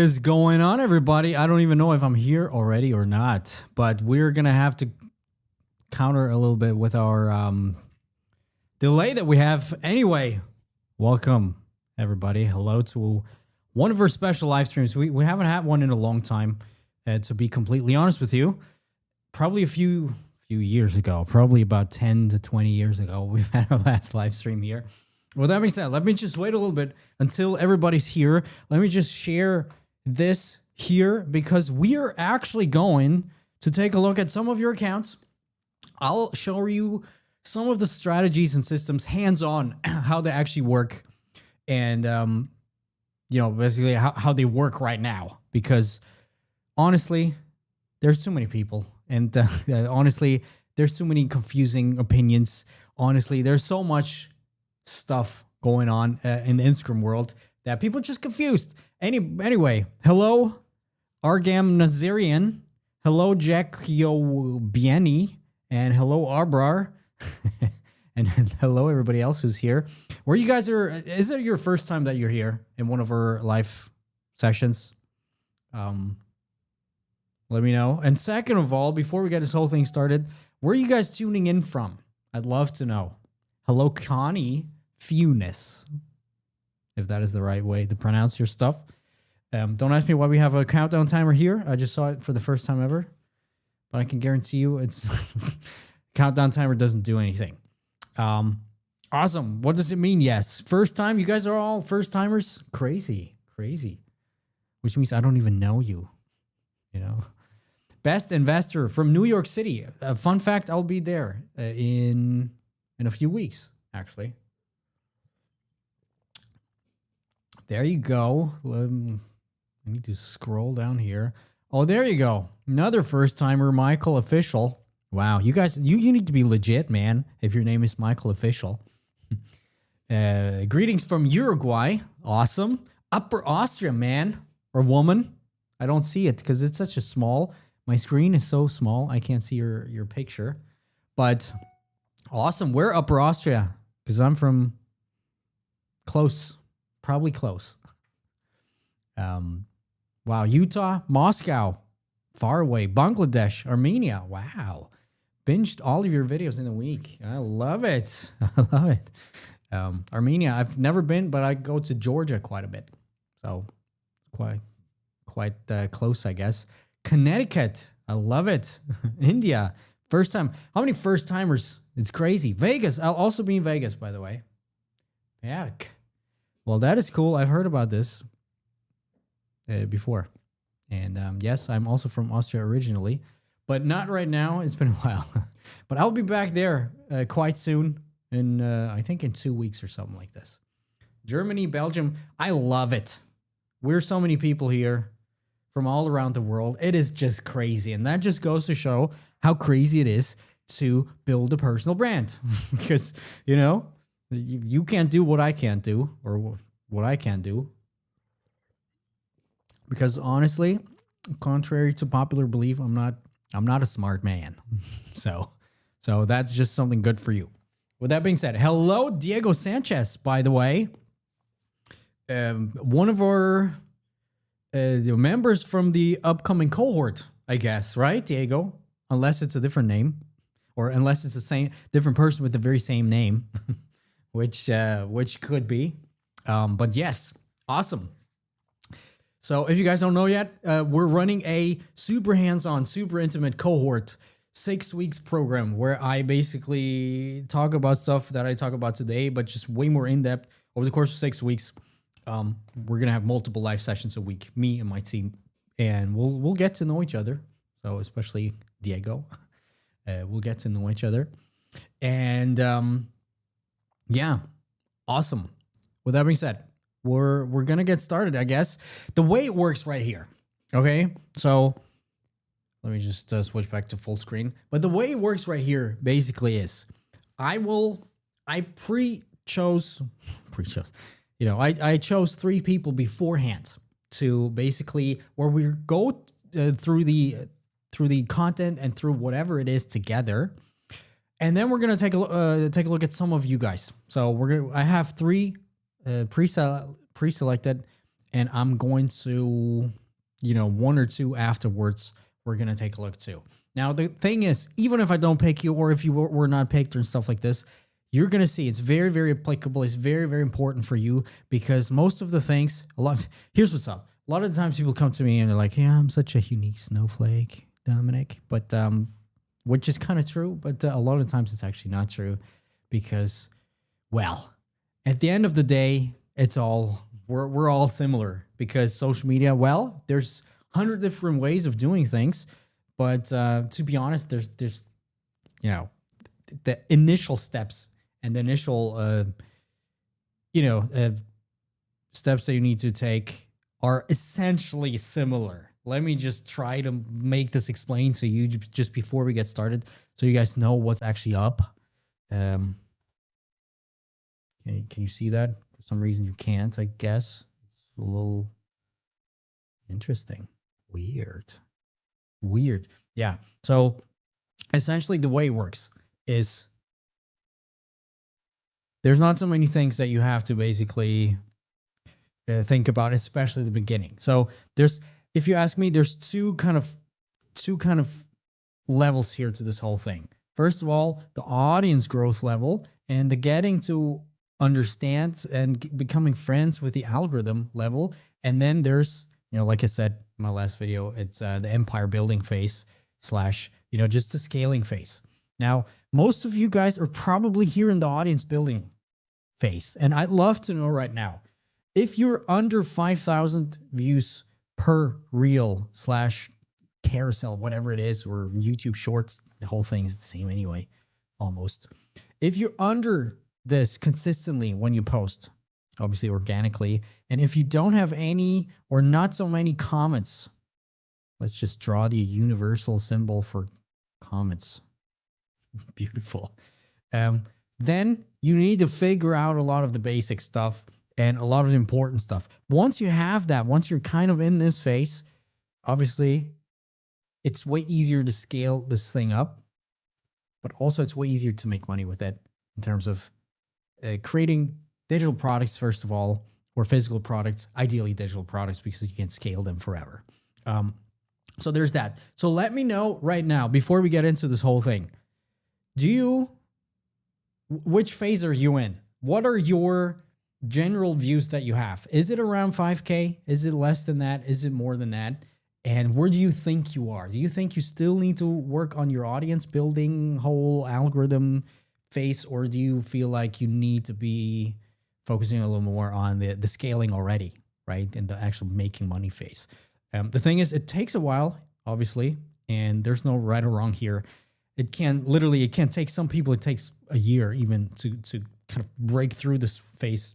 Is going on, everybody? I don't even know if I'm here already or not, but we're gonna have to counter a little bit with our delay that we have. Anyway, welcome everybody. Hello to one of our special live streams. We haven't had one in a long time, to be completely honest with you. Probably a few years ago, probably about 10 to 20 years ago, we've had our last live stream here. Well, that being said, let me just wait a little bit until everybody's here. Let me just share this here because we are actually going to take a look at some of your accounts. I'll show you some of the strategies and systems hands-on, how they actually work, and basically how they work right now. Because honestly, there's too many people, and honestly, there's too many confusing opinions. Honestly, there's so much stuff going on in the Instagram world that people are just confused. Anyway, hello, Argam Nazarian. Hello, Jack Yobieni. And hello, Arbrar. And hello, everybody else who's here. Where you guys are, is it your first time that you're here in one of our live sessions? Let me know. And second of all, before we get this whole thing started, where are you guys tuning in from? I'd love to know. Hello, Connie Funis, if that is the right way to pronounce your stuff. Don't ask me why we have a countdown timer here. I just saw it for the first time ever. But I can guarantee you it's countdown timer doesn't do anything. Awesome. What does it mean? Yes. First time? You guys are all first timers? Crazy. Which means I don't even know you. You know? Best investor from New York City. Fun fact, I'll be there in a few weeks, actually. There you go. I need to scroll down here. Oh, there you go. Another first timer, Michael Official. Wow, you guys, you need to be legit, man, if your name is Michael Official. Greetings from Uruguay. Awesome. Upper Austria, man. Or woman. I don't see it because it's such a small. My screen is so small, I can't see your picture. But awesome. Where Upper Austria? Because I'm from close. Probably close. Wow. Utah, Moscow, far away. Bangladesh, Armenia. Wow. Binged all of your videos in a week. I love it. I love it. Armenia, I've never been, but I go to Georgia quite a bit. So quite close, I guess. Connecticut. I love it. India. First time. How many first timers? It's crazy. Vegas. I'll also be in Vegas, by the way. Yeah. Well, that is cool. I've heard about this before. And yes, I'm also from Austria originally, but not right now. It's been a while. But I'll be back there quite soon, I think in 2 weeks or something like this. Germany, Belgium. I love it. We're so many people here from all around the world. It is just crazy. And that just goes to show how crazy it is to build a personal brand. Because, you can't do what I can't do, or what I can do. Because honestly, contrary to popular belief, I'm not a smart man. So that's just something good for you. With that being said, hello, Diego Sanchez, by the way. One of our members from the upcoming cohort, I guess, right, Diego? Unless it's a different name, or unless it's the same different person with the very same name, which could be. But yes, awesome. So if you guys don't know yet, we're running a super hands-on, super intimate cohort 6 weeks program where I basically talk about stuff that I talk about today, but just way more in-depth over the course of 6 weeks. We're going to have multiple live sessions a week, me and my team, and we'll get to know each other. So especially Diego, we'll get to know each other. And yeah, awesome. With that being said, we're going to get started, I guess. The way it works right here, okay? So let me just switch back to full screen. But the way it works right here basically is I chose, I chose 3 people beforehand to basically where we go through the content and through whatever it is together. And then we're going to take a look at some of you guys. So I have 3 pre-selected, and I'm going to, one or two afterwards, we're going to take a look too. Now, the thing is, even if I don't pick you, or if you were not picked and stuff like this, you're going to see it's very, very applicable. It's very, very important for you, because most of the things, here's what's up. A lot of the times people come to me and they're like, yeah, I'm such a unique snowflake, Dominik. But, which is kind of true, but a lot of times it's actually not true, because, well, at the end of the day, we're all similar, because social media, well, there's 100 different ways of doing things. But to be honest, there's the initial steps and the initial, steps that you need to take are essentially similar. Let me just try to make this explain to you just before we get started, so you guys know what's actually up. Can you see that? For some reason you can't, I guess. It's a little interesting. Weird. Yeah. So essentially the way it works is there's not so many things that you have to basically think about, especially at the beginning. So if you ask me, there's two kind of levels here to this whole thing. First of all, the audience growth level and the getting to understand and becoming friends with the algorithm level. And then there's, like I said in my last video, it's the empire building phase / just the scaling phase. Now, most of you guys are probably here in the audience building phase. And I'd love to know right now, if you're under 5,000 views per reel / carousel, whatever it is, or YouTube shorts, the whole thing is the same anyway, almost. If you're under this consistently when you post, obviously organically, and if you don't have any or not so many comments, let's just draw the universal symbol for comments. Beautiful. Then you need to figure out a lot of the basic stuff and a lot of the important stuff. Once you have that, once you're kind of in this phase, obviously it's way easier to scale this thing up, but also it's way easier to make money with it in terms of creating digital products, first of all, or physical products, ideally digital products, because you can scale them forever. So there's that. So let me know right now, before we get into this whole thing, which phase are you in? What are your general views that you have? Is it around 5K? Is it less than that? Is it more than that? And where do you think you are? Do you think you still need to work on your audience building whole algorithm phase, or do you feel like you need to be focusing a little more on the scaling already, right? And the actual making money phase. The thing is, it takes a while, obviously, and there's no right or wrong here. It can take some people, it takes a year even to kind of break through this phase.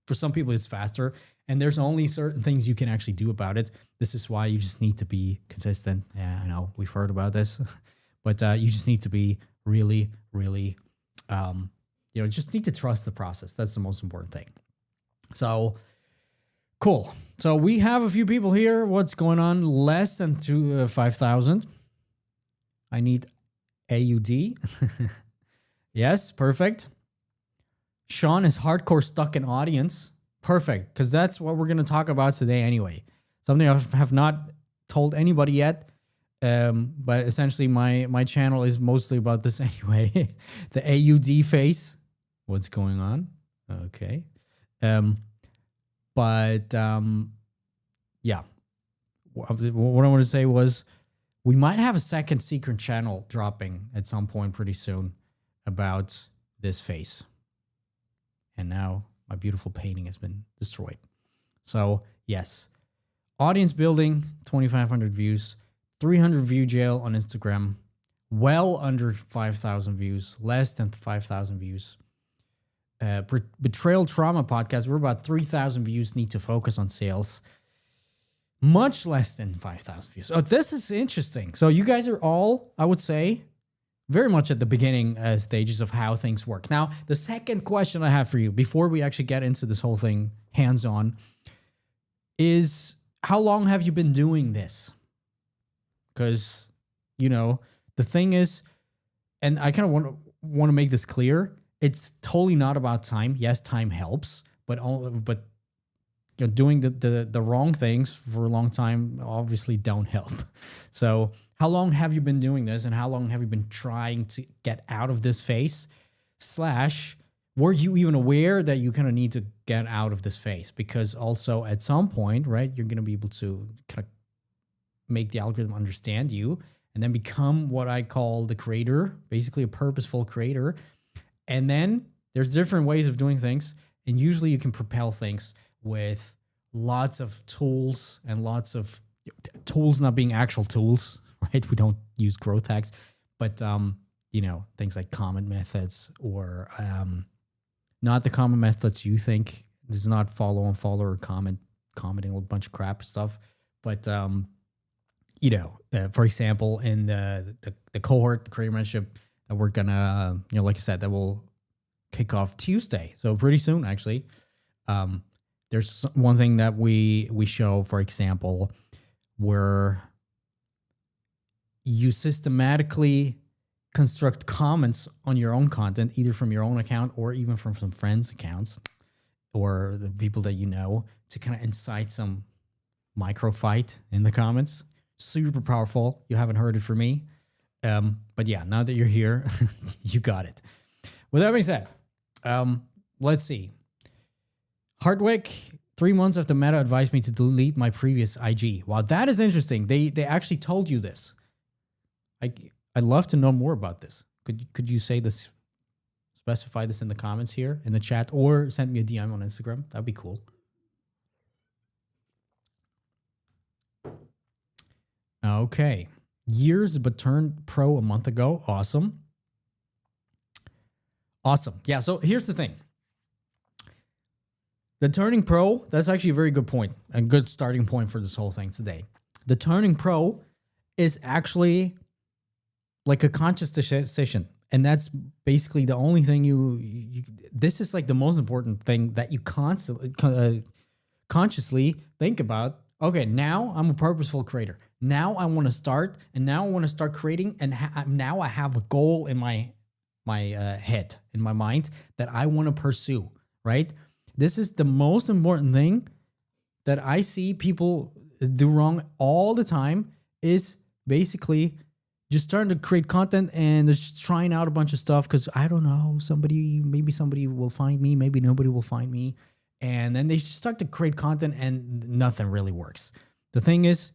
For some people, it's faster, and there's only certain things you can actually do about it. This is why you just need to be consistent. Yeah, I know we've heard about this, but you just need to be really, really, just need to trust the process. That's the most important thing. So cool. So we have a few people here. What's going on? Less than 5,000. I need AUD. Yes, perfect. Sean is hardcore stuck in audience. Perfect, because that's what we're going to talk about today anyway. Something I have not told anybody yet, but essentially my channel is mostly about this anyway. The AUD phase. What's going on? Okay. Yeah. What I want to say was, we might have a second secret channel dropping at some point pretty soon about this phase. And now my beautiful painting has been destroyed. So yes, audience building, 2,500 views, 300 view jail on Instagram, well under 5,000 views, less than 5,000 views. Betrayal Trauma podcast, we're about 3,000 views, need to focus on sales. Much less than 5,000 views. Oh, this is interesting. So you guys are all, I would say, very much at the beginning stages of how things work. Now, the second question I have for you, before we actually get into this whole thing hands-on, is how long have you been doing this? Because, the thing is, and I kind of want to make this clear, it's totally not about time. Yes, time helps, but doing the wrong things for a long time obviously don't help. So how long have you been doing this, and how long have you been trying to get out of this phase? Slash, were you even aware that you kind of need to get out of this phase? Because also at some point, right, you're going to be able to kind of make the algorithm understand you and then become what I call the creator, basically a purposeful creator. And then there's different ways of doing things. And usually you can propel things with lots of tools, and lots of tools not being actual tools, right? We don't use growth hacks, but things like comment methods, or not the comment methods you think. This is not follow and follow or commenting a bunch of crap stuff. But for example, in the cohort, the creator mentorship that we're gonna, like I said, that will kick off Tuesday, so pretty soon actually. There's one thing that we show, for example, where you systematically construct comments on your own content, either from your own account or even from some friends' accounts or the people that you know, to kind of incite some micro fight in the comments. Super powerful. You haven't heard it from me. But yeah, now that you're here, you got it. With that being said, let's see. Hardwick, 3 months after Meta advised me to delete my previous IG. Wow, that is interesting. They actually told you this. I'd love to know more about this. Could you say this, specify this in the comments here, in the chat, or send me a DM on Instagram? That'd be cool. Okay. Years, but turned pro a month ago. Awesome. Awesome. Yeah, so here's the thing. The turning pro, that's actually a very good point, a good starting point for this whole thing today. The turning pro is actually like a conscious decision. And that's basically the only thing you this is like the most important thing that you constantly, consciously think about. Okay, now I'm a purposeful creator. Now I want to start, and now I want to start creating, and now I have a goal in my head, in my mind, that I want to pursue, right? This is the most important thing that I see people do wrong all the time, is basically just starting to create content and just trying out a bunch of stuff because, I don't know, maybe somebody will find me, maybe nobody will find me. And then they just start to create content and nothing really works. The thing is,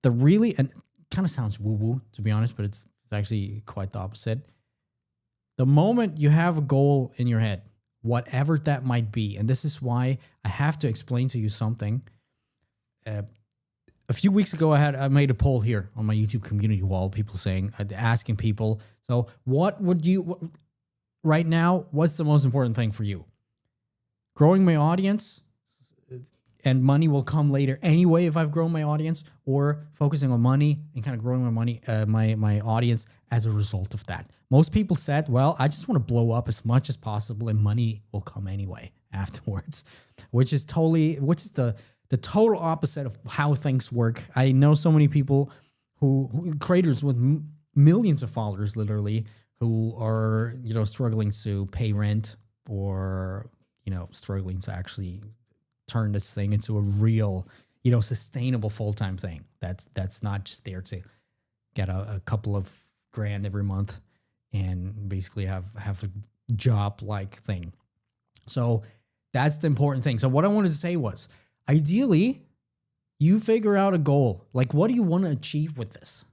and it kind of sounds woo-woo, to be honest, but it's actually quite the opposite. The moment you have a goal in your head, whatever that might be, and this is why I have to explain to you something. A few weeks ago, I made a poll here on my YouTube community wall, people asking people, so right now, what's the most important thing for you? Growing my audience, and money will come later anyway if I've grown my audience, or focusing on money and kind of growing my audience as a result of that. Most people said, well, I just want to blow up as much as possible and money will come anyway afterwards, which is the total opposite of how things work. I know so many people who creators with millions of followers, literally, who are, struggling to pay rent, or, struggling to actually turn this thing into a real, sustainable full-time thing. That's not just there to get a couple of grand every month and basically have a job-like thing. So that's the important thing. So what I wanted to say was, ideally, you figure out a goal. Like, what do you want to achieve with this?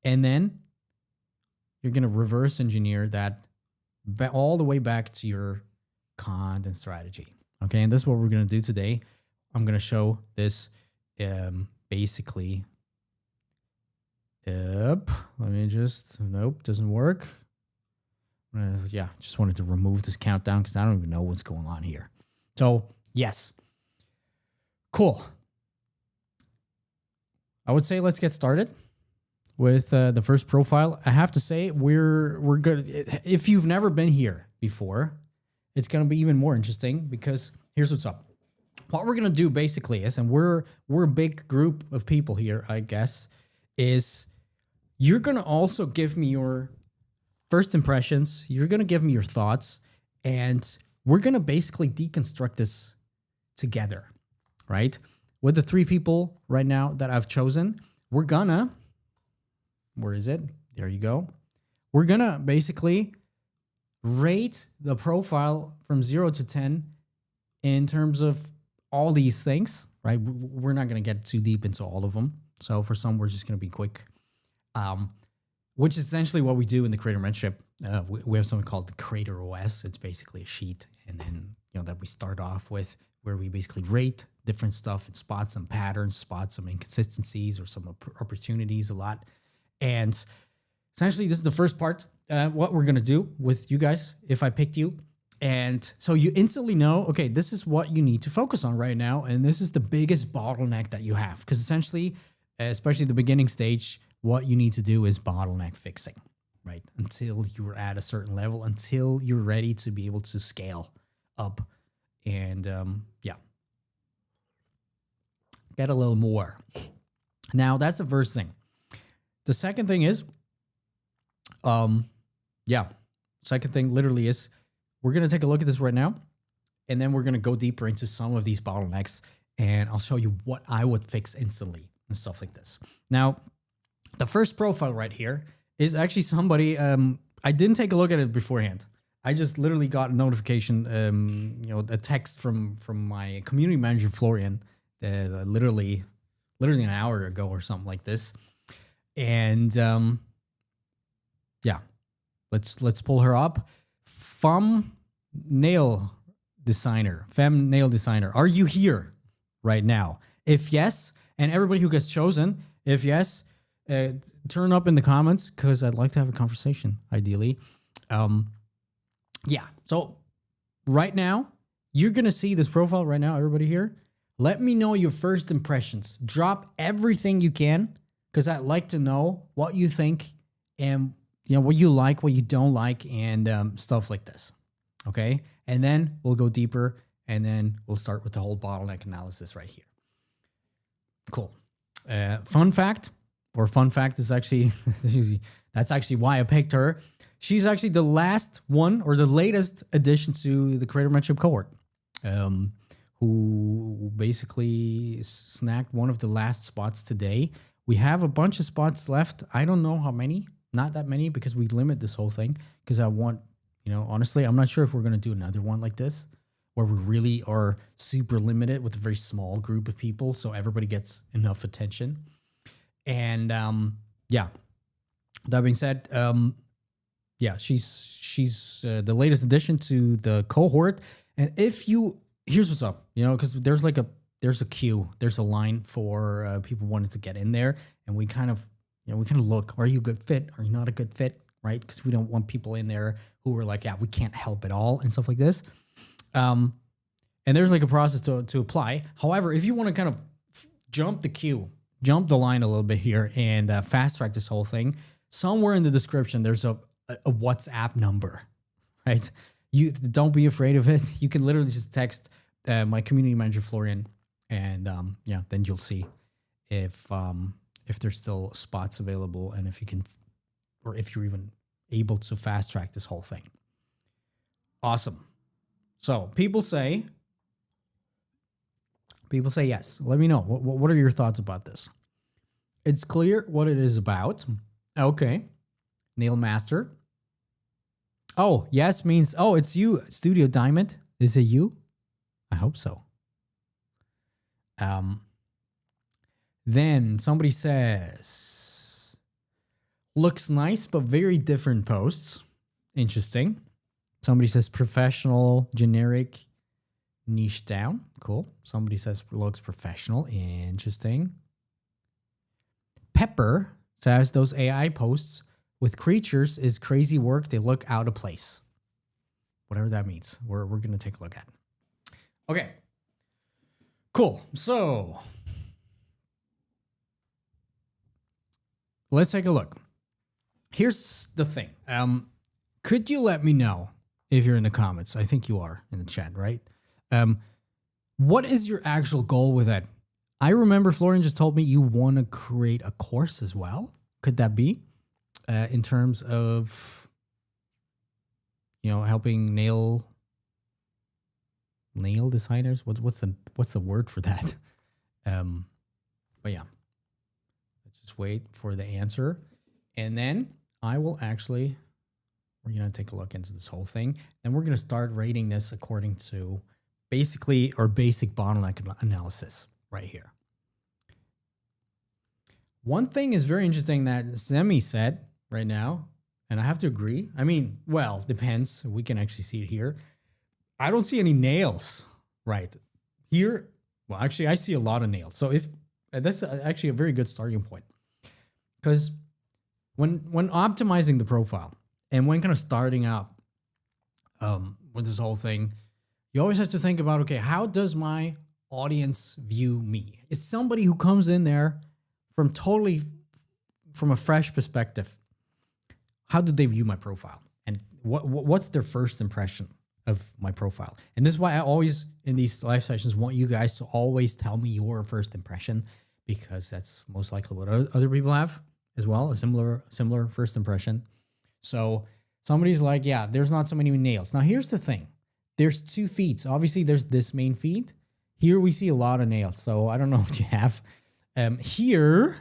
And then you're going to reverse engineer that all the way back to your content strategy. Okay, and this is what we're going to do today. I'm going to show this basically. Nope, doesn't work. Just wanted to remove this countdown because I don't even know what's going on here. So, yes. Cool. I would say let's get started with the first profile. I have to say we're good. If you've never been here before, it's going to be even more interesting because here's what's up. What we're going to do basically is, and we're a big group of people here, I guess, is you're going to also give me your first impressions. You're going to give me your thoughts, and we're going to basically deconstruct this together, right? With the 3 people right now that I've chosen, we're gonna, where is it? There you go. We're gonna basically rate the profile from 0 to 10 in terms of all these things, right? We're not gonna get too deep into all of them. So for some, we're just gonna be quick. Which is essentially what we do in the creator mentorship. We have something called the Creator OS. It's basically a sheet, and then that we start off with, where we basically rate different stuff and spot some patterns, spot some inconsistencies or some opportunities a lot. And essentially, this is the first part. What we're gonna do with you guys if I picked you, and so you instantly know, okay, this is what you need to focus on right now, and this is the biggest bottleneck that you have, because essentially, especially the beginning stage, what you need to do is bottleneck fixing, right? Until you're at a certain level, until you're ready to be able to scale up and get a little more. Now, that's the first thing. The second thing is, second thing literally is, we're going to take a look at this right now, and then we're going to go deeper into some of these bottlenecks, and I'll show you what I would fix instantly and stuff like this. Now, the first profile right here is actually somebody, I didn't take a look at it beforehand. I just literally got a notification, a text from my community manager, Florian, literally an hour ago or something like this. And let's pull her up. Femme nail designer, are you here right now? If yes, and everybody who gets chosen, if yes, turn up in the comments, because I'd like to have a conversation, ideally. So right now, you're going to see this profile right now, everybody here. Let me know your first impressions. Drop everything you can, because I'd like to know what you think and what you like, what you don't like, and stuff like this. Okay? And then we'll go deeper, and then we'll start with the whole bottleneck analysis right here. Cool. Fun fact is actually, that's actually why I picked her. She's actually the last one, or the latest addition to the Creator Mentorship cohort, who basically snagged one of the last spots today. We have a bunch of spots left. I don't know how many, not that many, because we limit this whole thing, because I want, honestly, I'm not sure if we're going to do another one like this, where we really are super limited with a very small group of people, so everybody gets enough attention. And that being said, she's the latest addition to the cohort. And here's what's up, because there's a queue, there's a line for people wanting to get in there, and we kind of look, are you a good fit? Are you not a good fit? Right? Because we don't want people in there who are like, we can't help at all and stuff like this. And there's a process to apply. However, if you want to kind of jump the line a little bit here and fast track this whole thing, somewhere in the description, there's a WhatsApp number, right? You don't be afraid of it. You can literally just text my community manager, Florian, and then you'll see if there's still spots available, and if you can, or if you're even able to fast track this whole thing. Awesome. So people say yes. Let me know. What are your thoughts about this? It's clear what it is about. Okay. Nail master. Oh, yes means, it's you, Studio Diamond. Is it you? I hope so. Then somebody says, looks nice, but very different posts. Interesting. Somebody says professional, generic, niche down. Cool. Somebody says looks professional. Interesting. Pepper says those AI posts with creatures is crazy work. They look out of place. Whatever that means. We're going to take a look at it. Okay. Cool. So let's take a look. Here's the thing. Could you let me know if you're in the comments? I think you are in the chat, right? What is your actual goal with that? I remember Florian just told me you want to create a course as well. Could that be in terms of, helping nail nail designers. What's the word for that? But yeah, let's just wait for the answer, and then I will actually. We're gonna take a look into this whole thing, and we're gonna start rating this according to basically our basic bottleneck analysis right here. One thing is very interesting that Semi said right now, and I have to agree. I mean, well, depends. We can actually see it here. I don't see any nails right here. Well, actually, I see a lot of nails. So if that's actually a very good starting point, because when optimizing the profile and when kind of starting out with this whole thing, you always have to think about, okay, how does my audience view me? Is somebody who comes in there from a fresh perspective, how do they view my profile? And what's their first impression of my profile? And this is why I always, in these live sessions, want you guys to always tell me your first impression, because that's most likely what other people have as well, a similar first impression. So somebody's like, yeah, there's not so many nails. Now, here's the thing. There's 2 feeds. Obviously, there's this main feed. Here we see a lot of nails. So I don't know what you have. Here,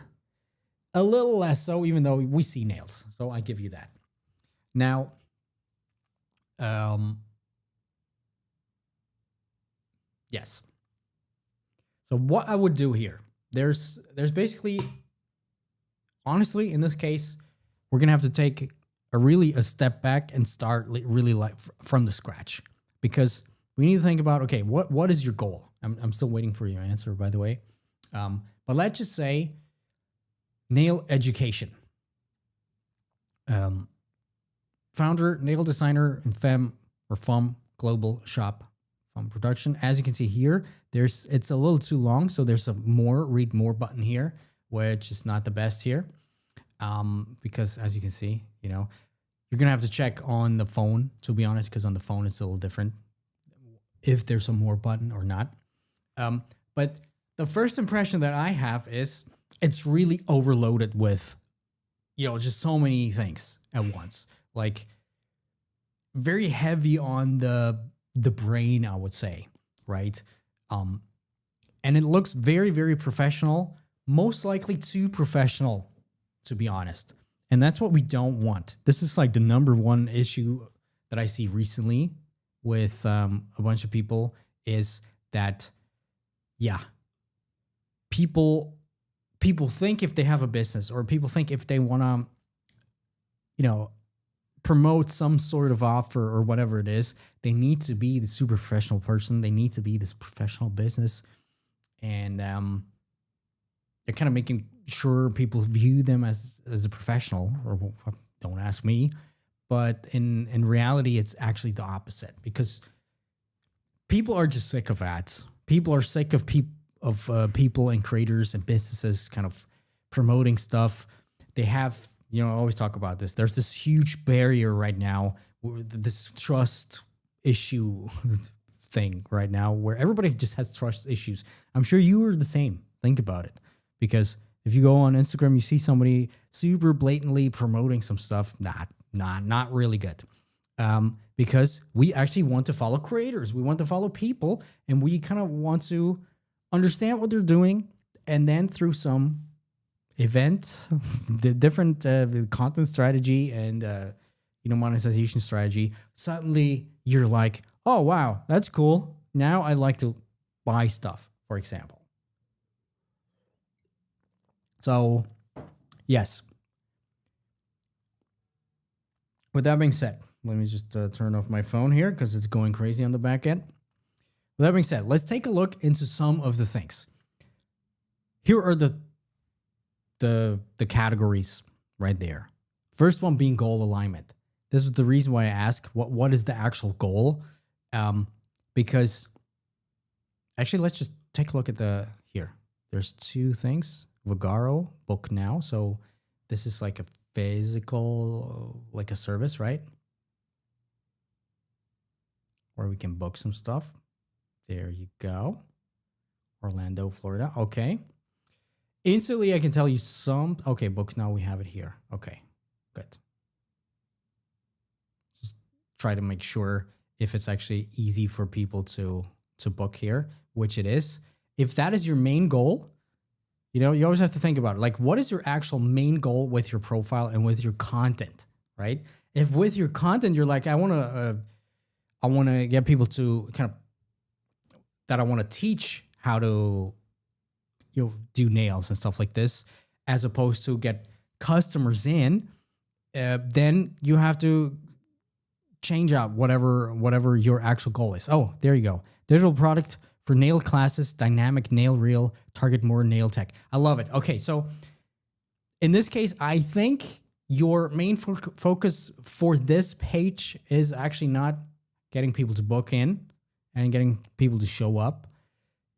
a little less so, even though we see nails. So I give you that. Now, yes. So what I would do here, there's basically, honestly, in this case, we're going to have to take a step back and start really like from the scratch, because we need to think about, okay, what is your goal? I'm still waiting for your answer, by the way. But let's just say nail education. Founder, nail designer, and femme global shop from production. As you can see here, it's a little too long, so there's a read more button here, which is not the best here. Because as you can see, you're gonna have to check on the phone, to be honest, because on the phone it's a little different if there's a more button or not. But the first impression that I have is it's really overloaded with, just so many things at once. Like very heavy on the brain, I would say, right? And it looks very, very professional, most likely too professional, to be honest. And that's what we don't want. This is like the number one issue that I see recently with a bunch of people is that, yeah, people think if they have a business, or people think if they want to, promote some sort of offer or whatever it is, they need to be the super professional person. They need to be this professional business. And they're kind of making sure people view them as a professional, or don't ask me. But in reality, it's actually the opposite, because people are just sick of ads. People are sick of people and creators and businesses kind of promoting stuff. They have, I always talk about this. There's this huge barrier right now, this trust issue thing right now, where everybody just has trust issues. I'm sure you are the same. Think about it. Because if you go on Instagram, you see somebody super blatantly promoting some stuff, not really good. Because we actually want to follow creators. We want to follow people, and we kind of want to understand what they're doing, and then through some event, the different content strategy and monetization strategy, suddenly you're like, oh wow, that's cool. Now I like to buy stuff, for example. So, yes. With that being said, let me just turn off my phone here because it's going crazy on the back end. With that being said, let's take a look into some of the things. Here are the categories right there. First one being goal alignment. This is the reason why I ask what is the actual goal, because actually let's just take a look at here. There's 2 things. Vagaro, book now. So this is like a physical, like a service, right? Where we can book some stuff. There you go. Orlando, Florida. Okay. Instantly, I can tell you some. Okay, books now. We have it here. Okay, good. Just try to make sure if it's actually easy for people to to book here, which it is. If that is your main goal, you know, you always have to think about it. Like, what is your actual main goal with your profile and with your content, right? If with your content, you're like, I want to get people to I want to teach how to, you know, do nails and stuff like this, as opposed to get customers in, then you have to change out whatever your actual goal is. Oh, there you go. Digital product for nail classes, dynamic nail reel, target more nail tech. I love it. Okay, so in this case, I think your main focus for this page is actually not getting people to book in and getting people to show up.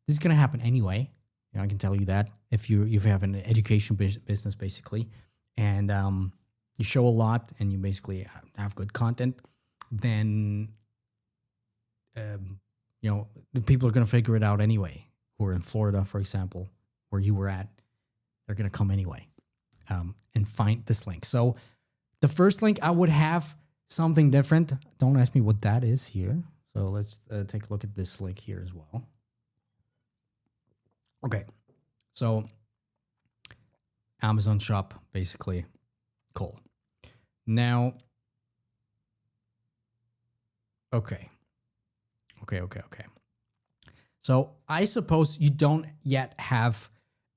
This is going to happen anyway. You know, I can tell you that if you have an education business, basically, and you show a lot and you basically have good content, then you know, the people are going to figure it out anyway. Who are in Florida, for example, where you were at, they're going to come anyway and find this link. So the first link, I would have something different. Don't ask me what that is here. So let's take a look at this link here as well. Okay, so Amazon shop, basically. Cool. Now, okay. So I suppose you don't yet have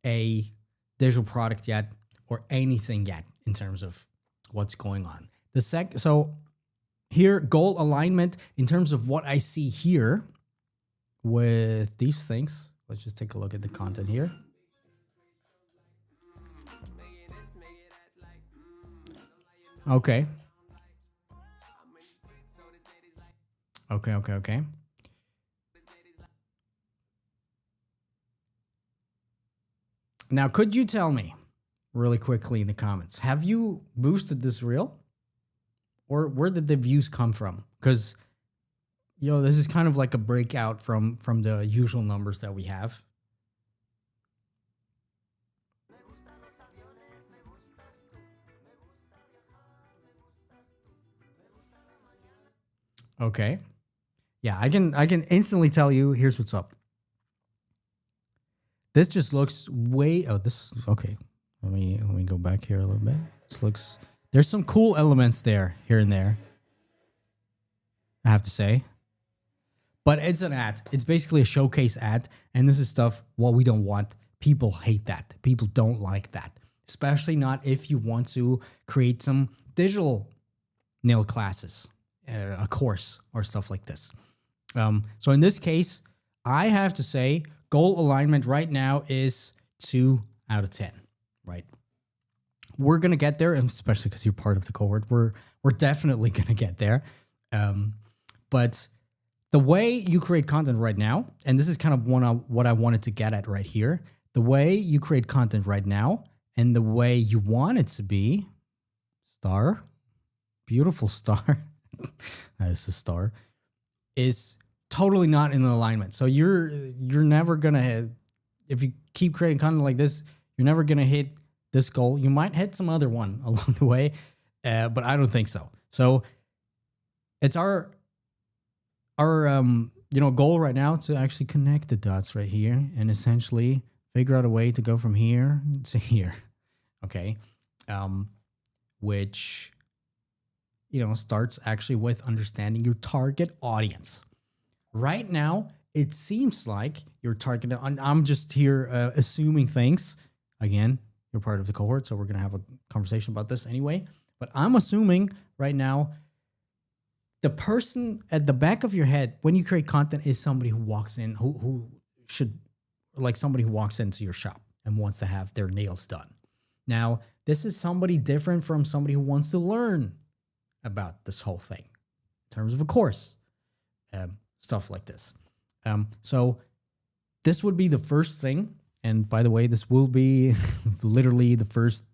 a digital product yet or anything yet in terms of what's going on. So here, goal alignment in terms of what I see here with these things. Let's just take a look at the content here. Okay. Okay. Now, could you tell me really quickly in the comments, have you boosted this reel? Or where did the views come from? Because, you know, this is kind of like a breakout from the usual numbers that we have. Okay. Yeah, I can instantly tell you, here's what's up. This just looks way okay. Let me go back here a little bit. This looks, there's some cool elements there, here and there, I have to say. But it's an ad. It's basically a showcase ad, and this is stuff what we don't want. People hate that. People don't like that. Especially not if you want to create some digital nail classes, a course or stuff like this. So in this case, I have to say goal alignment right now is 2 out of 10, right? We're going to get there, and especially because you're part of the cohort, we're definitely going to get there. But the way you create content right now, and this is kind of what I wanted to get at right here, the way you create content right now and the way you want it to be, star, beautiful star, that is the star, is totally not in alignment. So you're never going to hit, if you keep creating content like this, you're never going to hit this goal. You might hit some other one along the way, but I don't think so. So it's our goal right now to actually connect the dots right here and essentially figure out a way to go from here to here. Okay. Which, starts actually with understanding your target audience. Right now, it seems like your target, I'm just here assuming things. Again, you're part of the cohort, so we're going to have a conversation about this anyway. But I'm assuming right now, the person at the back of your head when you create content is somebody who walks in, who should, like somebody who walks into your shop and wants to have their nails done. Now, this is somebody different from somebody who wants to learn about this whole thing in terms of a course, stuff like this. So this would be the first thing. And by the way, this will be literally the first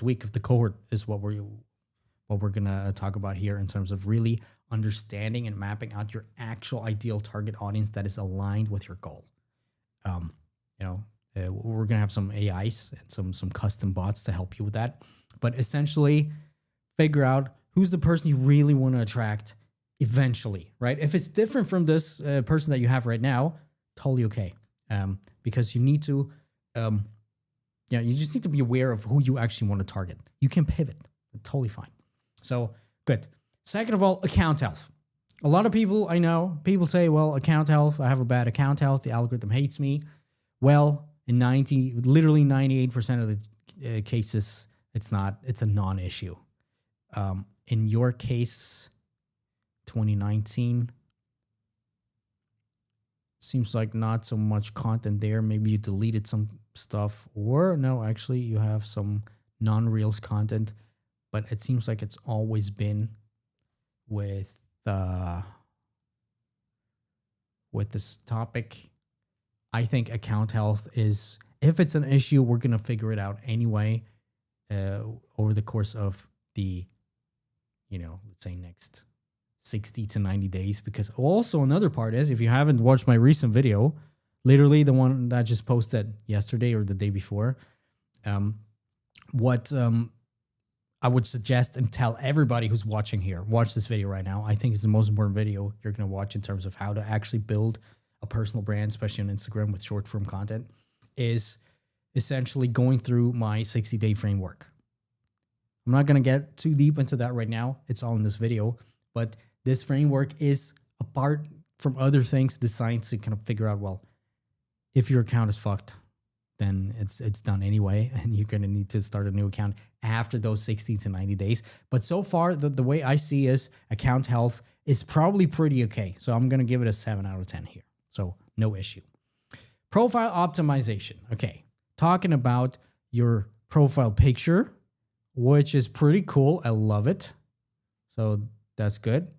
week of the cohort is what we're going to talk about here in terms of really understanding and mapping out your actual ideal target audience that is aligned with your goal. We're going to have some AIs and some custom bots to help you with that. But essentially, figure out who's the person you really want to attract eventually, right? If it's different from this person that you have right now, totally okay. Because you need to, you just need to be aware of who you actually want to target. You can pivot, totally fine. So good. Second of all, account health. A lot of people I know, people say, well, account health, I have a bad account health. The algorithm hates me. Well, in literally 98% of the cases, it's a non-issue. In your case, 2019, seems like not so much content there. Maybe you deleted some stuff, or no, actually you have some non-reels content, but it seems like it's always been with this topic. I think account health is, if it's an issue, we're going to figure it out anyway over the course of the, let's say next 60 to 90 days. Because also another part is, if you haven't watched my recent video, literally the one that I just posted yesterday or the day before, what I would suggest and tell everybody who's watching here, watch this video right now. I think it's the most important video you're going to watch in terms of how to actually build a personal brand, especially on Instagram with short form content, is essentially going through my 60-day framework. I'm not going to get too deep into that right now. It's all in this video, but this framework is, apart from other things, designed to kind of figure out, well, if your account is fucked, then it's done anyway, and you're going to need to start a new account after those 60 to 90 days. But so far, the way I see is account health is probably pretty okay. So I'm going to give it a 7 out of 10 here. So no issue. Profile optimization. Okay. Talking about your profile picture, which is pretty cool. I love it. So that's good.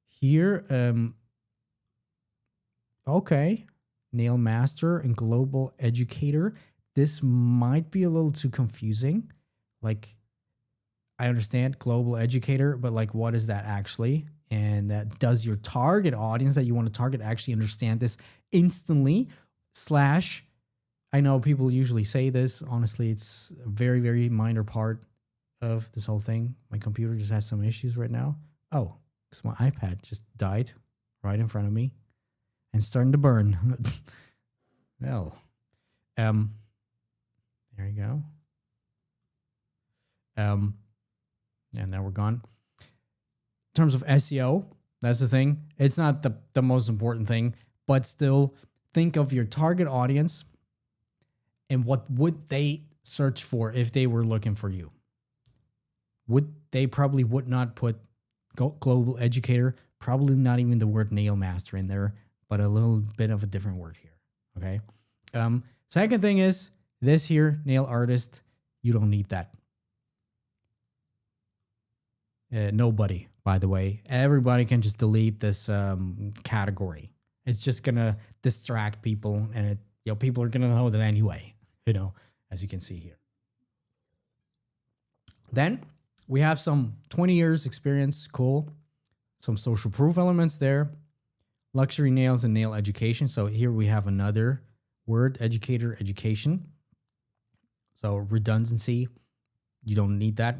Here, okay. Nail master and global educator. This might be a little too confusing. Like, I understand global educator, but like, what is that actually? And does your target audience that you want to target actually understand this instantly? I know people usually say this. Honestly, it's a very, very minor part of this whole thing. My computer just has some issues right now. Oh, because my iPad just died right in front of me and starting to burn. Well, there you go. And now we're gone. In terms of SEO, that's the thing. It's not the most important thing, but still think of your target audience and what would they search for if they were looking for you. They probably would not put global educator, probably not even the word nail master in there, but a little bit of a different word here. Okay. Second thing is this here, nail artist. You don't need that. Nobody, by the way. Everybody can just delete this category. It's just gonna distract people, and people are gonna know that anyway. As you can see here. Then we have some 20 years experience. Cool. Some social proof elements there. Luxury nails and nail education. So here we have another word, educator, education. So redundancy, you don't need that.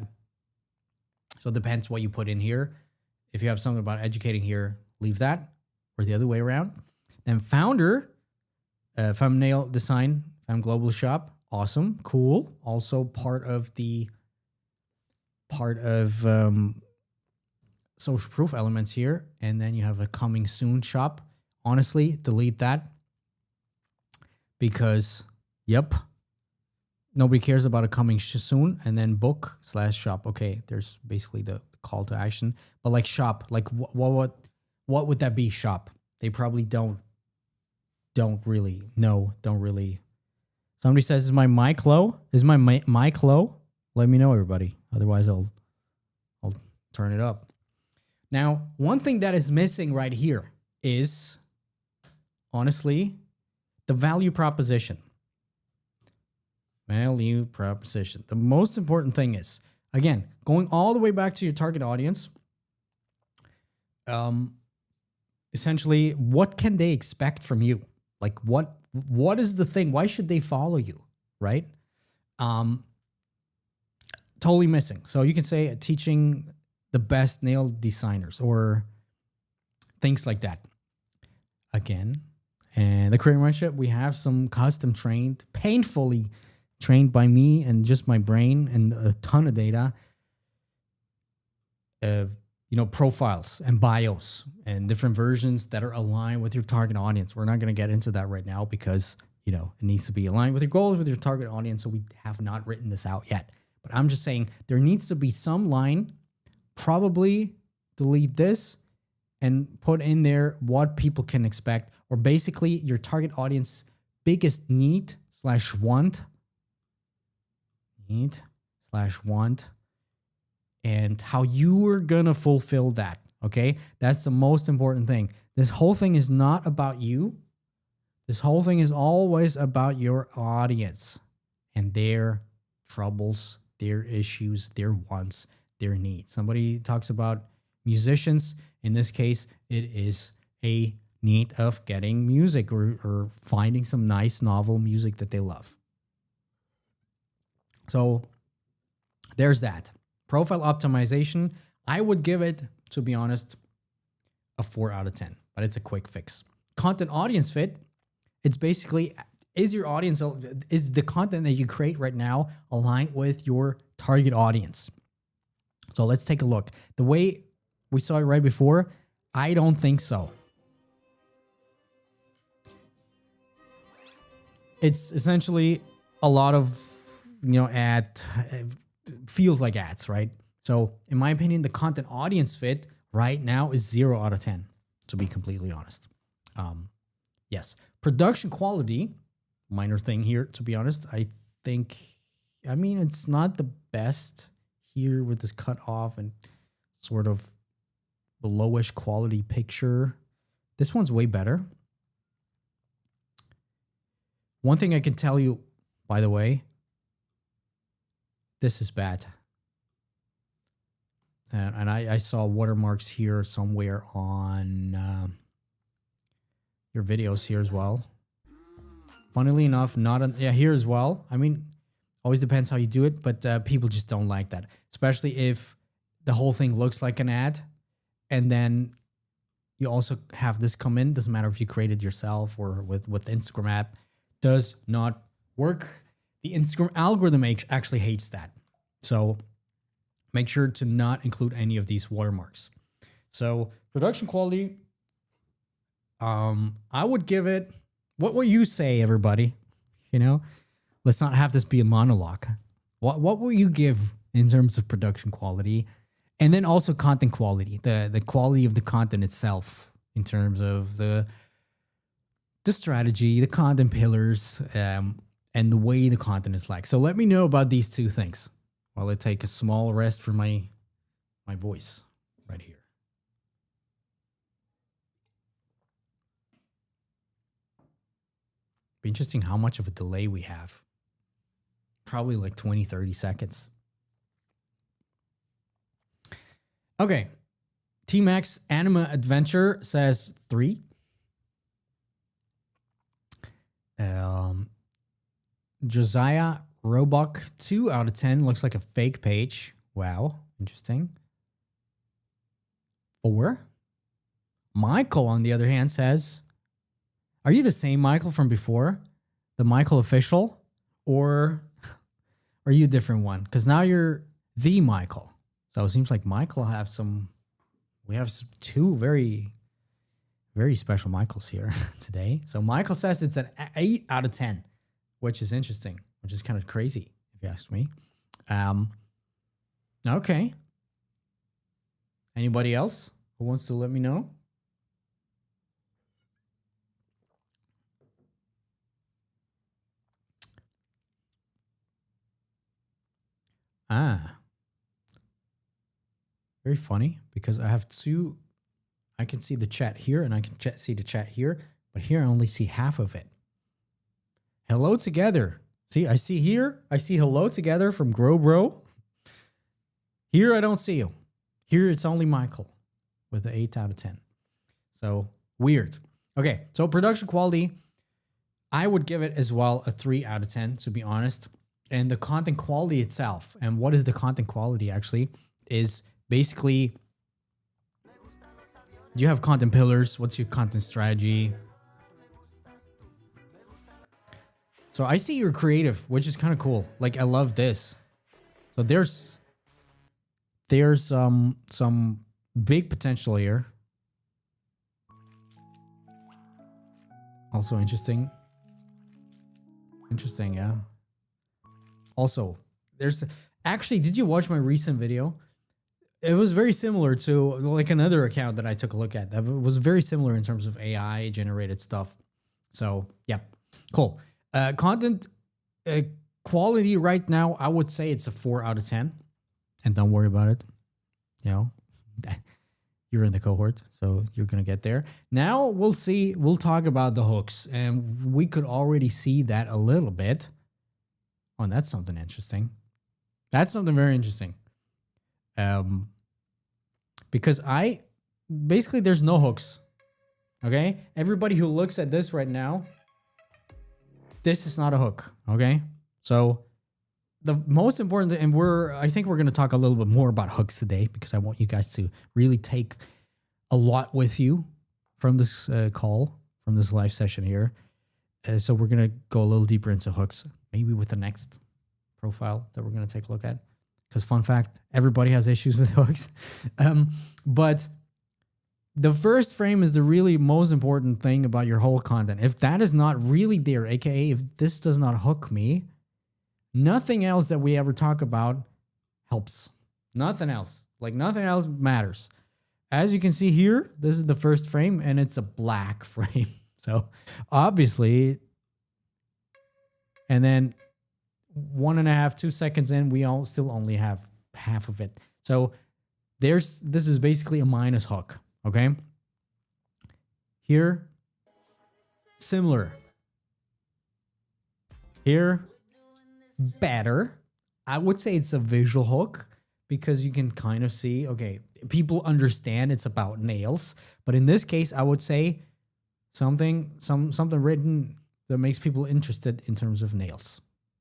So it depends what you put in here. If you have something about educating here, leave that, or the other way around. Then founder, thumbnail design, Fem Global Shop. Awesome, cool. Also part of social proof elements here. And then you have a coming soon shop. Honestly, delete that. Because, nobody cares about a coming soon. And then book/shop. Okay, there's basically the call to action. But like shop, like what would that be? Shop. They probably don't really know. Don't really. Somebody says, "Is my mic low? Is my mic low?" Let me know, everybody. Otherwise, I'll turn it up. Now, one thing that is missing right here is, honestly, the value proposition. Value proposition. The most important thing is, again, going all the way back to your target audience. Essentially, what can they expect from you? Like, what is the thing? Why should they follow you? Right? Totally missing. So you can say teaching the best nail designers, or things like that. Again, and the Korean Mindset, we have some custom trained, painfully trained by me and just my brain and a ton of data, profiles and bios and different versions that are aligned with your target audience. We're not going to get into that right now because, it needs to be aligned with your goals, with your target audience. So we have not written this out yet. But I'm just saying there needs to be some line, probably delete this and put in there what people can expect, or basically your target audience biggest need/want, and how you are gonna fulfill that. Okay, that's the most important thing. This whole thing is not about you. This whole thing is always about your audience and their troubles, their issues, their wants, their needs. Somebody talks about musicians. In this case, it is a need of getting music or finding some nice novel music that they love. So there's that. Profile optimization, I would give it, to be honest, a 4 out of 10, but it's a quick fix. Content audience fit, it's basically, is the content that you create right now aligned with your target audience? So let's take a look. The way we saw it right before, I don't think so. It's essentially a lot of, feels like ads, right? So in my opinion, the content audience fit right now is 0 out of 10, to be completely honest. Yes. Production quality, minor thing here, to be honest. It's not the best here with this cut off and sort of belowish quality picture. This one's way better. One thing I can tell you, by the way, this is bad. And I saw watermarks here somewhere on your videos here as well. Funnily enough, here as well. Always depends how you do it, but people just don't like that. Especially if the whole thing looks like an ad and then you also have this come in. Doesn't matter if you created yourself or with Instagram app. Does not work. The Instagram algorithm actually hates that. So make sure to not include any of these watermarks. So production quality, I would give it, what will you say, everybody? Let's not have this be a monologue. What will you give in terms of production quality? And then also content quality, the quality of the content itself in terms of the strategy, the content pillars, and the way the content is like. So let me know about these two things while I take a small rest for my voice right here. Be interesting how much of a delay we have. Probably like 20, 30 seconds. Okay. T-Max Anima Adventure says 3. Josiah Roebuck, 2 out of 10. Looks like a fake page. Wow. Interesting. 4. Michael, on the other hand, says, are you the same Michael from before? The Michael official? Or are you a different one? Because now you're the Michael. So it seems like Michael we have 2 very, very special Michaels here today. So Michael says it's an 8 out of 10, which is interesting, which is kind of crazy, if you ask me. Okay. Anybody else who wants to let me know? Very funny because I have 2. I can see the chat here and I can see the chat here, but here I only see half of it. Hello together. See, I see here. I see hello together from Grow Bro. Here I don't see you. Here it's only Michael with an 8 out of 10. So weird. Okay, so production quality, I would give it as well a 3 out of 10, to be honest. And the content quality itself, and what is the content quality actually, is basically Do you have content pillars? What's your content strategy? So I see you're creative, which is kind of cool. Like, I love this. So there's some big potential here. Also interesting. Interesting, yeah. Also, there's actually, did you watch my recent video? It was very similar to like another account that I took a look at. That was very similar in terms of AI generated stuff. So, yeah, cool. Content quality right now, I would say it's a 4 out of 10. And don't worry about it. You know, you're in the cohort, so you're going to get there. Now we'll see. We'll talk about the hooks. And we could already see that a little bit. Oh, and that's something interesting. That's something very interesting. Because basically there's no hooks. Okay? Everybody who looks at this right now, this is not a hook. Okay? So the most important, and I think we're going to talk a little bit more about hooks today because I want you guys to really take a lot with you from this call, from this live session here. So we're going to go a little deeper into hooks, maybe with the next profile that we're going to take a look at. Because fun fact, everybody has issues with hooks. But the first frame is the really most important thing about your whole content. If that is not really there, aka if this does not hook me, nothing else that we ever talk about helps. Nothing else. Like nothing else matters. As you can see here, this is the first frame and it's a black frame. So obviously, and then 1.5, 2 seconds in, we all still only have half of it. So this is basically a minus hook. Okay. Here, similar. Here, better. I would say it's a visual hook because you can kind of see, okay, people understand it's about nails. But in this case, I would say something written that makes people interested in terms of nails.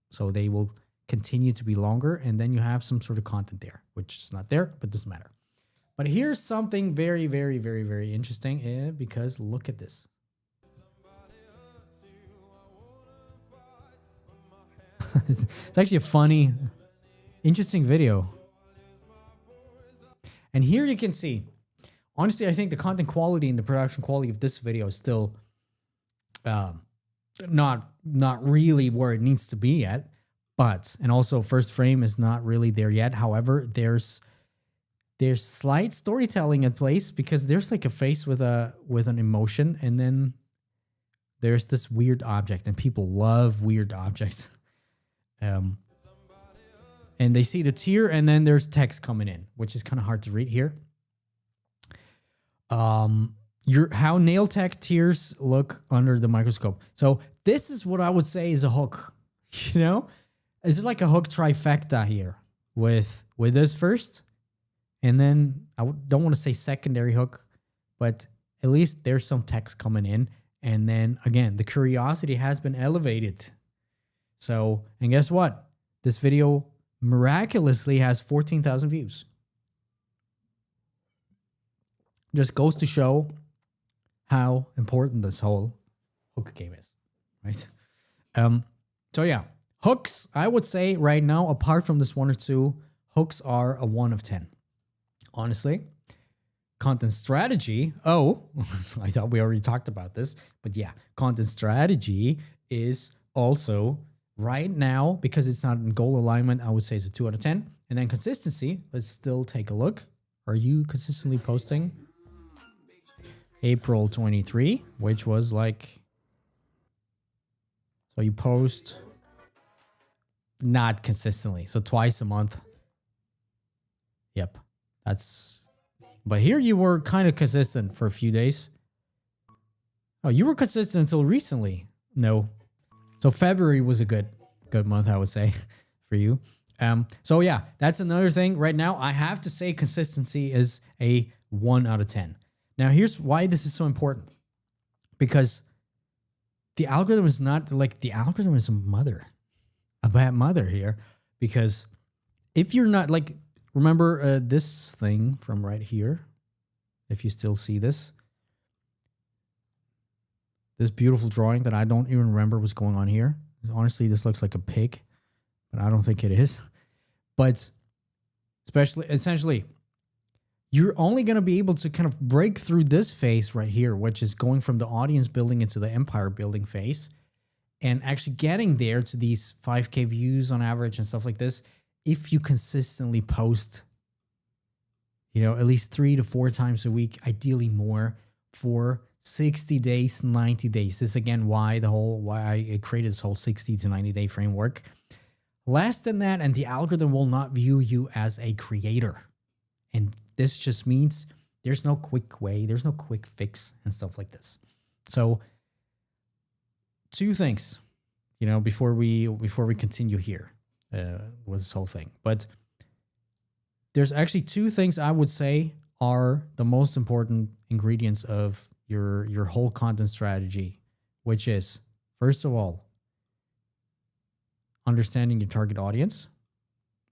So they will continue to be longer, and then you have some sort of content there, which is not there, but doesn't matter. But here's something very, very, very, very interesting because look at this. It's actually a funny, interesting video. And here you can see, honestly, I think the content quality and the production quality of this video is still not really where it needs to be yet. But, and also first frame is not really there yet. However, there's slight storytelling in place because there's like a face with an emotion, and then there's this weird object, and people love weird objects. And they see the tear, and then there's text coming in, which is kind of hard to read here. How nail tech tears look under the microscope. So this is what I would say is a hook. You know, it's like a hook trifecta here with this first, and then don't want to say secondary hook, but at least there's some text coming in, and then again the curiosity has been elevated. So, and guess what? This video miraculously has 14,000 views. Just goes to show how important this whole hook game is, right? So yeah, hooks, I would say right now, apart from this 1 or 2, hooks are a 1 of 10. Honestly, content strategy. Oh, I thought we already talked about this, but yeah, content strategy is also right now, because it's not in goal alignment, I would say it's a 2 out of 10. And then consistency, let's still take a look. Are you consistently posting? April 23, which was like, so you post not consistently, so twice a month. Yep, but here you were kind of consistent for a few days. Oh, you were consistent until recently. No. So February was a good month, I would say, for you. So yeah, that's another thing. Right now, I have to say consistency is a 1 out of 10. Now, here's why this is so important. Because the algorithm is not like, the algorithm is a bad mother here. Because if you're not like, remember this thing from right here? if you still see this. This beautiful drawing that I don't even remember what's going on here. Honestly, this looks like a pig, but I don't think it is. But essentially, you're only going to be able to kind of break through this phase right here, which is going from the audience building into the empire building phase, and actually getting there to these 5K views on average and stuff like this, if you consistently post, at least 3 to 4 times a week, ideally more, for 60 days, 90 days. This is again why I created this whole 60 to 90 day framework. Less than that, and the algorithm will not view you as a creator. And this just means there's no quick way, there's no quick fix and stuff like this. So 2 things, before we continue here with this whole thing. But there's actually 2 things I would say are the most important ingredients of your whole content strategy, which is, first of all, understanding your target audience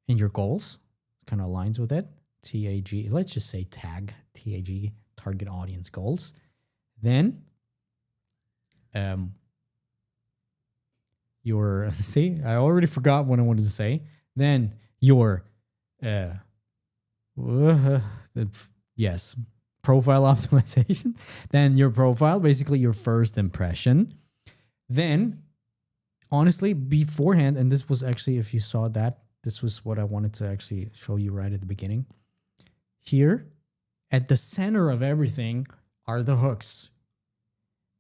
and your goals. Kind of aligns with it. TAG, let's just say TAG, target audience goals. Then see, I already forgot what I wanted to say. Then your profile optimization. Then your profile, basically your first impression. Then, honestly, beforehand, and this was actually, if you saw that, this was what I wanted to actually show you right at the beginning. Here, at the center of everything are the hooks.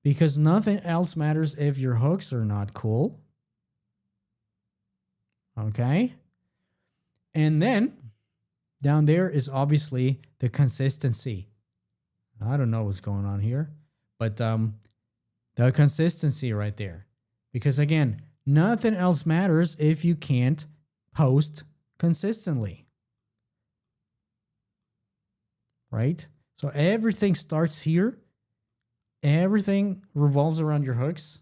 Because nothing else matters if your hooks are not cool. Okay? And then, down there is obviously the consistency. I don't know what's going on here, but the consistency right there. Because again, nothing else matters if you can't post consistently. Right? So everything starts here. Everything revolves around your hooks.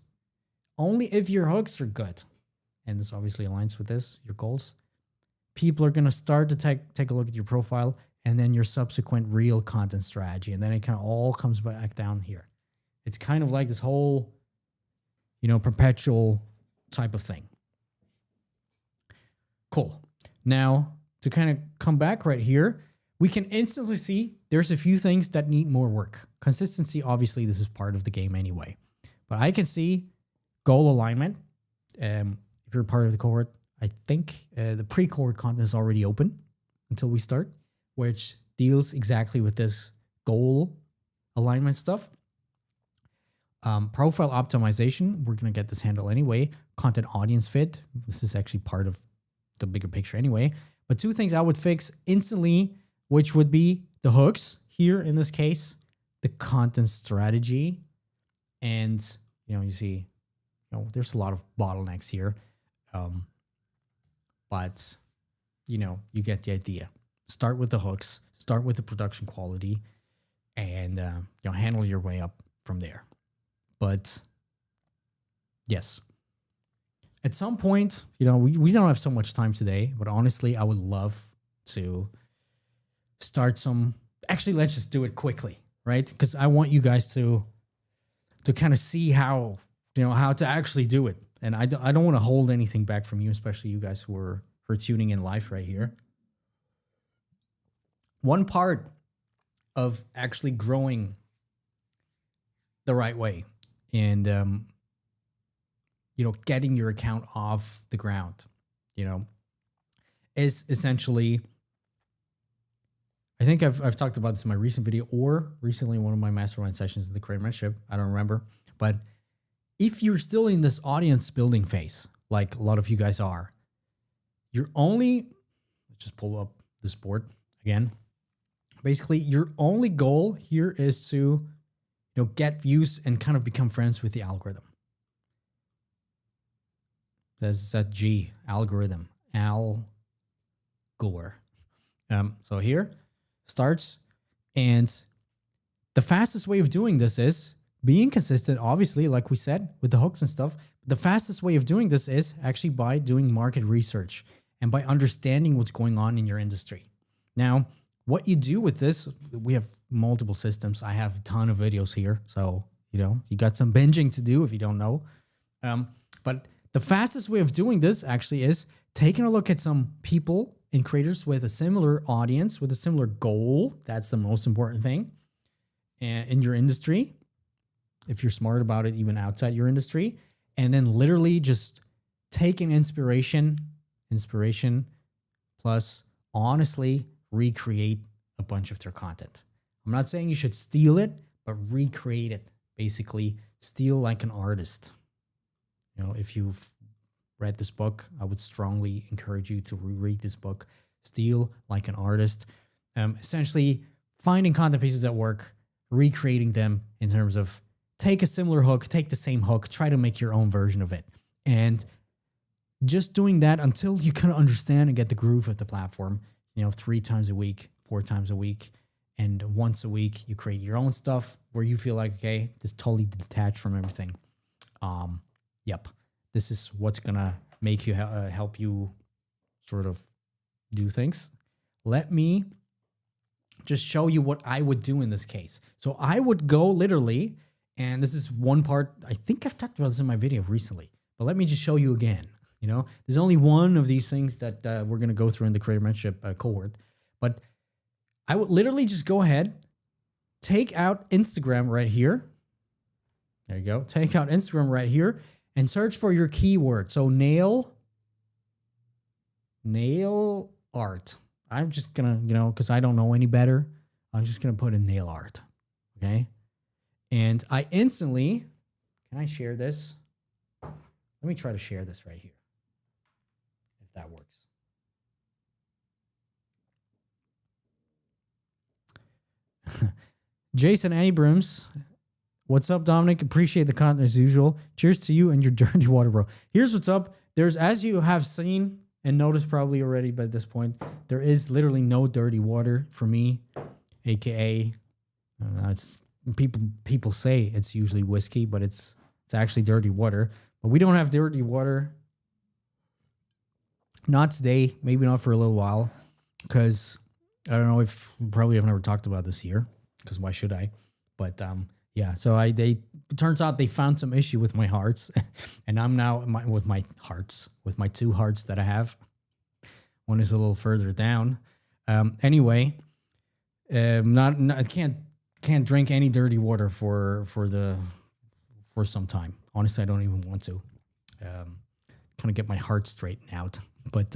Only if your hooks are good, and this obviously aligns with this, your goals, people are going to start to take a look at your profile and then your subsequent real content strategy. And then it kind of all comes back down here. It's kind of like this whole, perpetual type of thing. Cool. Now, to kind of come back right here, we can instantly see there's a few things that need more work. Consistency, obviously, this is part of the game anyway. But I can see goal alignment. If you're part of the cohort, I think the pre-cohort content is already open until we start, which deals exactly with this goal alignment stuff. Profile optimization, we're going to get this handle anyway. Content audience fit, this is actually part of the bigger picture anyway. But 2 things I would fix instantly, which would be the hooks here in this case, the content strategy, and you see, there's a lot of bottlenecks here, but you get the idea. Start with the hooks, start with the production quality, and handle your way up from there. But yes, at some point, we don't have so much time today, but honestly, I would love to start some. Actually, let's just do it quickly, right? Because I want you guys to kind of see how to actually do it, and I don't want to hold anything back from you, especially you guys who are tuning in live right here. One part of actually growing the right way and getting your account off the ground, is essentially, I think I've talked about this in my recent video or recently in one of my mastermind sessions in the Creator Mentorship. I don't remember. But if you're still in this audience building phase, like a lot of you guys are, let's just pull up this board again. Basically, your only goal here is to get views and kind of become friends with the algorithm. That's that G, algorithm, Gore. So here starts, and the fastest way of doing this is being consistent, obviously, like we said, with the hooks and stuff. The fastest way of doing this is actually by doing market research and by understanding what's going on in your industry. Now, what you do with this, we have multiple systems. I have a ton of videos here. So, you got some binging to do if you don't know. But the fastest way of doing this actually is taking a look at some people and creators with a similar audience, with a similar goal. That's the most important thing in your industry. If you're smart about it, even outside your industry. And then literally just taking inspiration plus honestly recreate a bunch of their content. I'm not saying you should steal it, but recreate it. Basically, steal like an artist. If you've read this book, I would strongly encourage you to reread this book. Steal like an artist. Essentially, finding content pieces that work, recreating them in terms of take a similar hook, take the same hook, try to make your own version of it. And just doing that until you kind of understand and get the groove of the platform, 3 times a week, 4 times a week, and once a week, you create your own stuff where you feel like, okay, this is totally detached from everything. Yep. This is what's going to make you help you sort of do things. Let me just show you what I would do in this case. So I would go literally, and this is one part, I think I've talked about this in my video recently, but let me just show you again. There's only one of these things that we're going to go through in the creator mentorship cohort, but I would literally just go ahead, take out Instagram right here. There you go. Take out Instagram right here and search for your keyword. So nail art. I'm just going to, because I don't know any better, I'm just going to put in nail art. Okay. And I instantly, can I share this? Let me try to share this right here. If that works. Jason Abrams, what's up, Dominic? Appreciate the content as usual. Cheers to you and your dirty water, bro. Here's what's up. There's, as you have seen and noticed probably already by this point, there is literally no dirty water for me, aka it's people say it's usually whiskey, but it's actually dirty water. But we don't have dirty water. Not today, maybe not for a little while, because I don't know if probably I've never talked about this here, because why should I? But yeah, so it turns out they found some issue with my hearts, and I'm now with my 2 hearts that I have. One is a little further down. Anyway, I can't drink any dirty water for some time. Honestly, I don't even want to. Kind of get my heart straightened out. But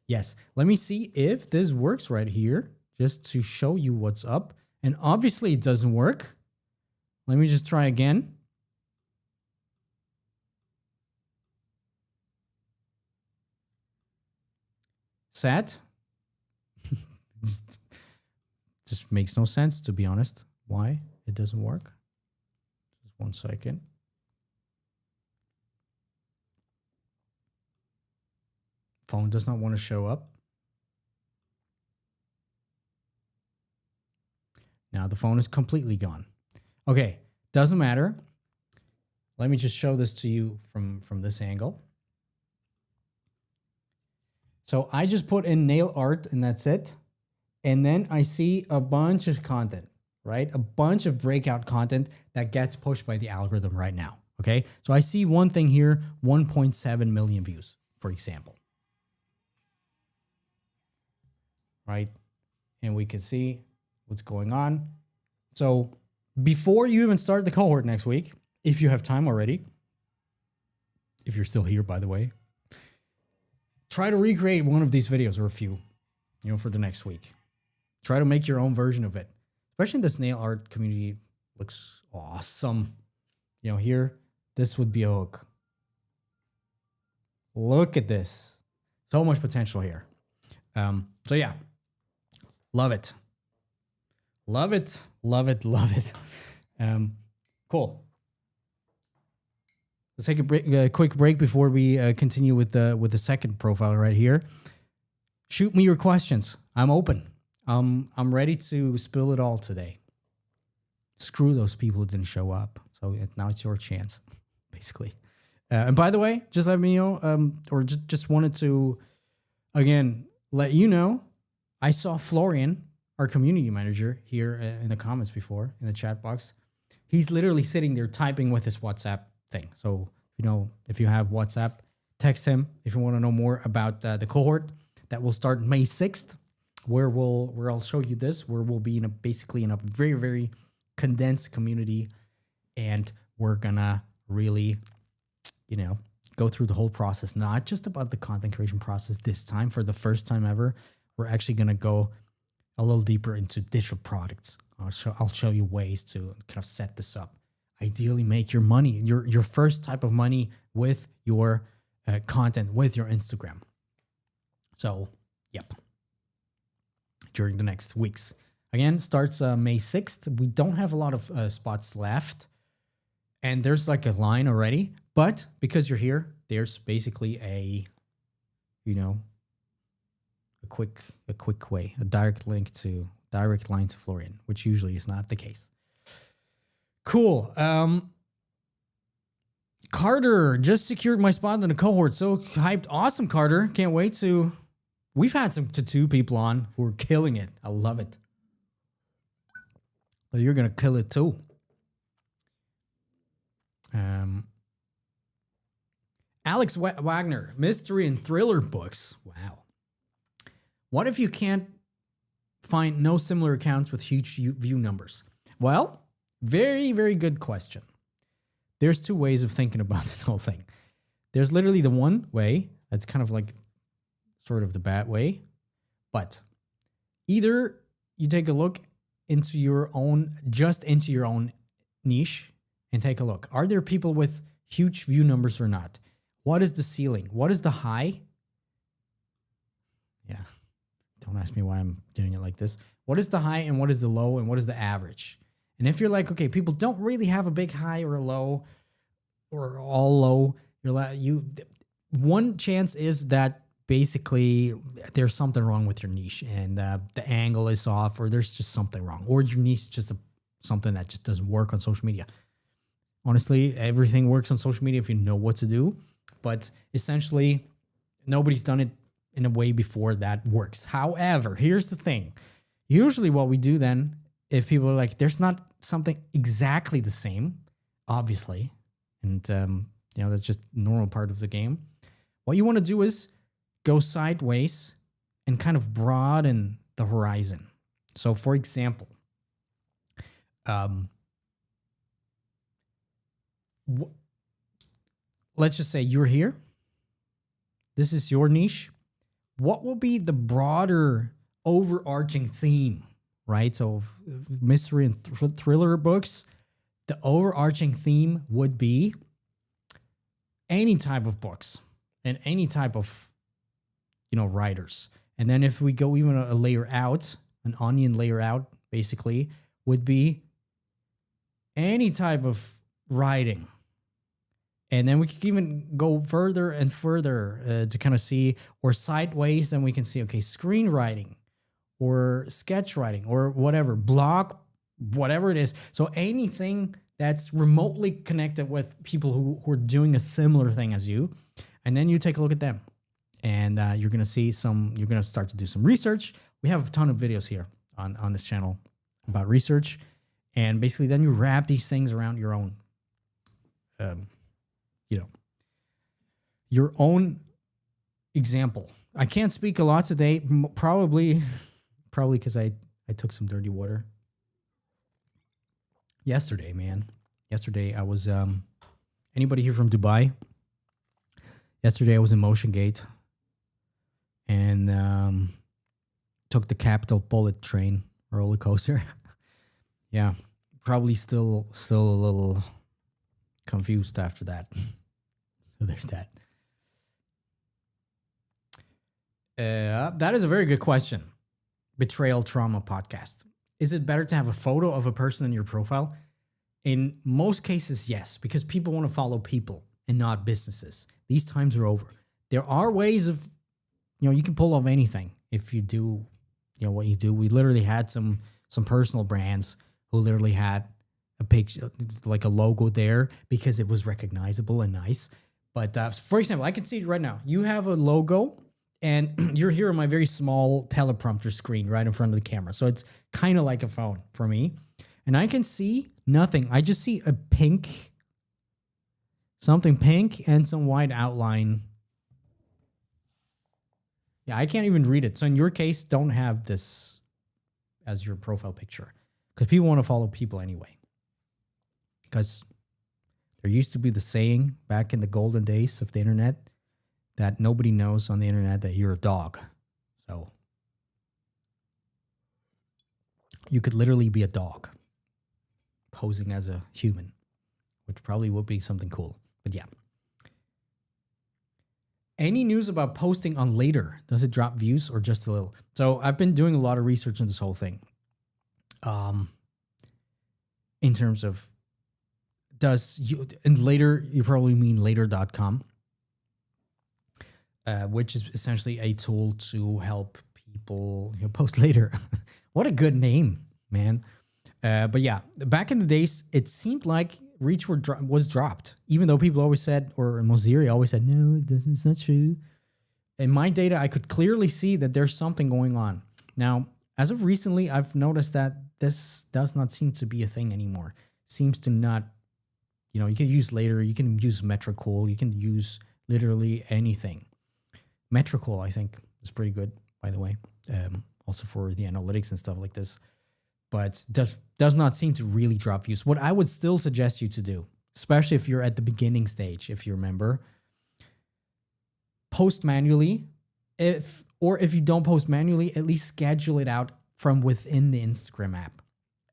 yes, let me see if this works right here, just to show you what's up. And obviously it doesn't work. Let me just try again. Sad. Just makes no sense, to be honest. Why it doesn't work? Just 1 second. Phone does not want to show up. Now the phone is completely gone. Okay, doesn't matter. Let me just show this to you from this angle. So I just put in nail art and that's it. And then I see a bunch of content, right? A bunch of breakout content that gets pushed by the algorithm right now. Okay, so I see one thing here, 1.7 million views, for example. Right? And we can see what's going on. So before you even start the cohort next week, if you have time already, if you're still here, by the way, try to recreate one of these videos or a few, for the next week. Try to make your own version of it. Especially this nail art community looks awesome. Here, this would be a hook. Look at this. So much potential here. So yeah. Love it. Love it. Love it. Love it. Cool. Let's take a quick break before we continue with the second profile right here. Shoot me your questions. I'm open. I'm ready to spill it all today. Screw those people who didn't show up. So now it's your chance, basically. And by the way, just let me know, or just wanted to, again, let you know, I saw Florian our community manager here in the comments before, in the chat box, he's literally sitting there typing with his WhatsApp thing. So, if you have WhatsApp, text him if you want to know more about the cohort that will start May 6th, where I'll show you this, where we'll be basically in a very, very condensed community, and we're gonna really, go through the whole process, not just about the content creation process this time. For the first time ever, we're actually gonna go a little deeper into digital products. I'll show you ways to kind of set this up. Ideally, make your money, your first type of money with your content, with your Instagram. So, yep. During the next weeks. Again, starts May 6th. We don't have a lot of spots left. And there's like a line already. But because you're here, there's basically a quick way, a direct line to Florian, which usually is not the case. Cool. Carter just secured my spot in the cohort. So hyped. Awesome, Carter. Can't wait to... We've had some tattoo people on who are killing it. I love it. But you're going to kill it too. Alex Wagner, mystery and thriller books. Wow. What if you can't find no similar accounts with huge view numbers? Well, very, very good question. There's two ways of thinking about this whole thing. There's literally the one way that's kind of like sort of the bad way, but either you take a look into your own niche and take a look. Are there people with huge view numbers or not? What is the ceiling? What is the high? Yeah. Don't ask me why I'm doing it like this. What is the high and what is the low and what is the average? And if you're like, okay, people don't really have a big high or a low or all low, one chance is that basically there's something wrong with your niche and the angle is off, or there's just something wrong, or your niche is just something that just doesn't work on social media. Honestly, everything works on social media if you know what to do, but essentially nobody's done it in a way before that works. However, here's the thing. Usually what we do then, if people are like, there's not something exactly the same, obviously, and that's just normal part of the game. What you want to do is go sideways and kind of broaden the horizon. So, for example, let's just say you're here. This is your niche. What will be the broader overarching theme, right? So mystery and thriller books, the overarching theme would be any type of books and any type of, writers. And then if we go even a layer out, an onion layer out, basically, would be any type of writing. And then we could even go further and further to kind of see, or sideways, then we can see, okay, screenwriting or sketch writing or whatever, blog, whatever it is. So anything that's remotely connected with people who are doing a similar thing as you. And then you take a look at them. And you're going to see you're going to start to do some research. We have a ton of videos here on this channel about research. And basically then you wrap these things around your own, your own example. I can't speak a lot today, probably because I took some dirty water. Yesterday, man. Yesterday I was, anybody here from Dubai? Yesterday I was in Motion Gate and took the Capital Bullet train roller coaster. Yeah, probably still a little confused after that. So there's that. That is a very good question. Betrayal Trauma Podcast. Is it better to have a photo of a person in your profile? In most cases, yes, because people want to follow people and not businesses. These times are over. There are ways of, you can pull off anything if you do, what you do. We literally had some personal brands who literally had a picture, like a logo there because it was recognizable and nice. But for example, I can see it right now. You have a logo And you're here on my very small teleprompter screen right in front of the camera. So it's kind of like a phone for me. And I can see nothing. I just see a something pink and some white outline. Yeah, I can't even read it. So in your case, don't have this as your profile picture because people want to follow people anyway. Because there used to be the saying back in the golden days of the internet that nobody knows on the internet that you're a dog. So you could literally be a dog posing as a human, which probably would be something cool. But yeah. Any news about posting on later? Does it drop views or just a little? So I've been doing a lot of research on this whole thing. In terms of and later, you probably mean later.com, which is essentially a tool to help people post later. What a good name, man. But yeah, back in the days, it seemed like reach was dropped, even though people always said, or Moziri always said, no, it's not true. In my data, I could clearly see that there's something going on. Now, as of recently, I've noticed that this does not seem to be a thing anymore. Seems to not, you can use later, you can use Metricool, you can use literally anything. Metricool, I think, is pretty good, by the way, also for the analytics and stuff like this. But does not seem to really drop views. What I would still suggest you to do, especially if you're at the beginning stage, if you remember, post manually. If you don't post manually, at least schedule it out from within the Instagram app.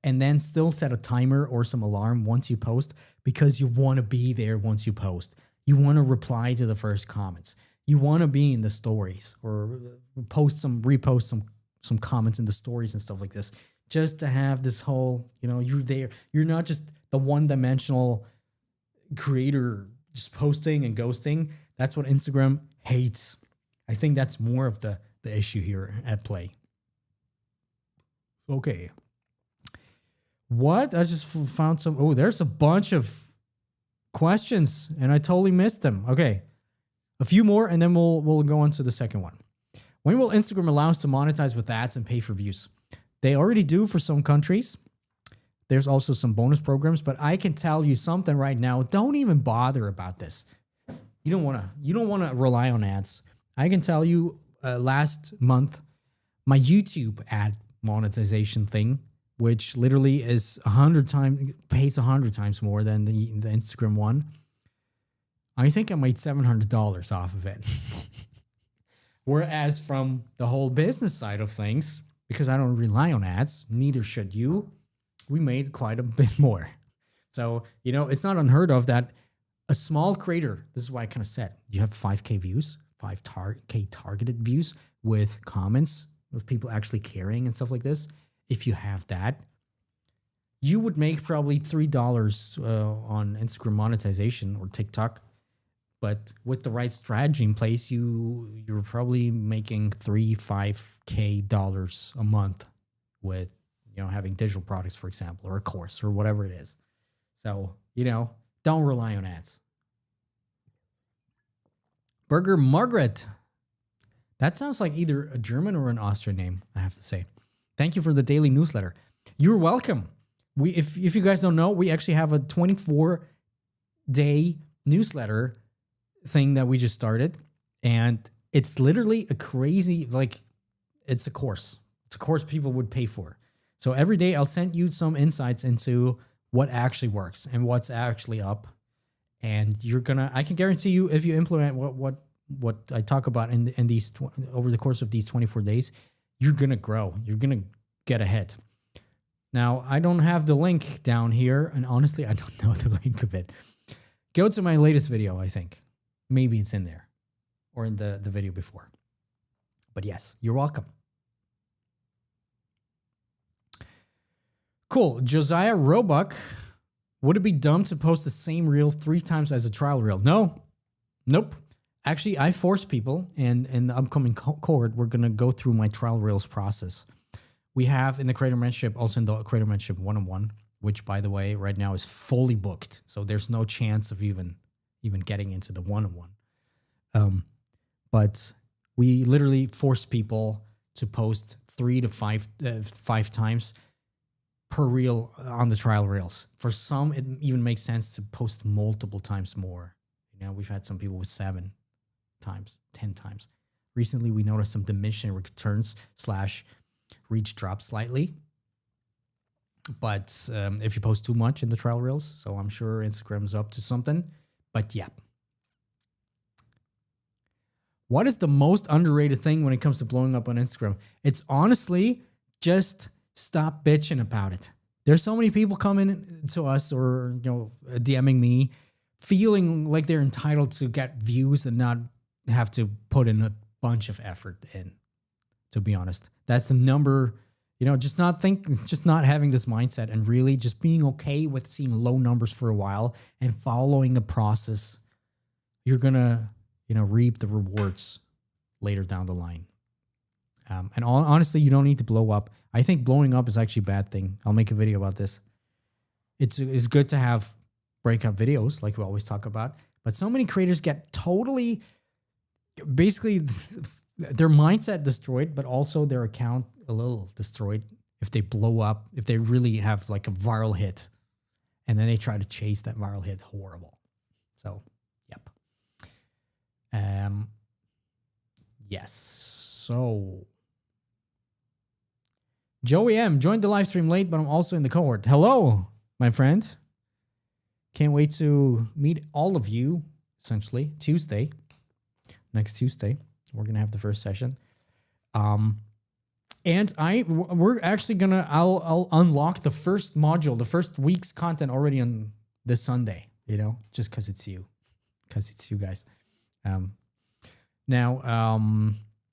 And then still set a timer or some alarm once you post, because you want to be there once you post. You want to reply to the first comments. You want to be in the stories or repost some comments in the stories and stuff like this. Just to have this whole, you're there. You're not just the one-dimensional creator just posting and ghosting. That's what Instagram hates. I think that's more of the issue here at play. Okay. What? I just found some. Oh, there's a bunch of questions, and I totally missed them. Okay. A few more, and then we'll go on to the second one. When will Instagram allow us to monetize with ads and pay for views? They already do for some countries. There's also some bonus programs, but I can tell you something right now. Don't even bother about this. You don't want to rely on ads. I can tell you last month, my YouTube ad monetization thing, which literally is 100 times more than the Instagram one. I think I made $700 off of it. Whereas from the whole business side of things, because I don't rely on ads, neither should you, we made quite a bit more. So, it's not unheard of that a small creator, this is why I kind of said, you have 5K views, 5K targeted views with comments, with people actually caring and stuff like this. If you have that, you would make probably $3 on Instagram monetization or TikTok. But with the right strategy in place, you're probably making $3-5K a month with having digital products, for example, or a course or whatever it is. So don't rely on ads. Burger Margaret, that sounds like either a German or an Austrian name, I have to say. Thank you for the daily newsletter. You're welcome. If you guys don't know, we actually have a 24-day newsletter thing that we just started, and it's literally a crazy, it's a course. It's a course people would pay for. So every day I'll send you some insights into what actually works and what's actually up. And I can guarantee you, if you implement what I talk about in these over the course of these 24 days, you're gonna grow. You're gonna get ahead. Now, I don't have the link down here, and honestly, I don't know the link of it. Go to my latest video, I think. Maybe it's in there or in the video before. But yes, you're welcome. Cool. Josiah Roebuck, would it be dumb to post the same reel 3 times as a trial reel? No. Nope. Actually, I force people, and in the upcoming cohort, we're going to go through my trial reels process. We have in the Creator Mentorship, also in the Creator Mentorship 101, which, by the way, right now is fully booked. So there's no chance of even getting into the 101. But We literally force people to post 3 to 5 times per reel on the trial reels. For some, it even makes sense to post multiple times more. You know, we've had some people with 7 times, 10 times. Recently, we noticed some diminishing returns / reach drop slightly. But if you post too much in the trial reels, so I'm sure Instagram's up to something. But yeah. What is the most underrated thing when it comes to blowing up on Instagram? It's honestly just stop bitching about it. There's so many people coming to us or DMing me, feeling like they're entitled to get views and not have to put in a bunch of effort in. To be honest, that's the number. Just not having this mindset and really just being okay with seeing low numbers for a while and following the process. You're gonna, reap the rewards later down the line. And honestly, you don't need to blow up. I think blowing up is actually a bad thing. I'll make a video about this. It's good to have breakout videos like we always talk about, but so many creators get totally, basically their mindset destroyed, but also their account a little destroyed if they blow up, if they really have like a viral hit and then they try to chase that viral hit. Horrible. So, yep. Yes. So Joey M joined the live stream late, but I'm also in the cohort. Hello, my friend. Can't wait to meet all of you, essentially, next Tuesday. We're going to have the first session. And we're actually going to, I'll unlock the first module, the first week's content already on this Sunday, just because it's you guys. Now,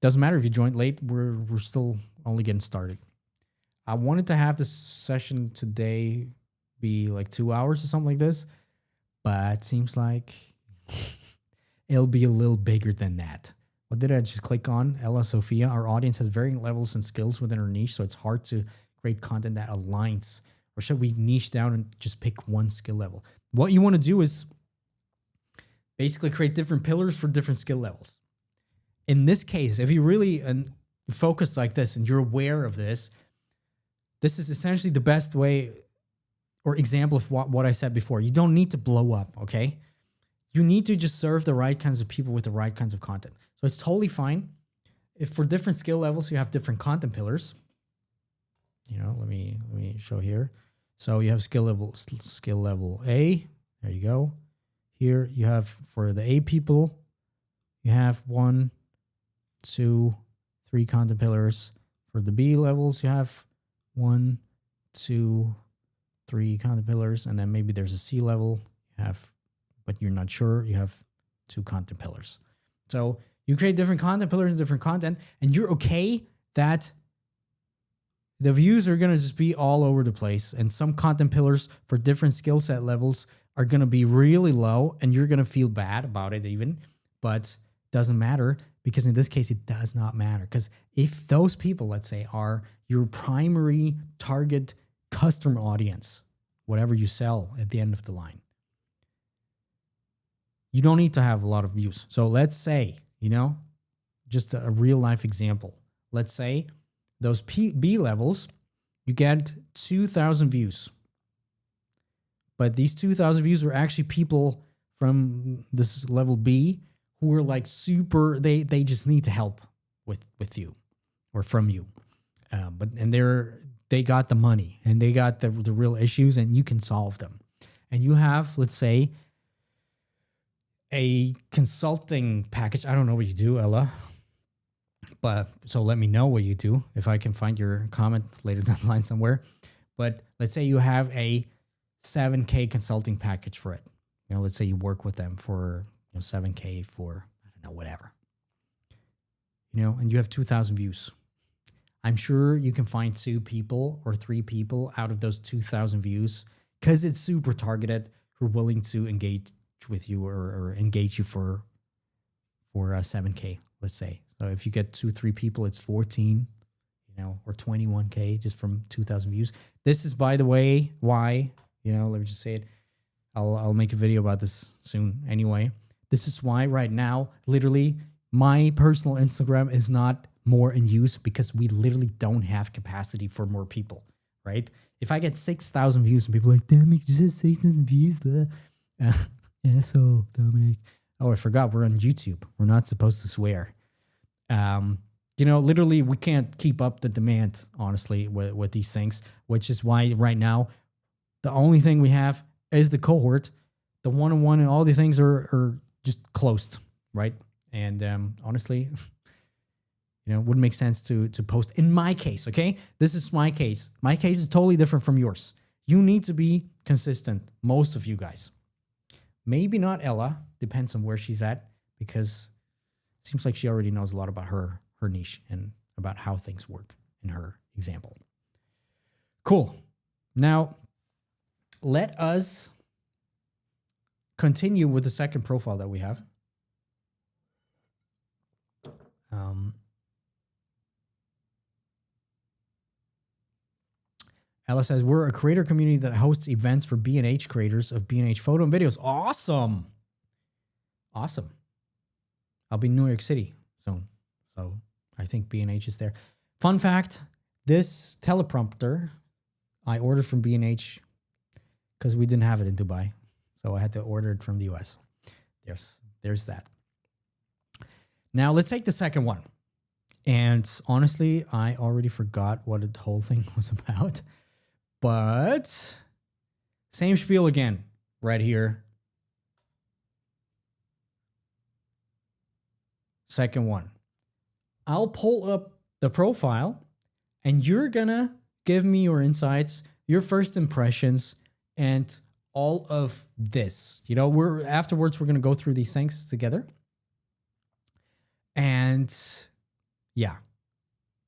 doesn't matter if you joined late, we're still only getting started. I wanted to have this session today be like 2 hours or something like this, but it seems like it'll be a little bigger than that. What did I just click on? Ella Sophia. Our audience has varying levels and skills within our niche, so it's hard to create content that aligns. Or should we niche down and just pick one skill level? What you want to do is basically create different pillars for different skill levels. In this case, if you really focus like this and you're aware of this, this is essentially the best way or example of what I said before. You don't need to blow up, okay? You need to just serve the right kinds of people with the right kinds of content. So it's totally fine if for different skill levels you have different content pillars. Let me show here. So you have skill level A. There you go. Here you have for the A people, you have 1, 2, 3 content pillars. For the B levels, you have 1, 2, 3 content pillars, and then maybe there's a C level. You have, but you're not sure. You have 2 content pillars. So you create different content pillars and different content, and you're okay that the views are going to just be all over the place. And some content pillars for different skill set levels are going to be really low, and you're going to feel bad about it even, but doesn't matter because in this case, it does not matter. Because if those people, let's say, are your primary target customer audience, whatever you sell at the end of the line, you don't need to have a lot of views. So let's say, just a real life example. Let's say those B levels, you get 2,000 views. But these 2,000 views are actually people from this level B who are like super, they just need to help with you or from you. They got the money and they got the real issues and you can solve them. And you have, let's say, a consulting package. I don't know what you do, Ella, but so let me know what you do if I can find your comment later down the line somewhere. But let's say you have a 7K consulting package for it. Let's say you work with them for 7K for, I don't know, whatever. And you have 2,000 views. I'm sure you can find 2 people or 3 people out of those 2,000 views because it's super targeted who are willing to engage with you or engage you for 7K, let's say. So if you get 2-3 people, it's 14, or 21K just from 2,000 views. This is, by the way, why, let me just say it. I'll make a video about this soon anyway. This is why right now, literally, my personal Instagram is not more in use because we literally don't have capacity for more people, right? If I get 6,000 views and people are like, Dominic, just 6,000 views. Asshole, Dominic. Oh, I forgot we're on YouTube. We're not supposed to swear. Literally we can't keep up the demand, honestly, with these things, which is why right now the only thing we have is the cohort. The one-on-one and all the things are just closed, right? And honestly, it wouldn't make sense to post. In my case, okay? This is my case. My case is totally different from yours. You need to be consistent, most of you guys. Maybe not Ella. Depends on where she's at, because it seems like she already knows a lot about her niche and about how things work in her example. Cool. Now, let us continue with the second profile that we have. Ella says, we're a creator community that hosts events for B&H creators of B&H photo and videos. Awesome. Awesome. I'll be in New York City soon. So I think B&H is there. Fun fact, this teleprompter I ordered from B&H because we didn't have it in Dubai. So I had to order it from the US. There's that. Now let's take the second one. And honestly, I already forgot what the whole thing was about. But same spiel again, right here. Second one. I'll pull up the profile and you're gonna give me your insights, your first impressions, and all of this. Afterwards we're gonna go through these things together. And yeah,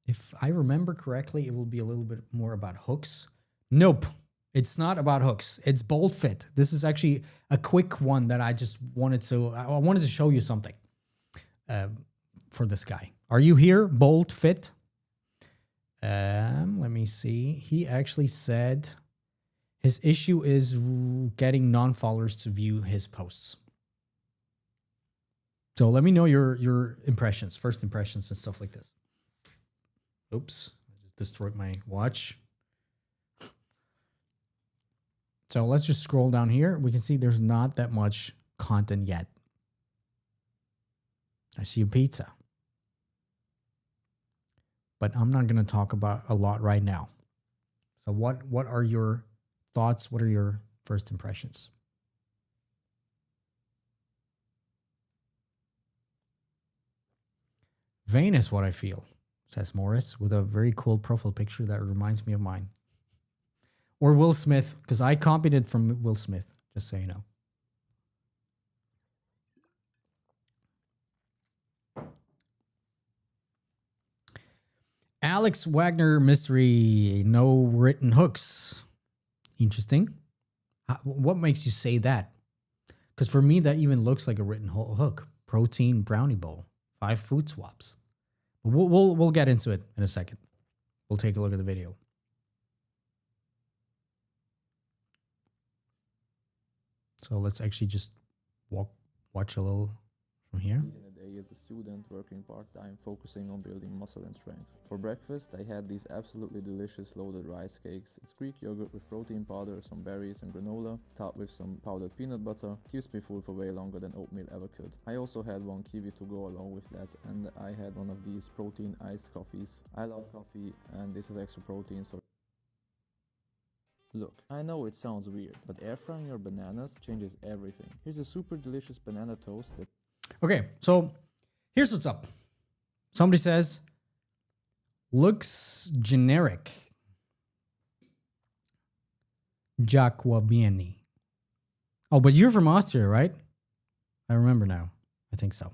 if I remember correctly, it will be a little bit more about hooks. Nope, it's not about hooks. It's bold fit. This is actually a quick one that I just wanted to show you something for this guy. Are you here? Bold fit. Let me see. He actually said his issue is getting non-followers to view his posts. So let me know your impressions, first impressions and stuff like this. Oops, I just destroyed my watch. So let's just scroll down here. We can see there's not that much content yet. I see a pizza. But I'm not going to talk about a lot right now. So what are your thoughts? What are your first impressions? Vain is what I feel, says Morris, with a very cool profile picture that reminds me of mine. Or Will Smith, because I copied it from Will Smith, just so you know. Alex Wagner mystery, no written hooks. Interesting. What makes you say that? Because for me, that even looks like a written hook. Protein brownie bowl, 5 food swaps. We'll get into it in a second. We'll take a look at the video. So let's actually just watch a little from here. In a day as a student working part-time, focusing on building muscle and strength. For breakfast, I had these absolutely delicious loaded rice cakes. It's Greek yogurt with protein powder, some berries and granola, topped with some powdered peanut butter. Keeps me full for way longer than oatmeal ever could. I also had 1 kiwi to go along with that, and I had one of these protein iced coffees. I love coffee, and this is extra protein, so look, I know it sounds weird, but air frying your bananas changes everything. Here's a super delicious banana toast that... Okay, so here's what's up. Somebody says, looks generic. Giacquabieni. Oh, but you're from Austria, right? I remember now. I think so.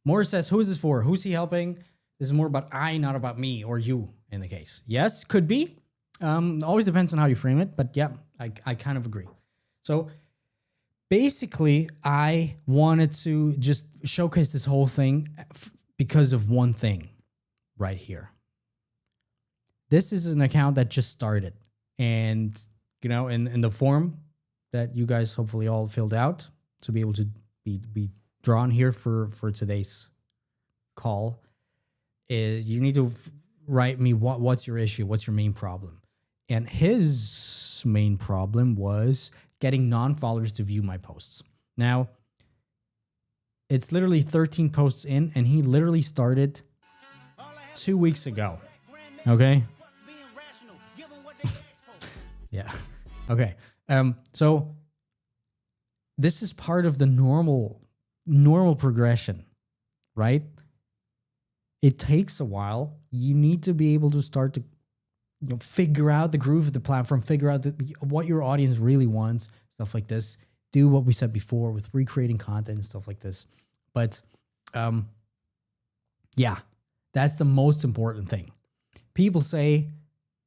Morris says, who is this for? Who's he helping? This is more about I, not about me or you in the case. Yes, could be. Always depends on how you frame it, but yeah, I kind of agree. So basically, I wanted to just showcase this whole thing because of one thing right here. This is an account that just started, and in the form that you guys hopefully all filled out to be able to be drawn here for today's call is you need to write me what's your issue, what's your main problem. And his main problem was getting non-followers to view my posts. Now, it's literally 13 posts in, and he literally started 2 weeks ago. Okay? Yeah. Okay. So this is part of the normal progression, right? It takes a while. You need to be able to start to figure out the groove of the platform, figure out what your audience really wants, stuff like this. Do what we said before with recreating content and stuff like this. But yeah, that's the most important thing. People say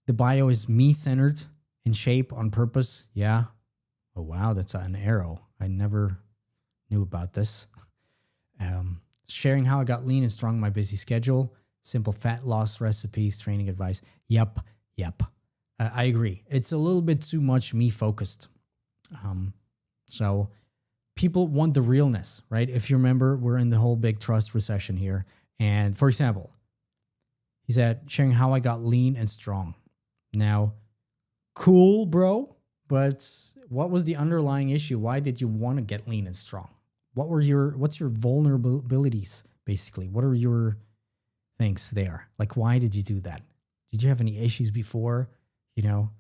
the bio is me-centered in shape on purpose. Yeah. Oh, wow, that's an arrow. I never knew about this. Sharing how I got lean and strong in my busy schedule. Simple fat loss recipes, training advice. Yep. I agree. It's a little bit too much me-focused. So people want the realness, right? If you remember, we're in the whole big trust recession here. And for example, he said, sharing how I got lean and strong. Now, cool, bro. But what was the underlying issue? Why did you want to get lean and strong? What's your vulnerabilities, basically? What are your things there? Like, why did you do that? Did you have any issues before? Do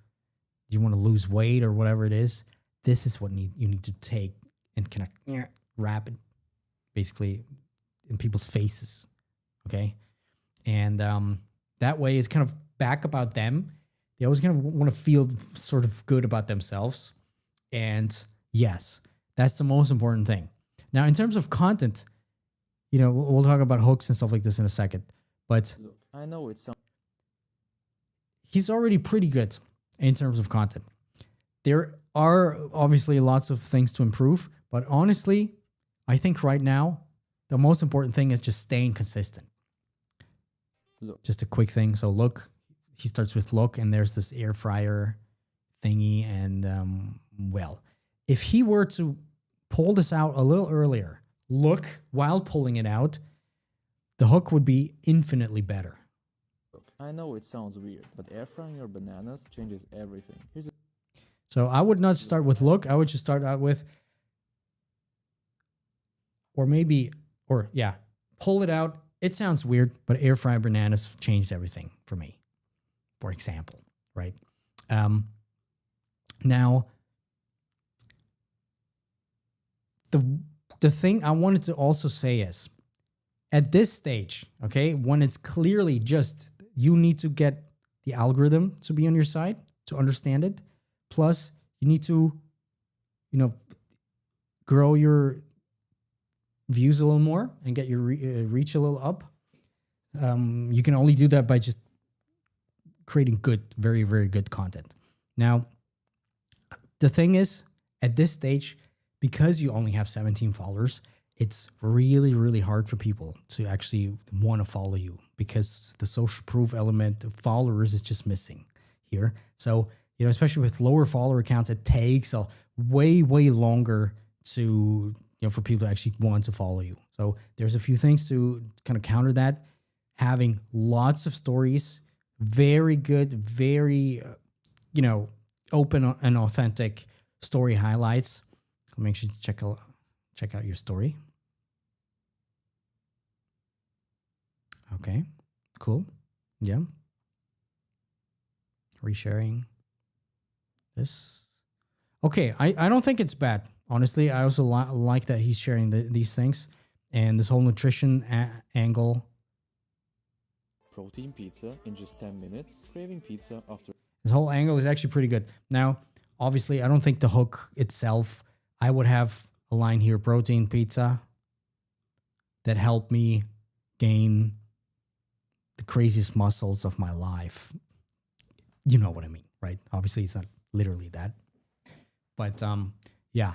you want to lose weight or whatever it is? This is what you need to take and connect, wrap it basically in people's faces, okay? And that way it's kind of back about them. They always kind of want to feel sort of good about themselves. And yes, that's the most important thing. Now, in terms of content, we'll talk about hooks and stuff like this in a second. But Look, I know it's he's already pretty good in terms of content. There are obviously lots of things to improve, but honestly, I think right now, the most important thing is just staying consistent. Look. Just a quick thing. So look, he starts with look, and there's this air fryer thingy. And if he were to pull this out a little earlier, look while pulling it out, the hook would be infinitely better. Look, I know it sounds weird, but air frying your bananas changes everything. So I would not start with look. I would just start out with, pull it out. It sounds weird, but air fry bananas changed everything for me, for example, right? Now, the thing I wanted to also say is, at this stage, okay, when it's clearly just you need to get the algorithm to be on your side to understand it, plus you need to, grow your views a little more and get your reach a little up. You can only do that by just creating good, very, very good content. Now, the thing is, at this stage, because you only have 17 followers, it's really, really hard for people to actually want to follow you because the social proof element of followers is just missing here. So, especially with lower follower accounts, it takes a way, way longer to, for people to actually want to follow you. So there's a few things to kind of counter that. Having lots of stories, very good, very, open and authentic story highlights. Make sure to check out your story. Okay, cool. Yeah. Resharing this. Okay, I don't think it's bad. Honestly, I also like that he's sharing these things. And this whole nutrition angle. Protein pizza in just 10 minutes. Craving pizza after. This whole angle is actually pretty good. Now, obviously, I don't think the hook itself, I would have a line here, protein pizza, that helped me gain the craziest muscles of my life. You know what I mean, right? Obviously, it's not literally that. But yeah.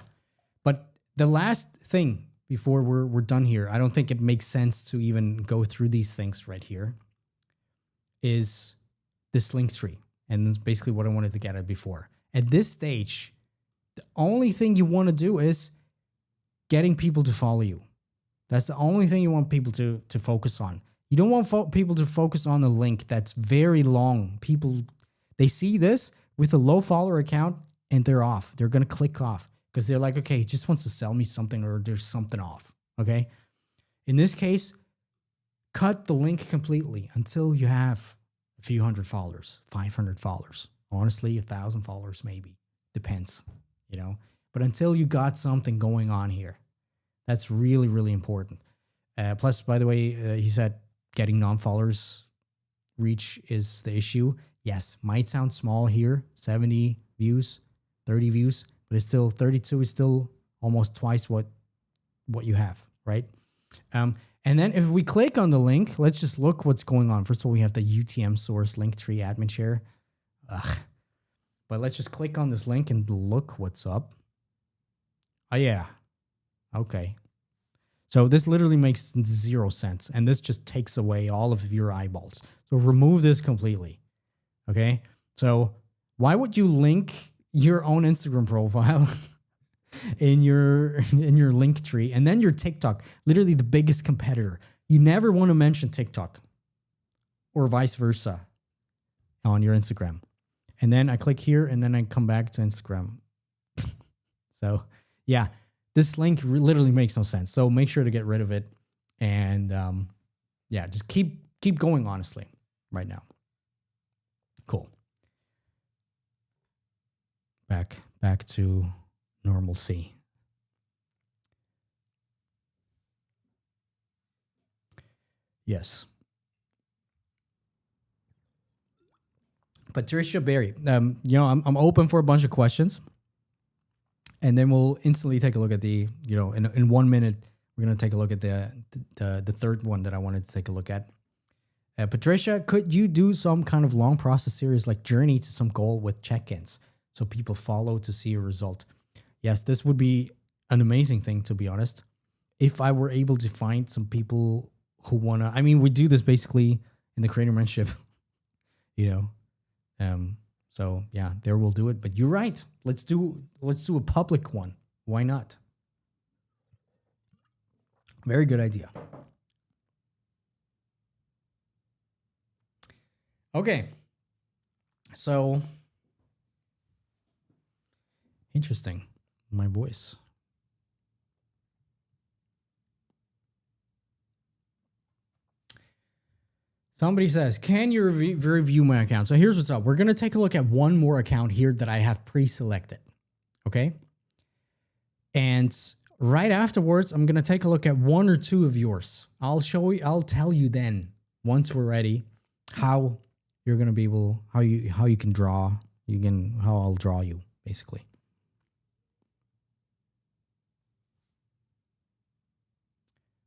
But the last thing before we're done here, I don't think it makes sense to even go through these things right here, is this link tree. And that's basically what I wanted to get at before. At this stage, the only thing you want to do is getting people to follow you. That's the only thing you want people to focus on. You don't want people to focus on a link that's very long. People, they see this with a low follower account and they're off. They're going to click off because they're like, okay, he just wants to sell me something or there's something off. Okay. In this case, cut the link completely until you have a few hundred followers, 500 followers. Honestly, 1,000 followers maybe. Depends, But until you got something going on here, that's really, really important. Plus, by the way, he said getting non-followers reach is the issue. Yes, might sound small here, 70 views, 30 views, but it's still 32 is still almost twice what you have, right? And then if we click on the link, let's just look what's going on. First of all, we have the UTM source Linktree admin share. But let's just click on this link and look what's up. Oh, yeah. Okay. So this literally makes 0 sense. And this just takes away all of your eyeballs. So remove this completely. Okay. So why would you link your own Instagram profile in your link tree and then your TikTok, literally the biggest competitor? You never want to mention TikTok or vice versa on your Instagram. And then I click here and then I come back to Instagram. So yeah, this link literally makes no sense. So make sure to get rid of it. And yeah, just keep going, honestly, right now. Cool. Back to normalcy. Yes. Patricia Berry, I'm open for a bunch of questions, and then we'll instantly take a look at the, in 1 minute, we're going to take a look at the third one that I wanted to take a look at. Patricia, could you do some kind of long process series like journey to some goal with check-ins so people follow to see a result? Yes, this would be an amazing thing, to be honest. If I were able to find some people who want to, we do this basically in the creator mentorship, So yeah, there we'll do it. But you're right. Let's do a public one. Why not? Very good idea. Okay. So interesting. My voice. Somebody says, can you review my account? So here's what's up. We're going to take a look at one more account here that I have pre-selected. Okay. And right afterwards, I'm going to take a look at one or two of yours. I'll tell you then, once we're ready, how you're going to be able, how you can draw, how I'll draw you, basically.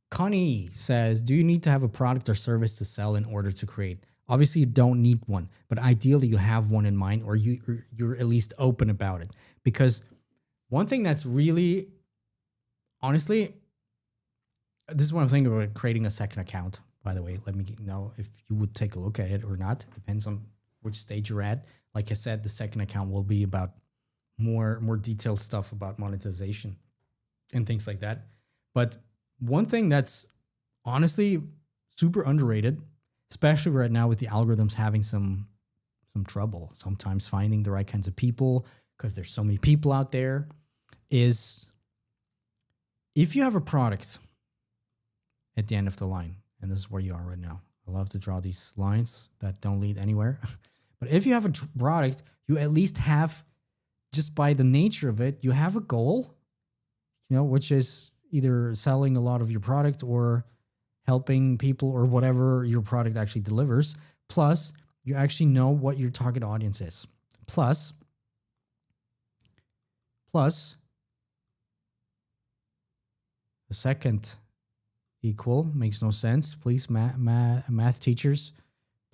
Connie says, do you need to have a product or service to sell in order to create? Obviously, you don't need one, but ideally you have one in mind, or you're at least open about it. Because one thing that's really, honestly, this is what I'm thinking about creating a second account. By the way, let me know if you would take a look at it or not. Depends on which stage you're at. Like I said, the second account will be about more detailed stuff about monetization and things like that. But one thing that's honestly super underrated, especially right now with the algorithms having some trouble sometimes finding the right kinds of people because there's so many people out there, is if you have a product at the end of the line, and this is where you are right now. I love to draw these lines that don't lead anywhere. But if you have a product, you at least have, just by the nature of it, you have a goal, which is either selling a lot of your product or helping people or whatever your product actually delivers. Plus, you actually know what your target audience is. Plus, the second equal makes no sense. Please, math teachers,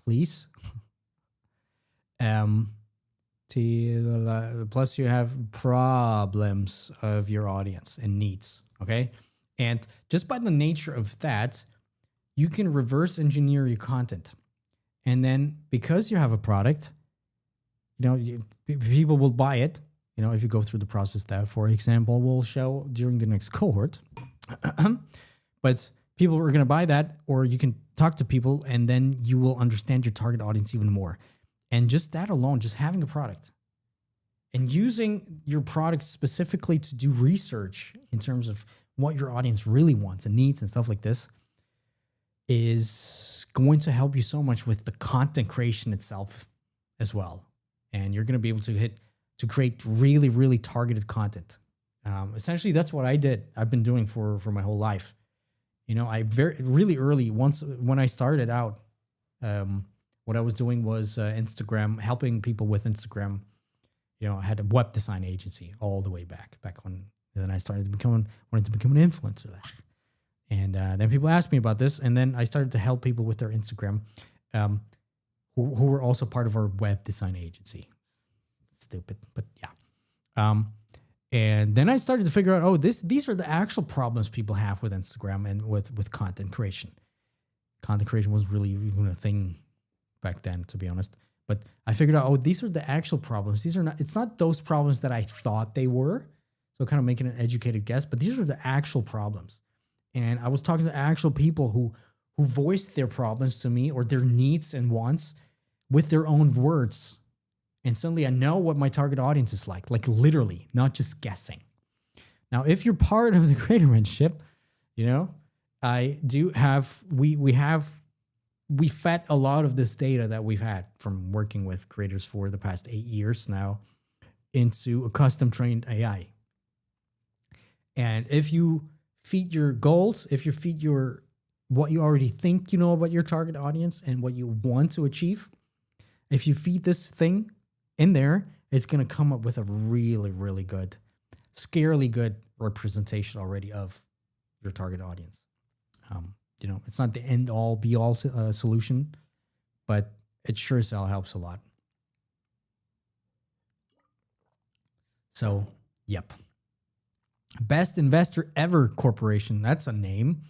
please. Plus, you have problems of your audience and needs. Okay. And just by the nature of that, you can reverse engineer your content. And then because you have a product, people will buy it. If you go through the process that, for example, we'll show during the next cohort, But people are going to buy that, or you can talk to people and then you will understand your target audience even more. And just that alone, just having a product and using your product specifically to do research in terms of what your audience really wants and needs and stuff like this is going to help you so much with the content creation itself as well. And you're going to be able to create really, really targeted content. Essentially, that's what I did. I've been doing for my whole life. You know, really early, once when I started out, what I was doing was Instagram, helping people with Instagram. You know, I had a web design agency all the way back when. And then I wanted to become an influencer. And then people asked me about this, and then I started to help people with their Instagram, who were also part of our web design agency. Stupid, but yeah. And then I started to figure out, these are the actual problems people have with Instagram and with content creation. Content creation wasn't really even a thing back then, to be honest. But I figured out, these are the actual problems. It's not those problems that I thought they were. So kind of making an educated guess, but these are the actual problems. And I was talking to actual people who voiced their problems to me or their needs and wants with their own words. And suddenly I know what my target audience is like literally, not just guessing. Now, if you're part of the creator mentorship, you know, we fed a lot of this data that we've had from working with creators for the past 8 years now into a custom trained AI. And if you feed your goals, if you feed what you already think you know about your target audience and what you want to achieve, if you feed this thing in there, it's going to come up with a really, really good, scarily good representation already of your target audience. You know, it's not the end all be all solution, but it sure as hell helps a lot. So, yep. Best Investor Ever Corporation. That's a name.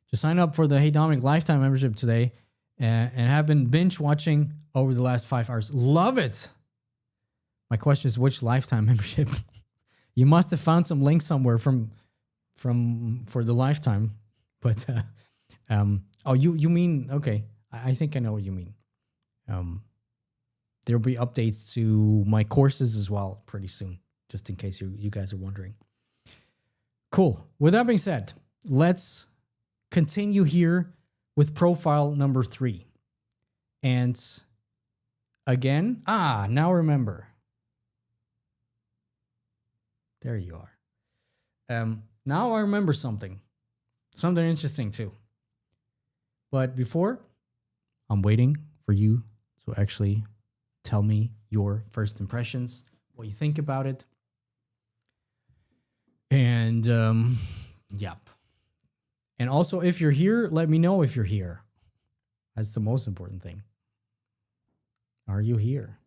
Just sign up for the heyDominik lifetime membership today and have been binge watching over the last 5 hours. Love it. My question is, which lifetime membership? You must have found some link somewhere for the lifetime. But you mean, okay. I think I know what you mean. There'll be updates to my courses as well pretty soon, just in case you guys are wondering. Cool. With that being said, let's continue here with profile number 3. And again, now remember. There you are. Now I remember something interesting too. But before, I'm waiting for you to actually tell me your first impressions, what you think about it. And yep. And also, if you're here, let me know if you're here. That's the most important thing. Are you here?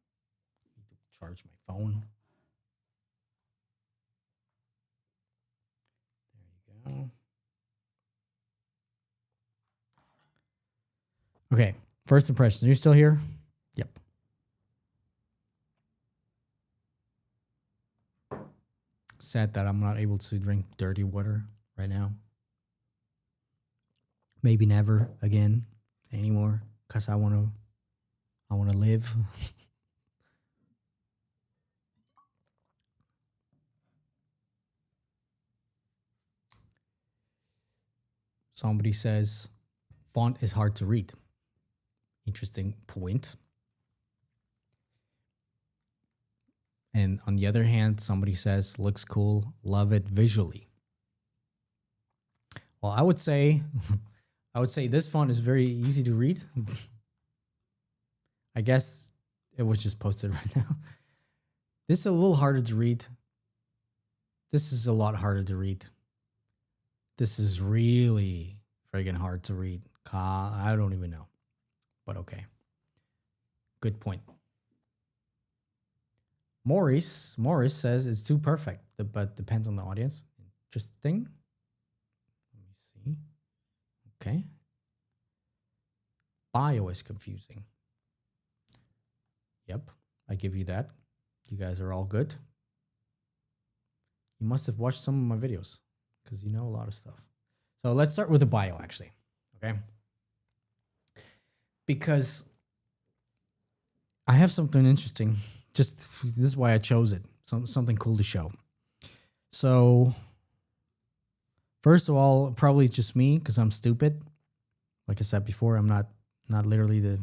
I need to charge my phone. There you go. Okay, first impression. Are you still here? Yep. Sad that I'm not able to drink dirty water right now. Maybe never again anymore, because I want to live. Somebody says font is hard to read. Interesting point. And on the other hand, somebody says looks cool, love it visually. Well, I would say this font is very easy to read. I guess it was just posted right now. This is a little harder to read. This is a lot harder to read. This is really friggin' hard to read. I don't even know. But okay. Good point. Maurice says it's too perfect, but depends on the audience. Interesting. Let me see. Okay. Bio is confusing. Yep, I give you that. You guys are all good. You must have watched some of my videos because you know a lot of stuff. So let's start with the bio, actually. Okay. Because I have something interesting. Just this is why I chose it. Something cool to show. So, first of all, probably just me because I'm stupid. Like I said before, I'm not literally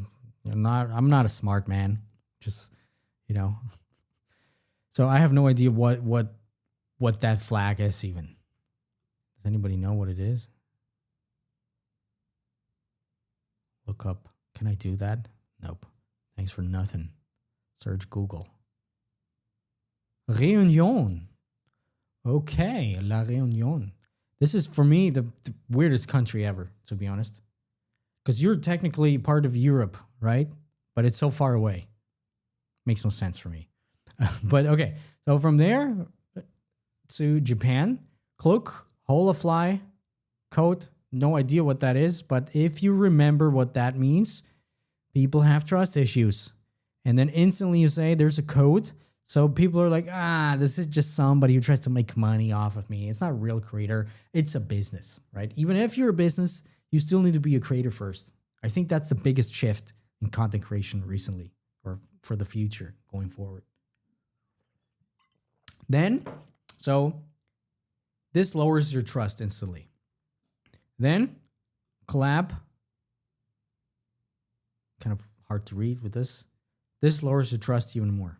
I'm not a smart man. Just, you know. So I have no idea what that flag is even. Does anybody know what it is? Look up. Can I do that? Nope. Thanks for nothing. Search Google. Réunion. Okay, La Réunion. This is, for me, the weirdest country ever, to be honest. Because you're technically part of Europe, right? But it's so far away. Makes no sense for me. But okay, so from there to Japan, cloak, holafly, coat, no idea what that is. But if you remember what that means, people have trust issues. And then instantly you say there's a code. So people are like, this is just somebody who tries to make money off of me. It's not a real creator. It's a business, right? Even if you're a business, you still need to be a creator first. I think that's the biggest shift in content creation recently or for the future going forward. Then, so this lowers your trust instantly. Then, collab. Kind of hard to read with this. This lowers your trust even more.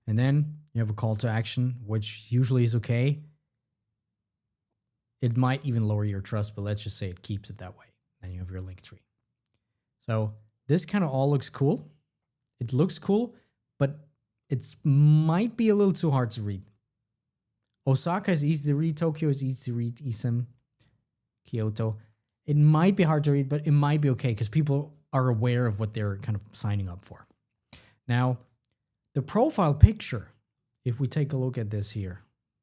And then you have a call to action, which usually is okay. It might even lower your trust, but let's just say it keeps it that way. Then you have your link tree. So this kind of all looks cool. It looks cool, but it might be a little too hard to read. Osaka is easy to read. Tokyo is easy to read. Isan, Kyoto. It might be hard to read, but it might be okay because people are aware of what they're kind of signing up for. Now, the profile picture, if we take a look at this here,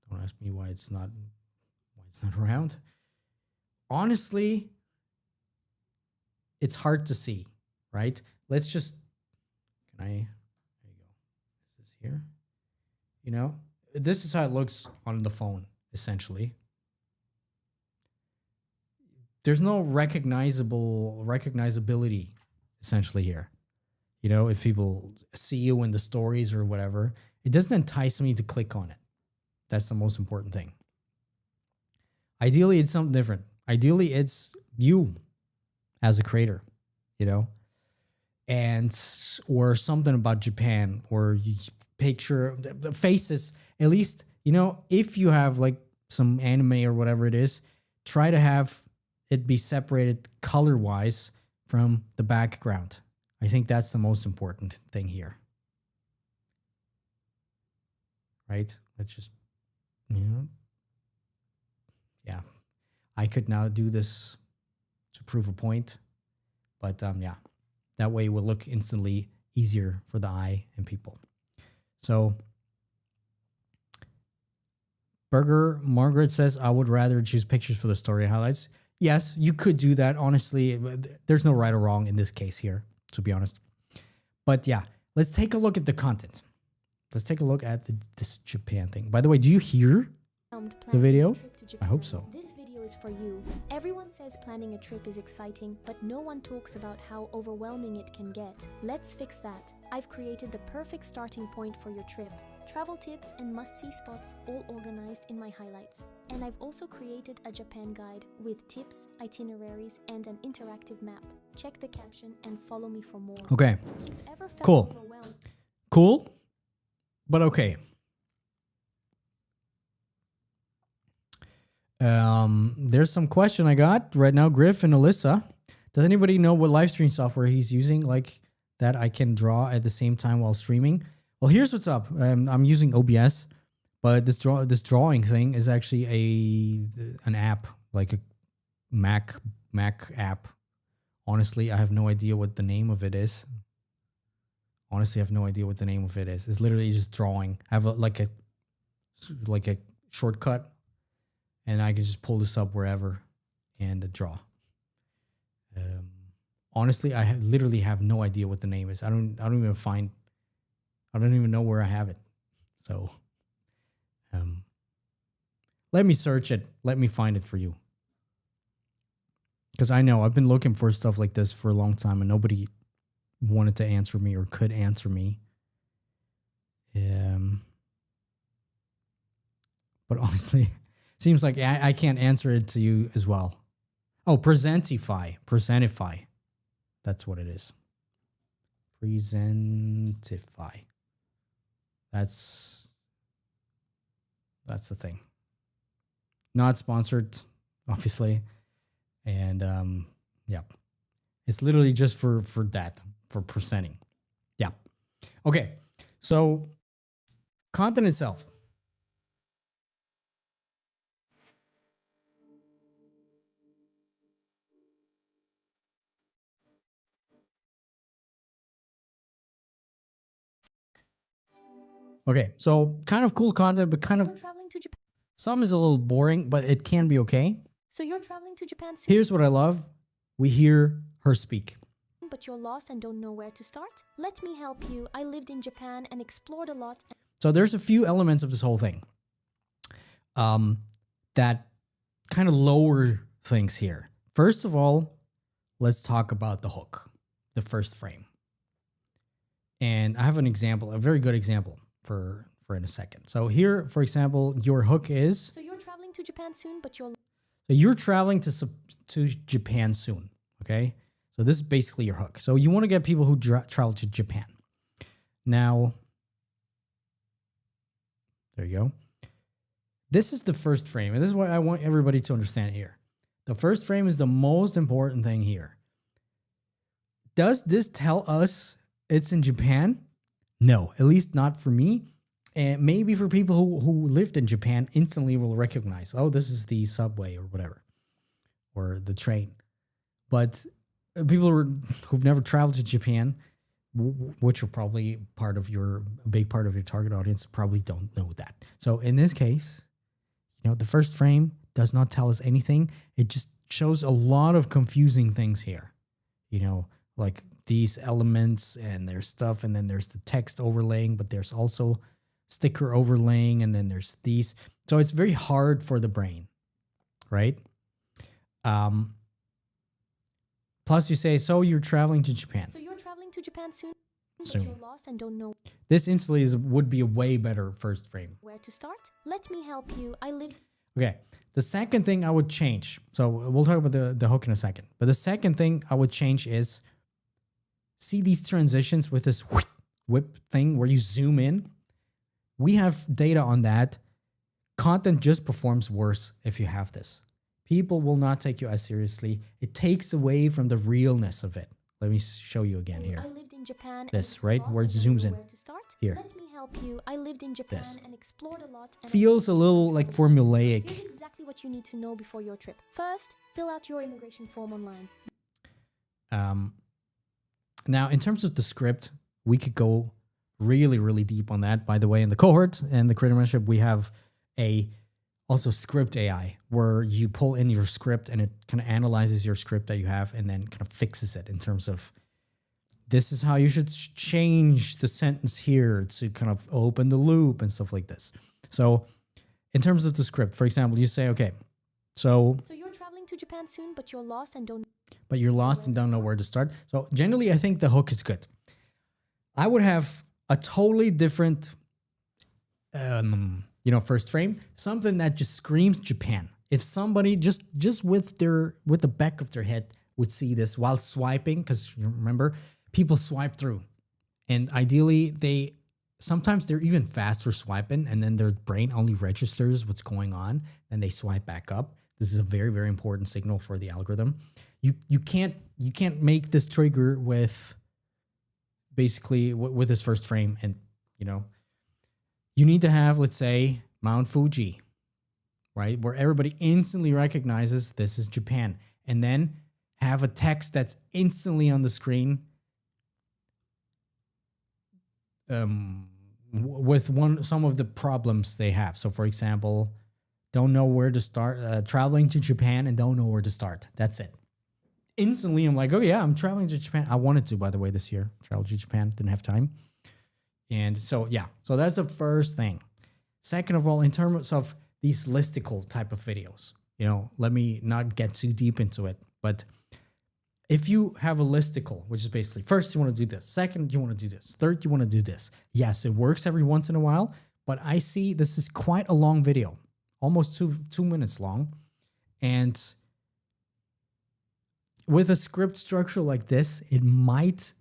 don't ask me why it's not around. Honestly, it's hard to see, right? Let's just, there you go. This is here. You know, this is how it looks on the phone, essentially. There's no recognizability, essentially, here. You know, if people see you in the stories or whatever, it doesn't entice me to click on it. That's the most important thing. Ideally, it's something different. Ideally, it's you as a creator, you know, or something about Japan, or picture the faces. At least, you know, if you have like some anime or whatever it is, try to have it be separated color-wise from the background. I think that's the most important thing here. Right? Let's just, yeah. I could now do this to prove a point. But yeah, that way it will look instantly easier for the eye and people. So, Burger Margaret says, I would rather choose pictures for the story highlights. Yes, you could do that. Honestly, there's no right or wrong in this case here, to be honest. But yeah, let's take a look at the content. Let's take a look at this Japan thing. By the way, do you hear the video? I hope so. This video is for you. Everyone says planning a trip is exciting, but no one talks about how overwhelming it can get. Let's fix that. I've created the perfect starting point for your trip. Travel tips and must-see spots all organized in my highlights. And I've also created a Japan guide with tips, itineraries, and an interactive map. Check the caption and follow me for more. Okay, If you've ever felt cool. overwhelmed, Cool, but okay. There's some question I got right now. Griff and Alyssa. Does anybody know what live stream software he's using, like that I can draw at the same time while streaming? Well, here's what's up. I'm using OBS, but this drawing thing is actually an app, like a Mac app. Honestly, I have no idea what the name of it is. It's literally just drawing. I have like a shortcut, and I can just pull this up wherever and draw. Honestly, I literally have no idea what the name is. I don't even know where I have it. So, Let me search it. Let me find it for you. Because I know I've been looking for stuff like this for a long time and nobody wanted to answer me or could answer me. But honestly, it seems like I can't answer it to you as well. Oh, Presentify. That's what it is. Presentify. That's the thing. Not sponsored, obviously. And yeah. It's literally just for that, for presenting. Yeah. Okay. So content itself. Okay, so kind of cool content, but kind of You're traveling to Japan. some is a little boring, but it can be okay. So you're traveling to Japan soon, Here's what I love. We hear her speak. but you're lost and don't know where to start? Let me help you. I lived in Japan and explored a lot. So there's a few elements of this whole thing that kind of lower things here. First of all, let's talk about the hook, the first frame. And I have an example, a very good example for in a second. So here, for example, your hook is... So you're traveling to Japan soon, but So you're traveling to Japan soon, okay? So this is basically your hook. So you want to get people who travel to Japan. Now, there you go. This is the first frame, and this is what I want everybody to understand here. The first frame is the most important thing here. Does this tell us it's in Japan? No, at least not for me. And maybe for people who lived in Japan instantly will recognize, oh, this is the subway or whatever, or the train. But people who've never traveled to Japan, which are probably a big part of your target audience, probably don't know that. So in this case, the first frame does not tell us anything. It just shows a lot of confusing things here. Like these elements and there's stuff, and then there's the text overlaying, but there's also sticker overlaying, and then there's these. So it's very hard for the brain, right? Plus you say, so you're traveling to Japan. So you're traveling to Japan soon, but you're lost and don't know This instantly would be a way better first frame. where to start? Let me help you. I lived... Okay, the second thing I would change, so we'll talk about the hook in a second, but the second thing I would change is, see these transitions with this whip thing where you zoom in? We have data on that. Content just performs worse if you have this. People will not take you as seriously. It takes away from the realness of it. Let me show you again here. I lived in Japan. This, right? Where it zooms in. Here. Let me help you. I lived in Japan and explored a lot. And Feels a little like formulaic. Here's exactly what you need to know before your trip. First, fill out your immigration form online. Now, in terms of the script, we could go really, really deep on that. By the way, in the cohort and the creator mentorship, we have also script AI, where you pull in your script and it kind of analyzes your script that you have and then kind of fixes it in terms of, this is how you should change the sentence here to kind of open the loop and stuff like this. So in terms of the script, for example, you say, okay, so you're traveling to Japan soon, but you're lost and don't know where to start. So generally, I think the hook is good. I would have a totally different, first frame, something that just screams Japan. If somebody just with the back of their head would see this while swiping, because you remember, people swipe through, and ideally sometimes they're even faster swiping, and then their brain only registers what's going on, and they swipe back up. This is a very, very important signal for the algorithm. You can't make this trigger with basically with this first frame, and you need to have, let's say, Mount Fuji, right, where everybody instantly recognizes this is Japan, and then have a text that's instantly on the screen with some of the problems they have. So, for example, don't know where to start, traveling to Japan and don't know where to start. That's it. Instantly, I'm like, oh yeah, I'm traveling to Japan. I wanted to, by the way, this year. Travel to Japan, didn't have time. And so, yeah. So that's the first thing. Second of all, in terms of these listicle type of videos. You know, let me not get too deep into it, but if you have a listicle, which is basically first you want to do this, second you want to do this, third you want to do this. Yes, it works every once in a while, but I see this is quite a long video, almost 2 minutes long. And with a script structure like this, it might,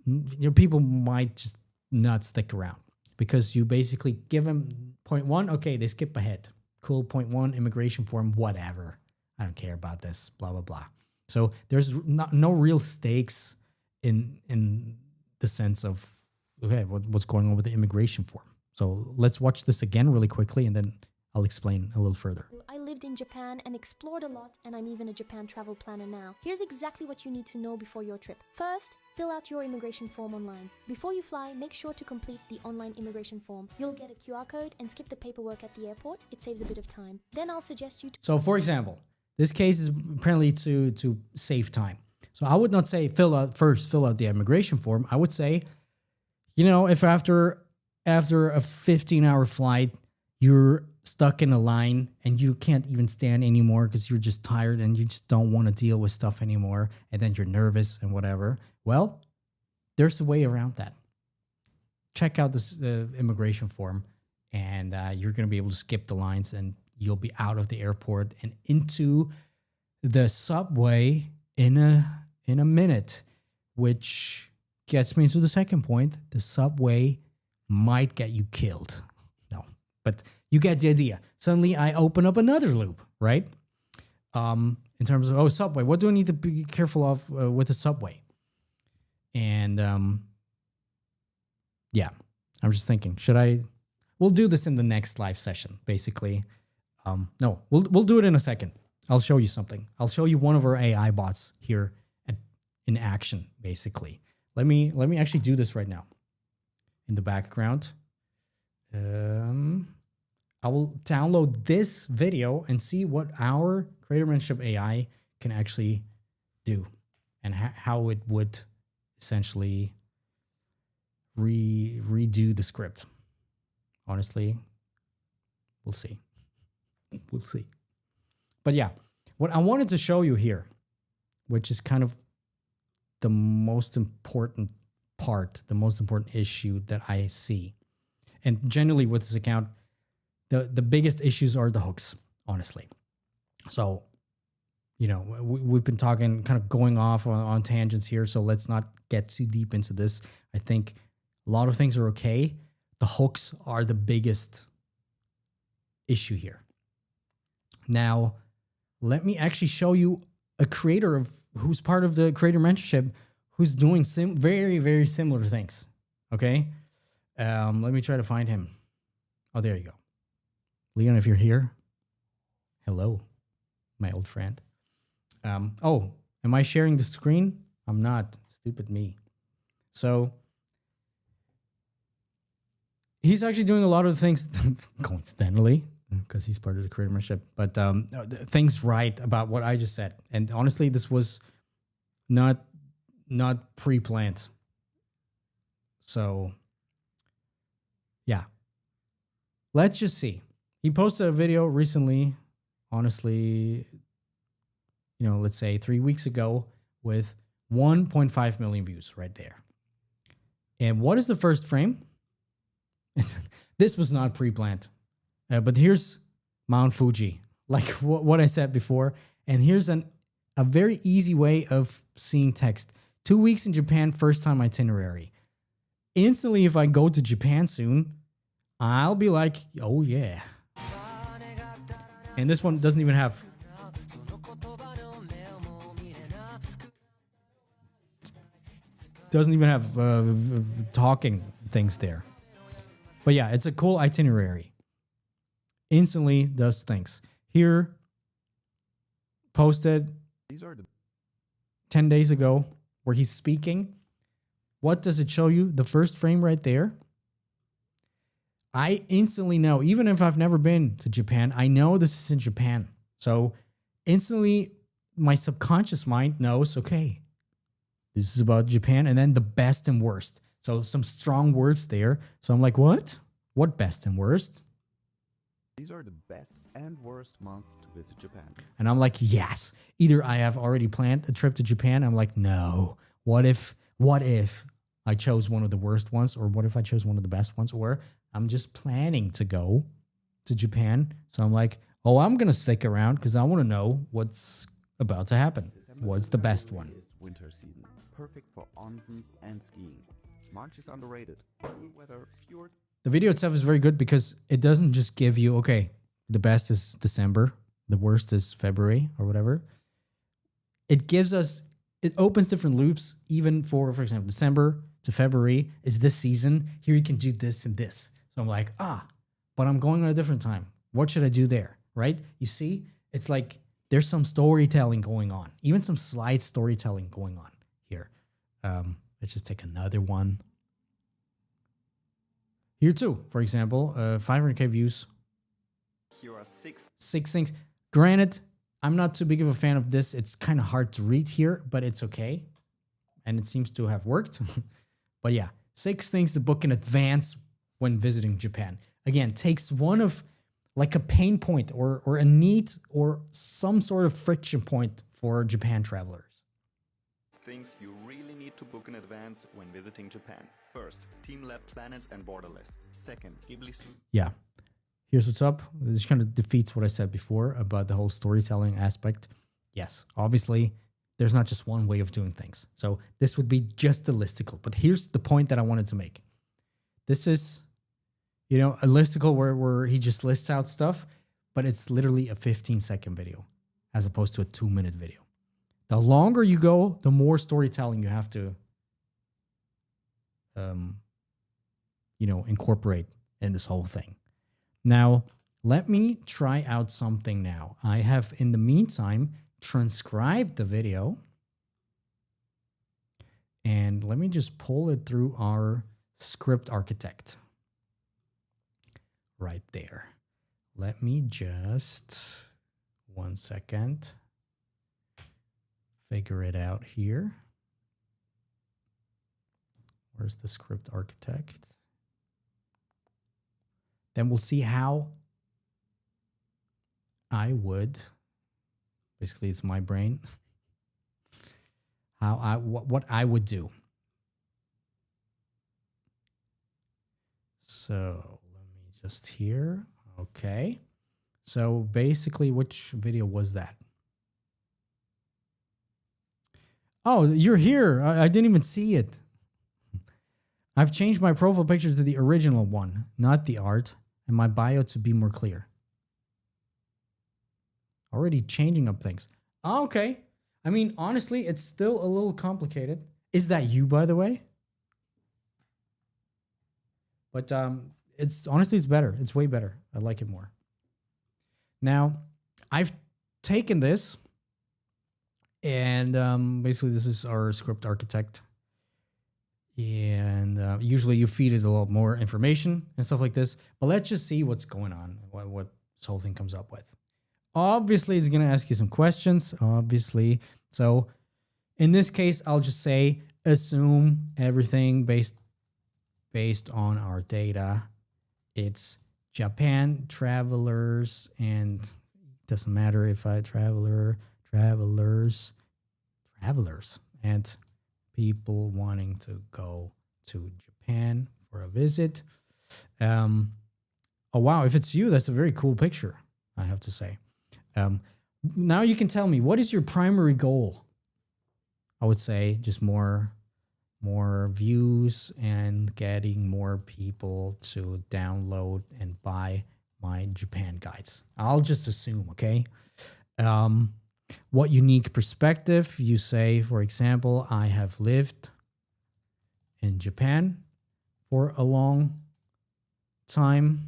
people might just not stick around because you basically give them point one, okay, they skip ahead. Cool, point one, immigration form, whatever. I don't care about this, blah, blah, blah. So there's no real stakes in the sense of, okay, what's going on with the immigration form. So let's watch this again really quickly and then I'll explain a little further. I lived in Japan and explored a lot, and I'm even a Japan travel planner now. Here's exactly what you need to know before your trip. First, fill out your immigration form online. Before you fly, make sure to complete the online immigration form. You'll get a QR code and skip the paperwork at the airport. It saves a bit of time. Then I'll suggest you to... So for example, this case is apparently to save time. So I would not say fill out the immigration form. I would say, you know, if after a 15-hour flight, you're stuck in a line and you can't even stand anymore because you're just tired and you just don't want to deal with stuff anymore, and then you're nervous and whatever. Well, there's a way around that. Check out this immigration form and you're going to be able to skip the lines and you'll be out of the airport and into the subway in a minute, which gets me to the second point. The subway might get you killed. No, but you get the idea. Suddenly I open up another loop, right? In terms of, subway, what do I need to be careful of with the subway? And yeah, I'm just thinking, we'll do this in the next live session, basically. No, we'll do it in a second. I'll show you something. I'll show you one of our AI bots here in action, basically. Let me actually do this right now. In the background, I will download this video and see what our Creator Mentorship AI can actually do and how it would essentially redo the script. Honestly, we'll see. We'll see. But yeah, what I wanted to show you here, which is kind of the most important part, the most important issue that I see. And generally with this account, the biggest issues are the hooks, honestly. So, you know, we've been talking, kind of going off on tangents here, so let's not get too deep into this. I think a lot of things are okay. The hooks are the biggest issue here. Now, let me actually show you a creator who's part of the Creator Mentorship who's doing very, very similar things. Okay? Let me try to find him. Oh, there you go. Leon, if you're here, hello, my old friend. Oh, am I sharing the screen? I'm not. Stupid me. So he's actually doing a lot of things coincidentally, because he's part of the Creator Mentorship, but things right about what I just said. And honestly, this was not pre-planned. So yeah, let's just see. He posted a video recently, honestly, you know, let's say 3 weeks ago with 1.5 million views right there. And what is the first frame? This was not pre-planned. But here's Mount Fuji, like what I said before. And here's a very easy way of seeing text. 2 weeks in Japan, first time itinerary. Instantly, if I go to Japan soon, I'll be like, oh yeah. And this one doesn't even have... Doesn't even have talking things there. But yeah, it's a cool itinerary. Instantly does things. Here, posted 10 days ago, where he's speaking. What does it show you? The first frame right there. I instantly know, even if I've never been to Japan, I know this is in Japan. So instantly, my subconscious mind knows, okay, this is about Japan, and then the best and worst. So some strong words there. So I'm like, what? What best and worst? These are the best and worst months to visit Japan. And I'm like, yes. Either I have already planned a trip to Japan. I'm like, no. What if I chose one of the worst ones? Or what if I chose one of the best ones? Or I'm just planning to go to Japan. So I'm like, oh, I'm going to stick around because I want to know what's about to happen. What's the best one? Is winter season, perfect for onsens and skiing. March is underrated. Cool weather, fjord. The video itself is very good because it doesn't just give you, okay, the best is December, the worst is February or whatever. It gives us, it opens different loops, even for example, December to February is this season. Here you can do this and this. So I'm like, but I'm going on a different time. What should I do there, right? You see, it's like there's some storytelling going on, even some slide storytelling going on here. Let's just take another one. Here too, for example, 500K views. Here are Six things. Granted, I'm not too big of a fan of this. It's kind of hard to read here, but it's okay. And it seems to have worked. But yeah, 6 things to book in advance when visiting Japan. Again, takes one of like a pain point or a need or some sort of friction point for Japan travelers. things you really need to book in advance when visiting Japan. First, Team Lab Planets and Borderless. Second, Ghibli Studio. Yeah. Here's what's up. This kind of defeats what I said before about the whole storytelling aspect. Yes, obviously, there's not just one way of doing things. So this would be just a listicle. But here's the point that I wanted to make. This is, a listicle where he just lists out stuff, but it's literally a 15-second video as opposed to a 2-minute video. The longer you go, the more storytelling you have to, incorporate in this whole thing. Now, let me try out something now. I have, in the meantime, transcribed the video. And let me just pull it through our script architect. Right there. Let me just, 1 second, figure it out here. Where's the script architect? Then we'll see how I would, basically it's my brain, what I would do. So let me just here. Okay. So basically, which video was that? Oh, you're here. I didn't even see it. I've changed my profile picture to the original one, not the art, and my bio to be more clear. Already changing up things. Oh, okay. I mean, honestly, it's still a little complicated. Is that you, by the way? But it's better. It's way better. I like it more. Now, I've taken this, and basically this is our script architect. And usually you feed it a lot more information and stuff like this. But let's just see what's going on, what this whole thing comes up with. Obviously, it's going to ask you some questions, obviously. So in this case, I'll just say, assume everything based on our data. It's Japan travelers, and it doesn't matter if I travelers, and people wanting to go to Japan for a visit. Oh, wow. If it's you, that's a very cool picture, I have to say. Now you can tell me, what is your primary goal? I would say just more views and getting more people to download and buy my Japan guides. I'll just assume, okay? What unique perspective? You say, for example, I have lived in Japan for a long time.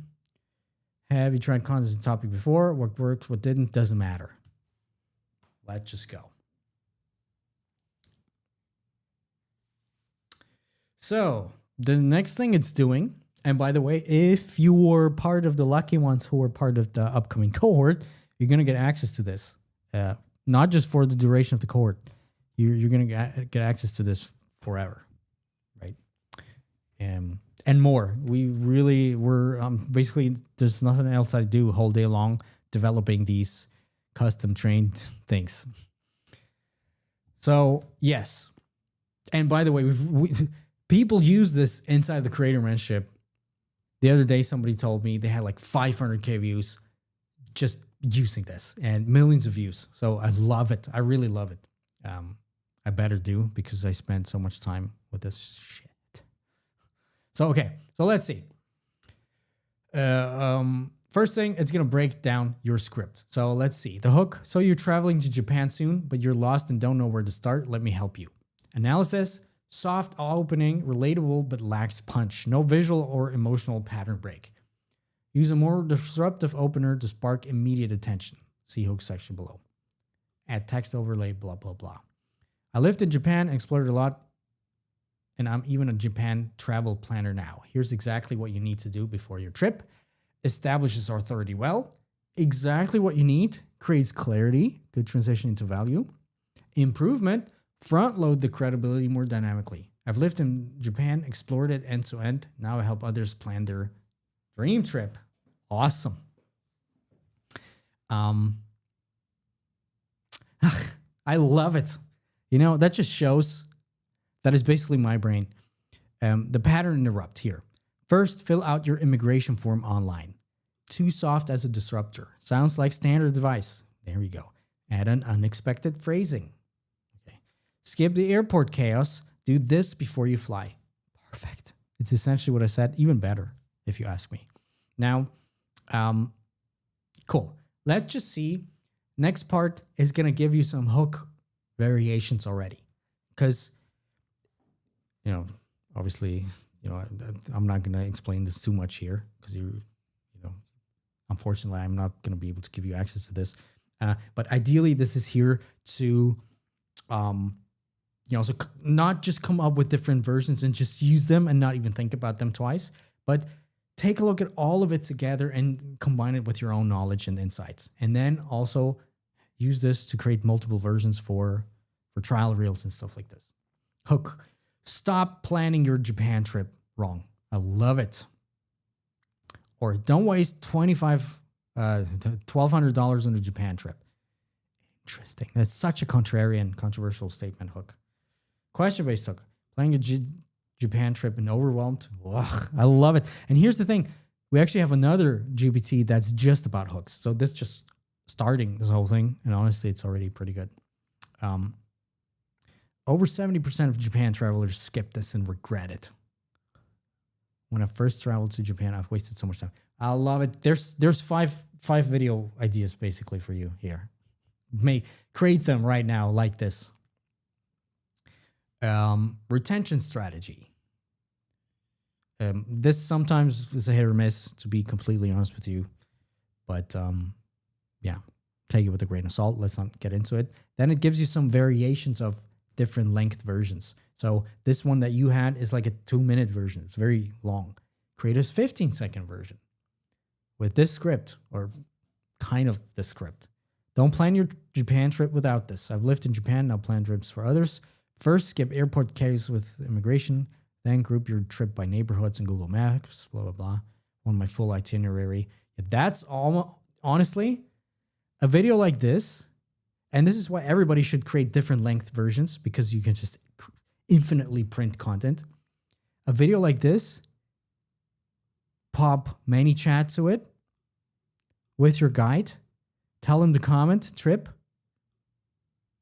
Have you tried content topic before? What worked, what didn't? Doesn't matter. Let's just go. So the next thing it's doing, and by the way, if you were part of the lucky ones who are part of the upcoming cohort, you're going to get access to this. Not just for the duration of the cohort. You're going to get access to this forever, right? and more. We really were basically, there's nothing else I do whole day long developing these custom trained things. So yes, and by the way, people use this inside the creator mentorship. The other day, somebody told me they had like 500K views just using this and millions of views. So I love it. I really love it. I better do because I spend so much time with this shit. So, okay. So let's see. First thing, it's going to break down your script. So let's see. The hook. So you're traveling to Japan soon, but you're lost and don't know where to start. Let me help you. Analysis. Soft opening, relatable, but lacks punch. No visual or emotional pattern break. Use a more disruptive opener to spark immediate attention. See hook section below. Add text overlay, blah, blah, blah. I lived in Japan, explored a lot, and I'm even a Japan travel planner now. Here's exactly what you need to do before your trip. Establishes authority well. Exactly what you need. Creates clarity. Good transition into value. Improvement. Front load the credibility more dynamically. I've lived in Japan, explored it end to end. Now I help others plan their dream trip. Awesome. I love it. You know, that just shows that is basically my brain. The pattern interrupt here. First, fill out your immigration form online. Too soft as a disruptor. Sounds like standard advice. There we go. Add an unexpected phrasing. Okay. Skip the airport chaos. Do this before you fly. Perfect. It's essentially what I said, even better, if you ask me. Now, cool. Let's just see. Next part is going to give you some hook variations already. Because, you know, obviously, you know, I'm not going to explain this too much here because unfortunately, I'm not going to be able to give you access to this. But ideally, this is here to, so not just come up with different versions and just use them and not even think about them twice, but take a look at all of it together and combine it with your own knowledge and insights. And then also use this to create multiple versions for trial reels and stuff like this. Hook. Stop planning your Japan trip wrong. I love it. Or don't waste $1,200 on a Japan trip. Interesting. That's such a contrarian, controversial statement. Hook. Question-based hook. Planning a Japan trip and overwhelmed. Ugh, I love it. And here's the thing. We actually have another GPT that's just about hooks. So this just starting this whole thing. And honestly, it's already pretty good. Over 70% of Japan travelers skip this and regret it. When I first traveled to Japan, I've wasted so much time. I love it. There's five video ideas basically for you here. May create them right now like this. Retention strategy. This sometimes is a hit or miss, to be completely honest with you. But yeah, take it with a grain of salt. Let's not get into it. Then it gives you some variations of different length versions. So this one that you had is like a 2-minute version. It's very long. Create a 15-second version with this script, or kind of this script. Don't plan your Japan trip without this. I've lived in Japan, now plan trips for others. First, skip airport chaos with immigration. Then group your trip by neighborhoods in Google Maps, blah, blah, blah. On my full itinerary. That's all, honestly, a video like this, and this is why everybody should create different length versions, because you can just infinitely print content. A video like this, pop ManyChat to it with your guide. Tell him to comment, trip,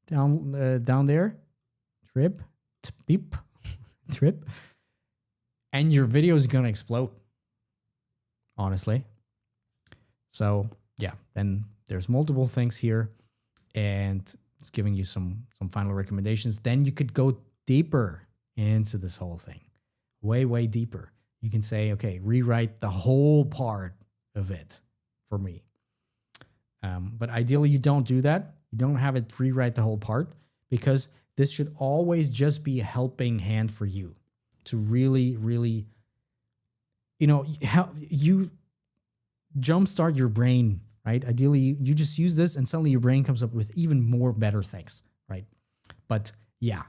down there, trip, beep, trip. And your video is going to explode, honestly. So, yeah, then there's multiple things here, and it's giving you some final recommendations. Then you could go deeper into this whole thing, way, way deeper. You can say, okay, rewrite the whole part of it for me. But ideally, you don't do that. You don't have it rewrite the whole part, because this should always just be a helping hand for you to really, really, how you jumpstart your brain, right? Ideally, you just use this and suddenly your brain comes up with even more better things, right? But yeah.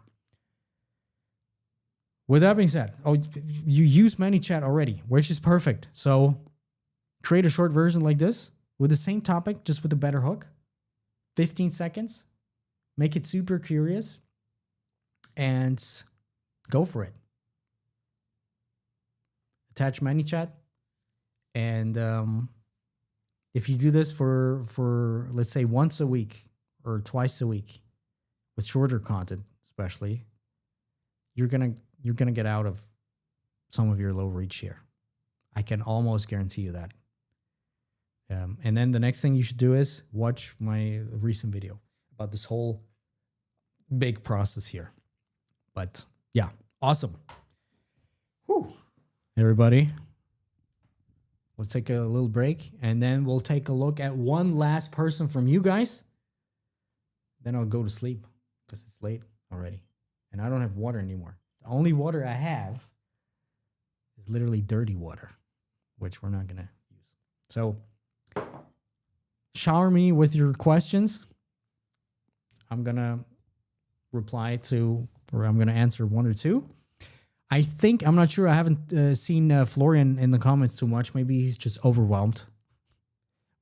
with that being said, you use ManyChat already, which is perfect. So create a short version like this with the same topic, just with a better hook. 15 seconds. Make it super curious and go for it. Attach ManyChat. And if you do this for let's say once a week or twice a week with shorter content, especially, you're gonna get out of some of your low reach here. I can almost guarantee you that. And then the next thing you should do is watch my recent video about this whole big process here. But yeah, awesome. Whew. Everybody, we'll take a little break and then we'll take a look at one last person from you guys. Then I'll go to sleep because it's late already. And I don't have water anymore. The only water I have is literally dirty water, which we're not going to use. So shower me with your questions. I'm going to reply to, or I'm going to answer one or two. I'm not sure. I haven't seen Florian in the comments too much. Maybe he's just overwhelmed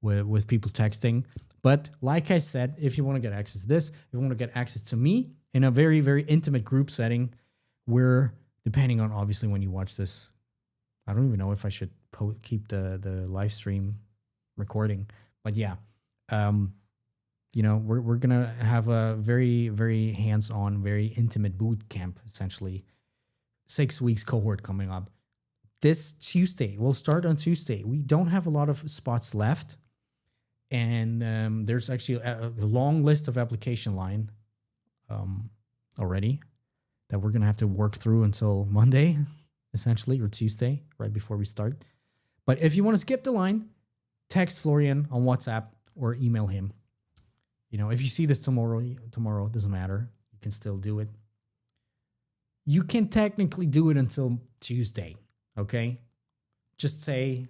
with people texting. But like I said, if you want to get access to this, if you want to get access to me in a very, very intimate group setting, where depending on obviously when you watch this, I don't even know if I should keep the live stream recording. But yeah, we're gonna have a very, very hands-on, very intimate boot camp, essentially 6 weeks cohort coming up this Tuesday. We'll start on Tuesday. We don't have a lot of spots left, and there's actually a long list of application line already that we're gonna have to work through until Monday, essentially, or Tuesday, right before we start. But if you want to skip the line, text Florian on WhatsApp or email him. If you see this tomorrow, it doesn't matter. You can still do it. You can technically do it until Tuesday, okay? Just say,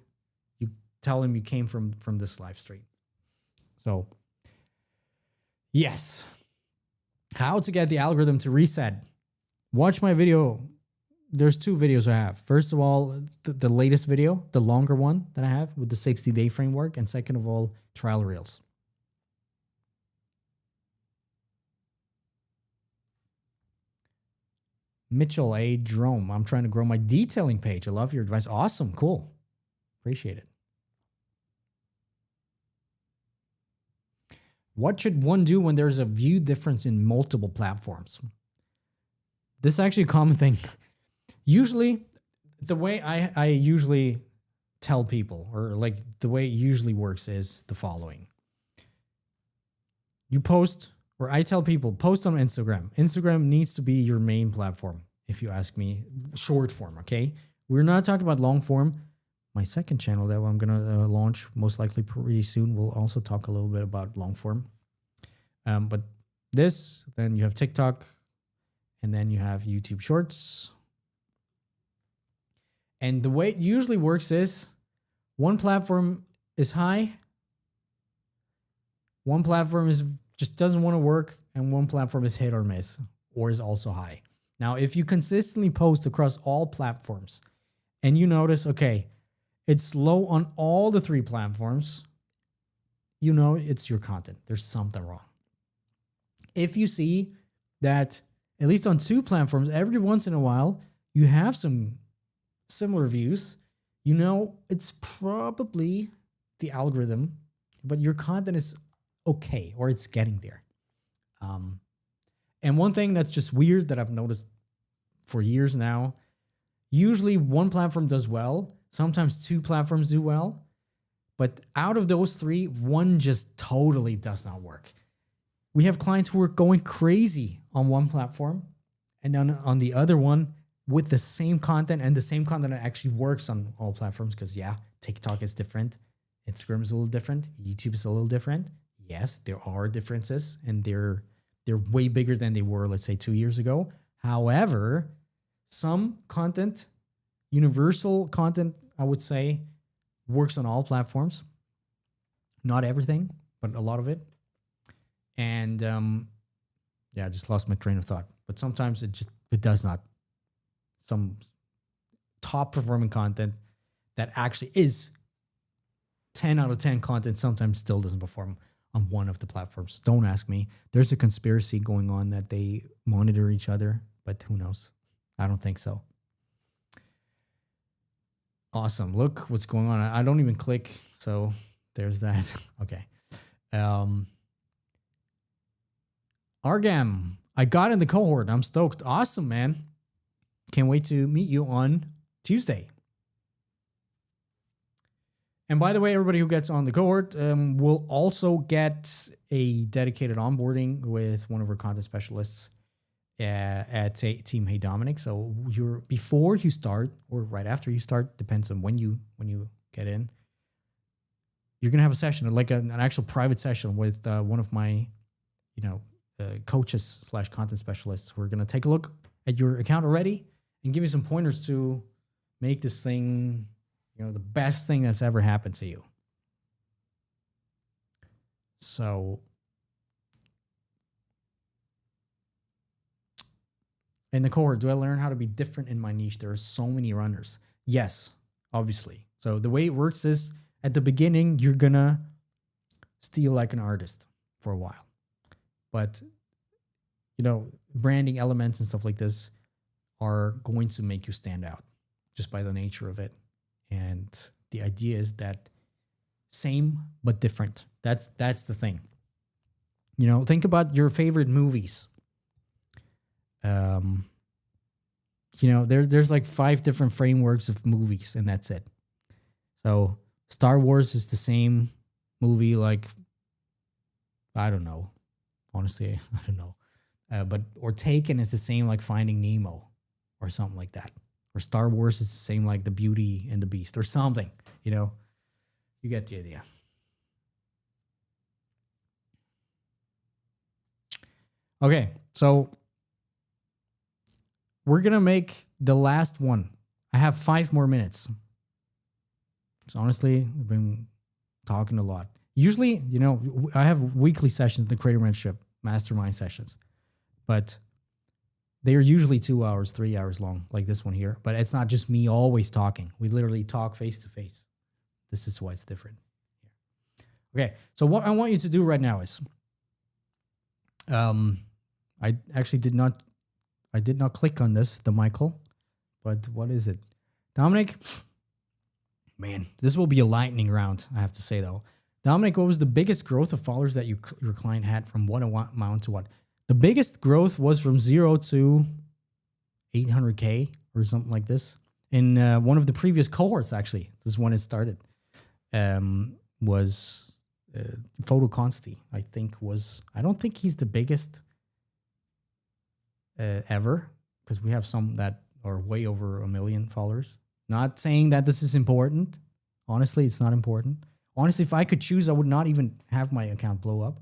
you tell him you came from this live stream. So, yes. How to get the algorithm to reset. Watch my video. There's 2 videos I have. First of all, the latest video, the longer one that I have with the 60-day framework. And second of all, trial reels. Mitchell A. Drome. I'm trying to grow my detailing page. I love your advice. Awesome. Cool. Appreciate it. What should one do when there's a view difference in multiple platforms? This is actually a common thing. Usually, the way I usually tell people, or like the way it usually works, is the following. You post, or I tell people, post on Instagram. Instagram needs to be your main platform, if you ask me. Short form, okay? We're not talking about long form. My second channel that I'm going to launch most likely pretty soon will also talk a little bit about long form. But this, then you have TikTok, and then you have YouTube Shorts. And the way it usually works is one platform is high, one platform just doesn't want to work, and one platform is hit or miss, or is also high. Now, if you consistently post across all platforms and you notice, okay, it's low on all the 3 platforms, it's your content. There's something wrong. If you see that at least on 2 platforms, every once in a while, you have some similar views, it's probably the algorithm, but your content is okay, or it's getting there. And one thing that's just weird that I've noticed for years now, usually one platform does well, sometimes 2 platforms do well, but out of those 3, one just totally does not work. We have clients who are going crazy on one platform, and then on the other one with the same content, and the same content that actually works on all platforms, because TikTok is different, Instagram is a little different, YouTube is a little different. Yes, there are differences, and they're way bigger than they were, let's say, 2 years ago. However, some content, universal content, I would say, works on all platforms. Not everything, but a lot of it. And I just lost my train of thought. But sometimes it does not. some top performing content that actually is 10 out of 10 content sometimes still doesn't perform on one of the platforms. Don't ask me. There's a conspiracy going on that they monitor each other, but who knows? I don't think so. Awesome. Look what's going on. I don't even click. So there's that. Okay. Argam, I got in the cohort. I'm stoked. Awesome, man. Can't wait to meet you on Tuesday. And by the way, everybody who gets on the cohort will also get a dedicated onboarding with one of our content specialists at Team heyDominik. So before you start or right after you start, depends on when you get in, you're gonna have a session, like an actual private session with one of my, coaches / content specialists who are gonna take a look at your account already and give you some pointers to make this thing, the best thing that's ever happened to you. So, in the cohort, do I learn how to be different in my niche? There are so many runners. Yes, obviously. So the way it works is at the beginning, you're gonna steal like an artist for a while. But, branding elements and stuff like this are going to make you stand out just by the nature of it. And the idea is that same but different. That's the thing. Think about your favorite movies. There's like 5 different frameworks of movies, and that's it. So Star Wars is the same movie, like, I don't know. Honestly, I don't know. Or Taken is the same like Finding Nemo or something like that. Or Star Wars is the same like The Beauty and the Beast or something, You get the idea. Okay, so we're going to make the last one. I have 5 more minutes. So honestly, I've been talking a lot. Usually, I have weekly sessions in the Creator Mentorship, mastermind sessions. But they are usually 2 hours, 3 hours long, like this one here. But it's not just me always talking. We literally talk face to face. This is why it's different. Okay, so what I want you to do right now is, I actually did not click on this, the Michael, but what is it? Dominic, man, this will be a lightning round, I have to say though. Dominic, what was the biggest growth of followers that your client had from what amount to what? The biggest growth was from 0 to 800K or something like this. In one of the previous cohorts, actually, this is when it started, was Photo Consti, I don't think he's the biggest ever, because we have some that are way over 1 million followers. Not saying that this is important. Honestly, it's not important. Honestly, if I could choose, I would not even have my account blow up.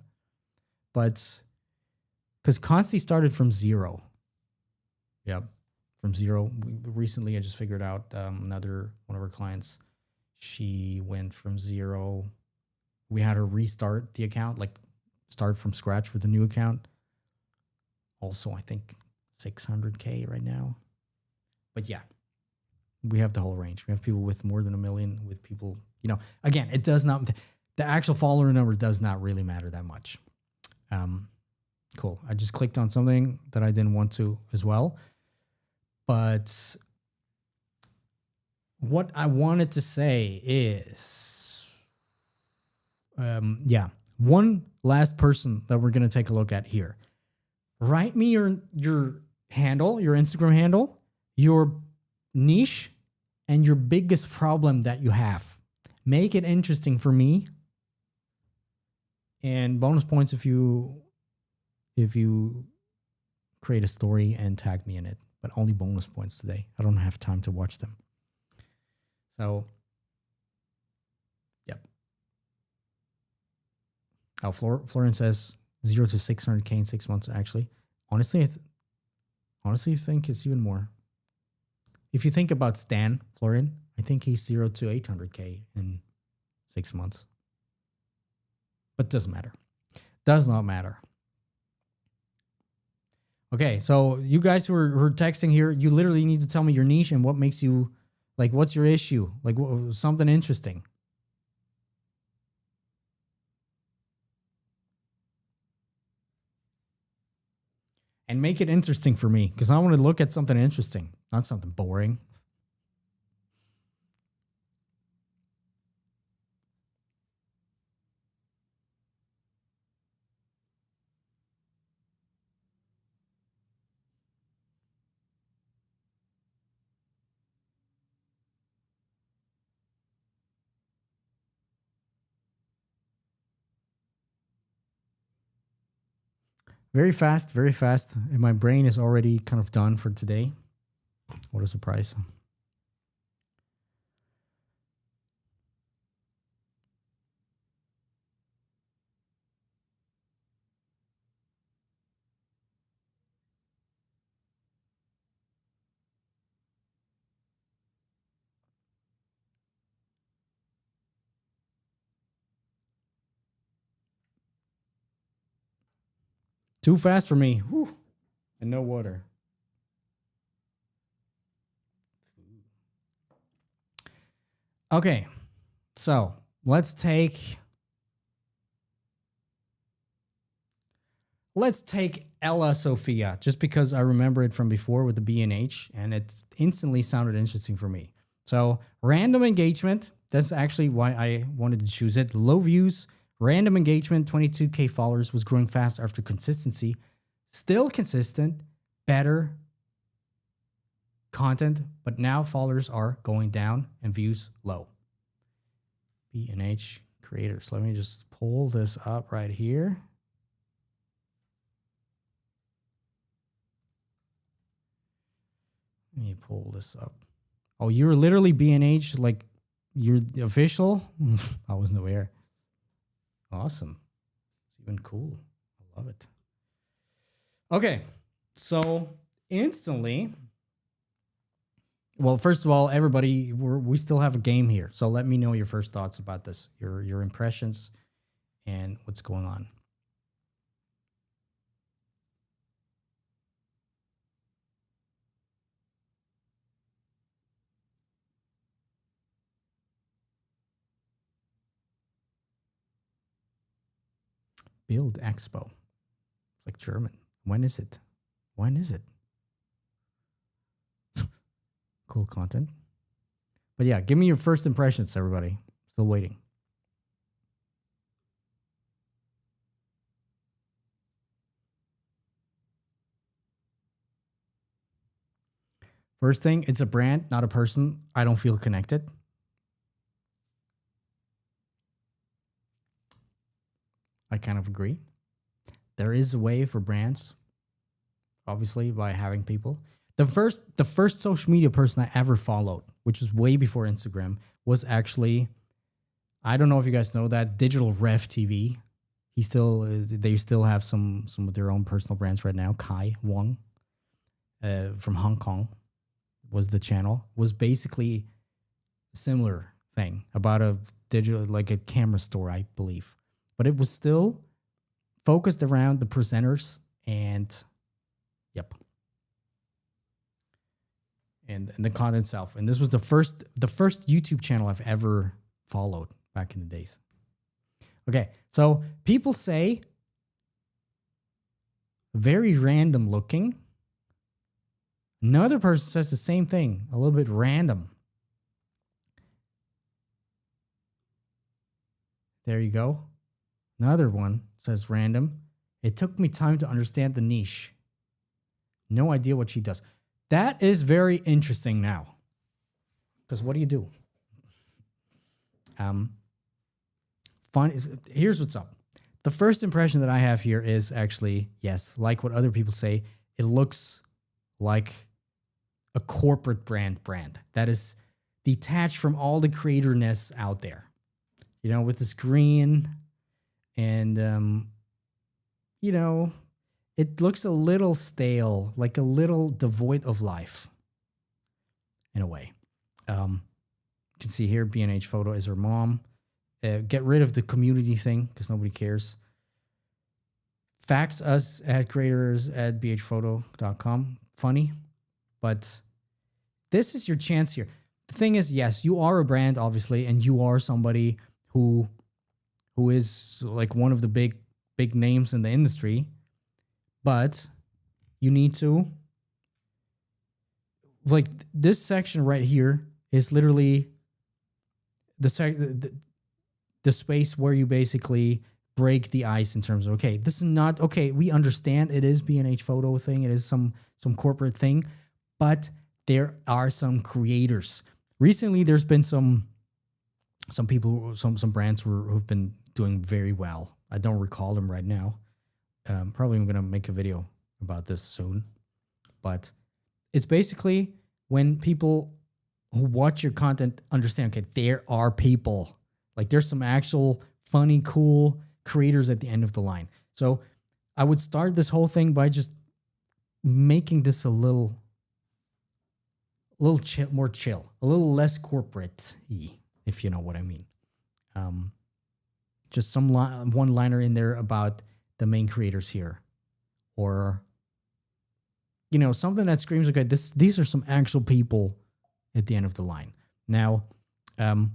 But because Consti started from 0. Yep, from 0. Recently, I just figured out another one of our clients. She went from 0. We had her restart the account, like start from scratch with a new account. Also, I think 600K right now. But yeah, we have the whole range. We have people with more than 1 million, with people, again, it does not, the actual follower number does not really matter that much. Cool. I just clicked on something that I didn't want to as well. But what I wanted to say is, one last person that we're going to take a look at here. Write me your handle, your Instagram handle, your niche, and your biggest problem that you have. Make it interesting for me. And bonus points if you create a story and tag me in it. But only bonus points today. I don't have time to watch them. So, yep. Oh, Florian says 0 to 600K in 6 months. Actually, honestly, I think it's even more. If you think about Stan, Florian, I think he's 0 to 800K in 6 months. But doesn't matter. Does not matter. Okay, so you guys who are texting here, you literally need to tell me your niche and what makes you, like, what's your issue? Like, something interesting. And make it interesting for me, because I want to look at something interesting, not something boring. Very fast, very fast. And my brain is already kind of done for today. What a surprise. Too fast for me. Whew. And no water. Okay, so let's take Ella Sophia, just because I remember it from before with the B&H, and it instantly sounded interesting for me. So random engagement, that's actually why I wanted to choose it. Low views, random engagement, 22K followers, was growing fast after consistency. Still consistent, better content, but now followers are going down and views low. B&H creators. Let me just pull this up right here. Let me pull this up. Oh, you're literally B&H, like you're the official? I wasn't aware. Awesome. It's even cool. I love it. Okay, so instantly, well, first of all, everybody, we still have a game here. So let me know your first thoughts about this, your impressions and what's going on. Build Expo. It's like German. When is it? When is it? Cool content. But yeah, give me your first impressions, everybody. Still waiting. First thing, it's a brand, not a person. I don't feel connected. I kind of agree. There is a way for brands, obviously, by having people. The first social media person I ever followed, which was way before Instagram, was actually, I don't know if you guys know that, Digital Rev TV. They still have some of their own personal brands right now. Kai Wong from Hong Kong was the channel. Was basically a similar thing about a digital, like a camera store, I believe. But it was still focused around the presenters and, yep. And the content itself. And this was the first YouTube channel I've ever followed back in the days. Okay, so people say very random looking. Another person says the same thing, a little bit random. There you go. Another one says random. It took me time to understand the niche. No idea what she does. That is very interesting now. Because what do you do? Here's what's up. The first impression that I have here is actually, yes, like what other people say, it looks like a corporate brand that is detached from all the creatorness out there. You know, with this green and, you know, it looks a little stale, like a little devoid of life in a way. You can see here, B&H Photo is her mom. Get rid of the community thing because nobody cares. Fax us at creators@bhphoto.com. Funny, but this is your chance here. The thing is, yes, you are a brand, obviously, and you are somebody who is like one of the big names in the industry, but you need to, like, this section right here is literally the space where you basically break the ice in terms of, okay, this is not, okay, we understand it is B&H Photo thing, it is some corporate thing, but there are some creators. Recently, there's been some people, some brands who've been doing very well. I don't recall them right now. Probably I'm going to make a video about this soon. But it's basically when people who watch your content understand, okay, there are people. Like, there's some actual funny, cool creators at the end of the line. So I would start this whole thing by just making this a little chill, more chill, a little less corporate-y, if you know what I mean. Just some one-liner in there about the main creators here, or something that screams, okay, these are some actual people at the end of the line. Now, how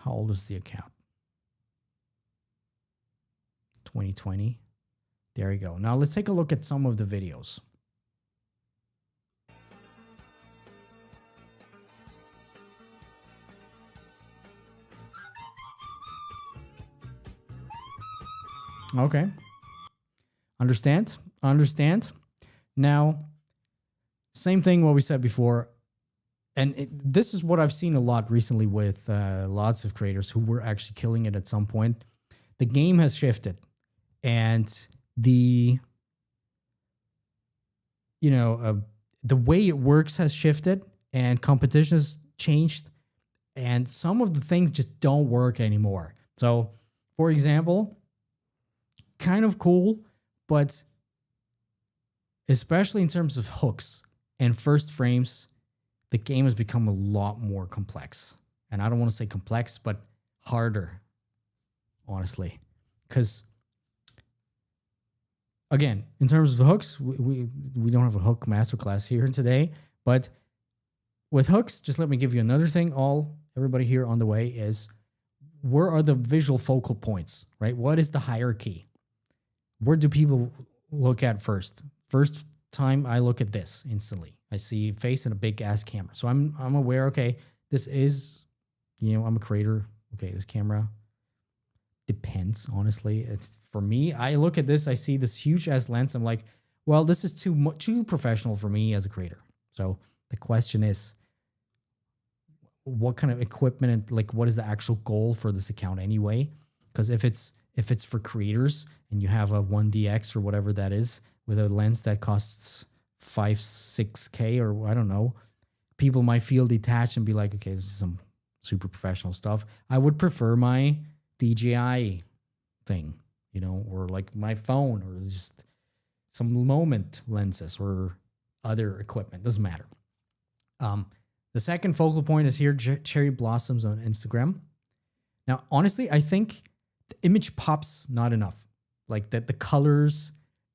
old is the account? 2020. There you go. Now let's take a look at some of the videos. Okay. Understand? Now, same thing what we said before. And this is what I've seen a lot recently with lots of creators who were actually killing it at some point. The game has shifted. And the way it works has shifted, and competition has changed. And some of the things just don't work anymore. So, for example, kind of cool, but especially in terms of hooks and first frames, the game has become a lot more complex. And I don't want to say complex, but harder, honestly. Because, again, in terms of the hooks, we don't have a hook masterclass here today, but with hooks, just let me give you another thing. Everybody here on the way is, where are the visual focal points, right? What is the hierarchy? Where do people look at first? First time I look at this instantly, I see face and a big ass camera. So I'm aware, okay, this is, I'm a creator. Okay, this camera depends, honestly. It's for me, I look at this, I see this huge ass lens. I'm like, well, this is too professional for me as a creator. So the question is, what kind of equipment and like what is the actual goal for this account anyway? Because if it's for creators and you have a 1DX or whatever that is with a lens that costs 5-6K or I don't know, people might feel detached and be like, okay, this is some super professional stuff. I would prefer my DJI thing, or like my phone, or just some moment lenses or other equipment. Doesn't matter. The second focal point is here, cherry blossoms on Instagram. Now, honestly, I think the image pops not enough. Like that, the colors,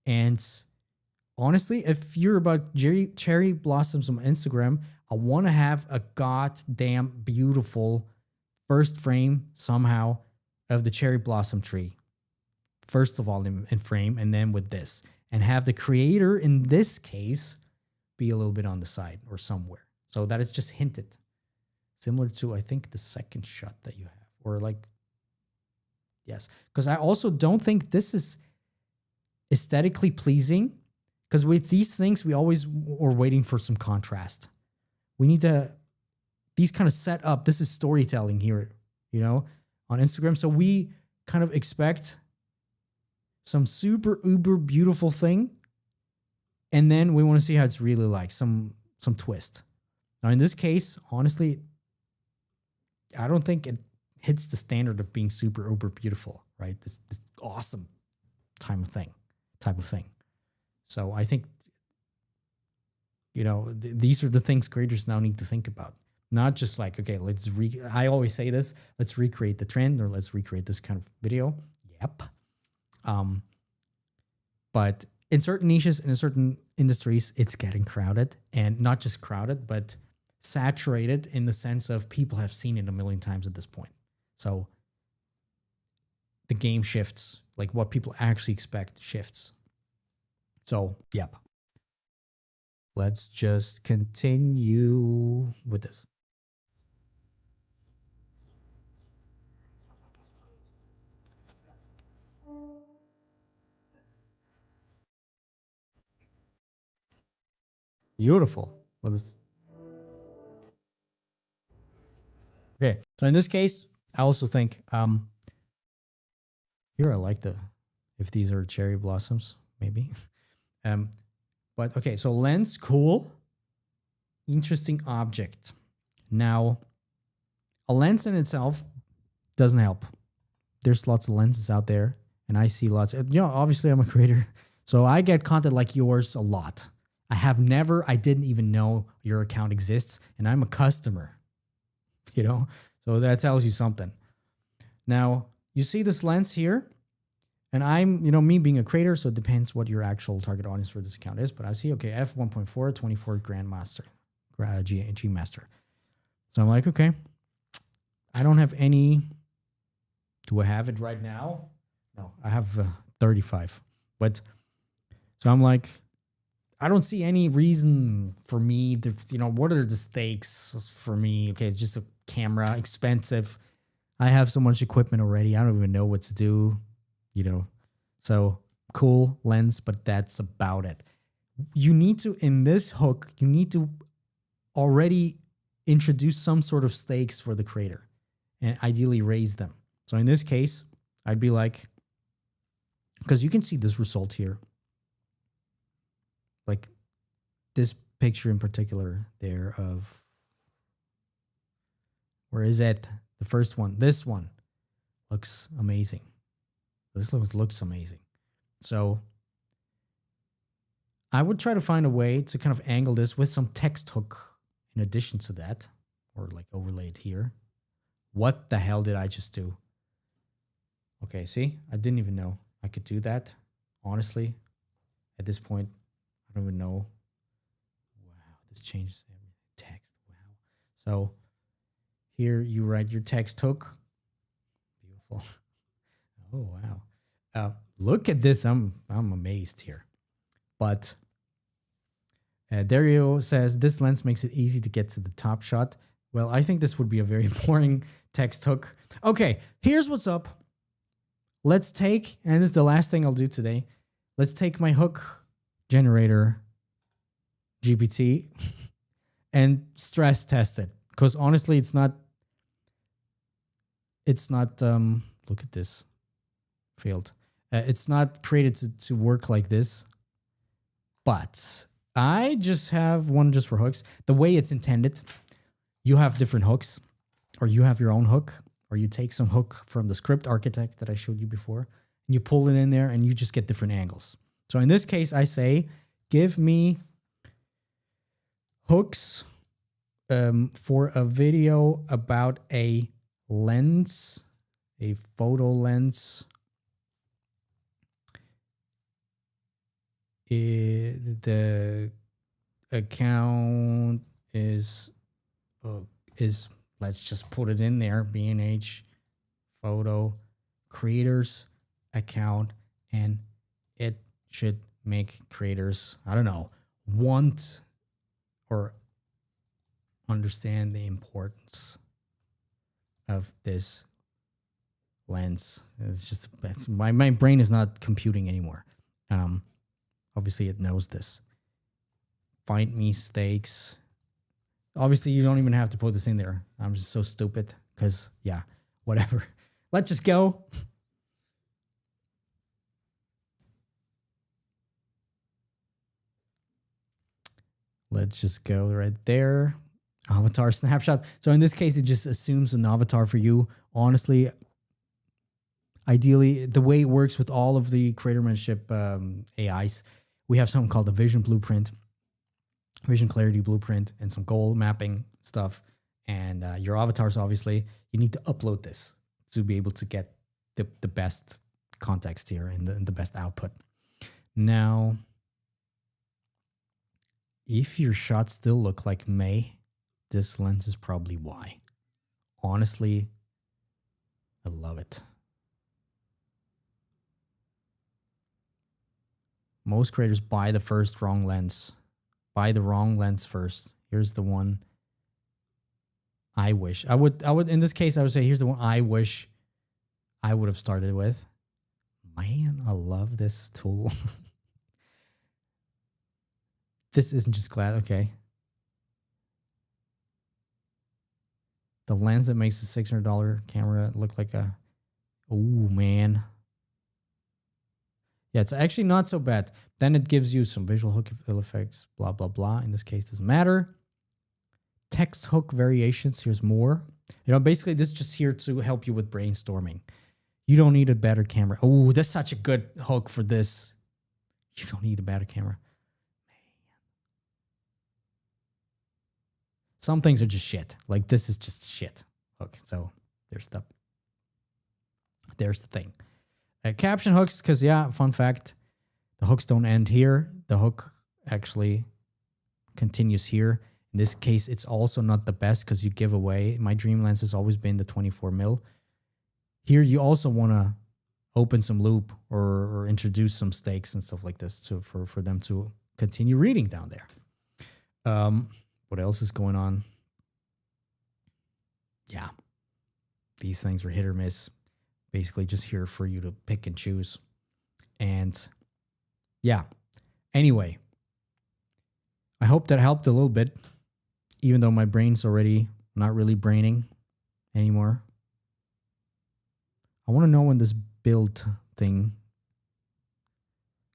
and honestly, if you're about cherry blossoms on Instagram, I want to have a goddamn beautiful first frame somehow of the cherry blossom tree. First of all, in frame, and then with this, and have the creator in this case be a little bit on the side or somewhere. So that is just hinted. Similar to, I think, the second shot that you have. Or like, yes. Because I also don't think this is aesthetically pleasing. Because with these things, we always are waiting for some contrast. We need to, these kind of set up, this is storytelling here, on Instagram. So we kind of expect some super uber beautiful thing. And then we want to see how it's really like, some twist. Now, in this case, honestly, I don't think it hits the standard of being super uber beautiful, right? This awesome type of thing. So I think, these are the things creators now need to think about. Not just like, okay, I always say this, let's recreate the trend, or let's recreate this kind of video. Yep. But in certain niches and in certain industries, it's getting crowded, and not just crowded, but saturated in the sense of people have seen it a million times at this point. So the game shifts, like what people actually expect shifts. So, yep. Let's just continue with this. Beautiful. Okay. So in this case, I also think here I like the, if these are cherry blossoms, maybe. But okay, so lens, cool. Interesting object. Now, a lens in itself doesn't help. There's lots of lenses out there, and I see lots. Obviously I'm a creator, so I get content like yours a lot. I didn't even know your account exists, and I'm a customer, so that tells you something. Now, you see this lens here, and I'm, me being a creator, so it depends what your actual target audience for this account is, but I see, okay, f1.4, 24 Grandmaster, G Master. So I'm like, okay, I don't have any. Do I have it right now? No, I have 35. But so I'm like, I don't see any reason for me to, what are the stakes for me? Okay, it's just a camera, expensive. I have so much equipment already. I don't even know what to do, So cool lens, but that's about it. You need to, in this hook, you need to already introduce some sort of stakes for the creator and ideally raise them. So in this case, I'd be like, because you can see this result here. Like this picture in particular there of, where is it? The first one, this one looks amazing. This looks amazing. So I would try to find a way to kind of angle this with some text hook in addition to that, or like overlay it here. What the hell did I just do? Okay, see, I didn't even know I could do that. Honestly, at this point, I don't even know. Wow, this changes everything. Text, wow. So here you write your text hook. Beautiful. Oh, wow. Look at this. I'm amazed here. But Dario says, this lens makes it easy to get to the top shot. Well, I think this would be a very boring text hook. Okay, here's what's up. Let's take, and this is the last thing I'll do today. Let's take my hook generator GPT and stress test it. Because honestly, it's not, look at this, failed. It's not created to work like this, but I just have one just for hooks. The way it's intended, you have different hooks, or you have your own hook, or you take some hook from the script architect that I showed you before, and you pull it in there, and you just get different angles. So in this case, I say, give me hooks for a video about a lens, a photo lens. The account is let's just put it in there, B&H Photo Creators account, and it should make creators, I don't know, want or understand the importance of this lens. It's just, my brain is not computing anymore. Obviously it knows this. Find me stakes. Obviously you don't even have to put this in there. I'm just so stupid because, yeah, whatever. Let's just go. Let's just go right there. Avatar snapshot. So in this case, it just assumes an avatar for you. Honestly, ideally, the way it works with all of the creator mentorship AIs, we have something called a vision blueprint, vision clarity blueprint, and some goal mapping stuff. And your avatars, obviously, you need to upload this to be able to get the best context here and the best output. Now, if your shots still look like May, this lens is probably why. Honestly, I love it. Most creators buy the first wrong lens. Buy the wrong lens first. Here's the one I wish. I would in this case I would say here's the one I wish I would have started with. Man, I love this tool. This isn't just glass, okay. The lens that makes a $600 camera look like a, oh man. Yeah, it's actually not so bad. Then it gives you some visual hook effects, blah, blah, blah. In this case, doesn't matter. Text hook variations, here's more. You know, basically this is just here to help you with brainstorming. You don't need a better camera. Oh, that's such a good hook for this. You don't need a better camera. Some things are just shit. Like this is just shit. Okay, so there's the thing. Caption hooks, because yeah, fun fact, the hooks don't end here. The hook actually continues here. In this case, it's also not the best because you give away. My dream lens has always been the 24mm. Here, you also want to open some loop or introduce some stakes and stuff like this for them to continue reading down there. What else is going on? Yeah. These things are hit or miss. Basically just here for you to pick and choose. And yeah. Anyway, I hope that helped a little bit, even though my brain's already not really braining anymore. I want to know when this build thing,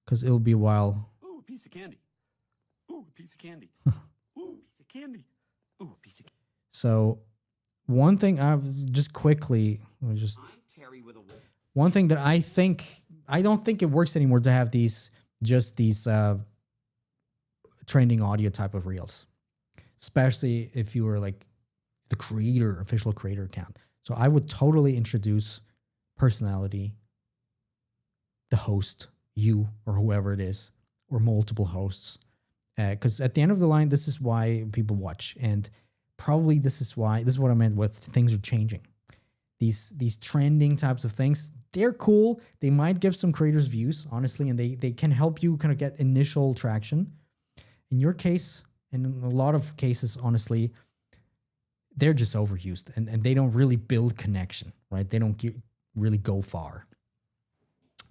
because it'll be a while. Ooh, a piece of candy. Ooh, a piece of candy. Ooh, piece of candy. Ooh, piece of candy. So one thing I've just quickly, one thing that I don't think it works anymore to have these trending audio type of reels, especially if you were like the creator, official creator account. So I would totally introduce personality, the host, you or whoever it is, or multiple hosts. Because at the end of the line, this is why people watch. And probably this is what I meant with things are changing. These trending types of things, they're cool. They might give some creators views, honestly, and they can help you kind of get initial traction. In your case, and in a lot of cases, honestly, they're just overused and they don't really build connection, right? They don't really go far.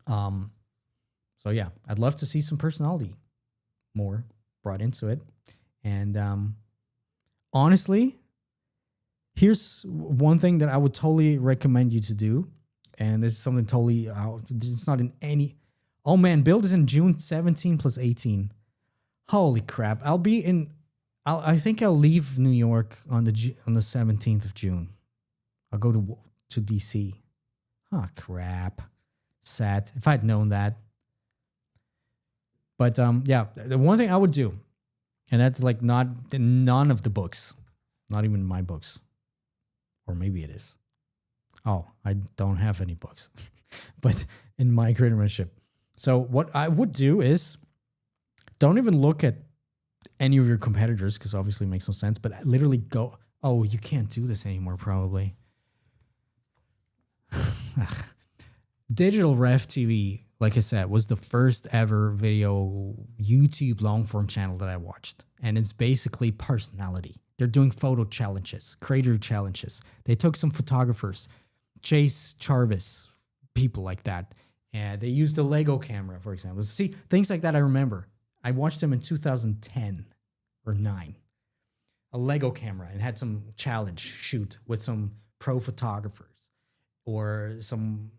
So yeah, I'd love to see some personality more brought into it. And honestly, here's one thing that I would totally recommend you to do. And this is something totally out. It's not in any. Oh man, build is in June 17 plus 18. Holy crap! I think I'll leave New York on the 17th of June. I'll go to DC. Oh crap! Sad. If I'd known that. But yeah, the one thing I would do, and that's like none of the books, not even my books, or maybe it is. Oh, I don't have any books, but in my creator mentorship. So what I would do is don't even look at any of your competitors because obviously it makes no sense, but literally go, oh, you can't do this anymore probably. Digital Ref TV, like I said, was the first ever video YouTube long form channel that I watched. And it's basically personality. They're doing photo challenges, creator challenges. They took some photographers, Chase Jarvis, people like that. And they used the Lego camera, for example. See, things like that I remember. I watched them in 2010 or 9. A Lego camera and had some challenge shoot with some pro photographers or some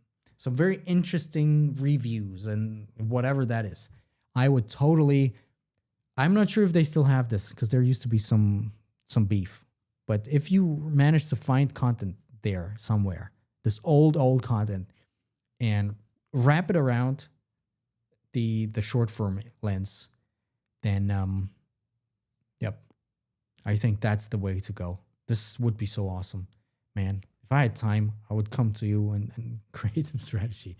very interesting reviews and whatever that is. I would totally, I'm not sure if they still have this because there used to be some beef. But if you manage to find content there somewhere, this old content, and wrap it around the short form lens, then yep, I think that's the way to go. This would be so awesome, man. If I had time, I would come to you and create some strategy.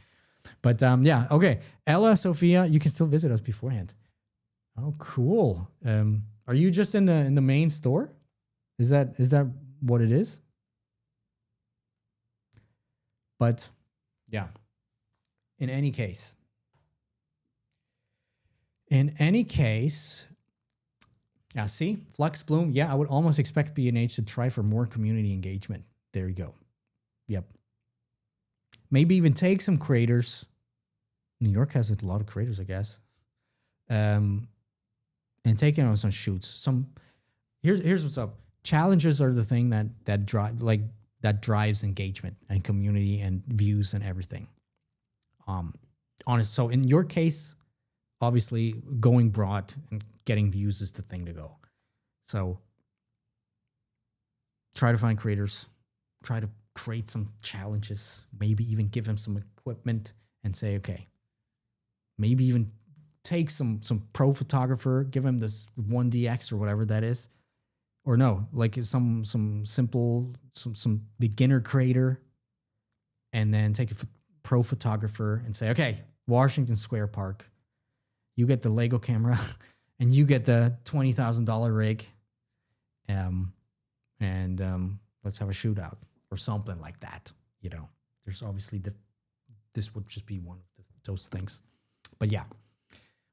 But yeah, okay. Ella, Sophia, you can still visit us beforehand. Oh, cool. Are you just in the main store? Is that what it is? But yeah. In any case, yeah, see, Flux Bloom. Yeah, I would almost expect B&H to try for more community engagement. There you go. Yep. Maybe even take some creators. New York has a lot of creators, I guess. And taking on some shoots. Here's what's up. Challenges are the thing that drives engagement and community and views and everything. Honest. So in your case, obviously going broad and getting views is the thing to go. So try to find creators, try to create some challenges, maybe even give them some equipment and say, okay, maybe even take some pro photographer, give him this 1DX or whatever that is. Or no, like some simple, some beginner creator, and then take a pro photographer and say, okay, Washington Square Park, you get the Lego camera and you get the $20,000 rig. Let's have a shootout or something like that. You know, there's obviously this would just be one of those things. But yeah,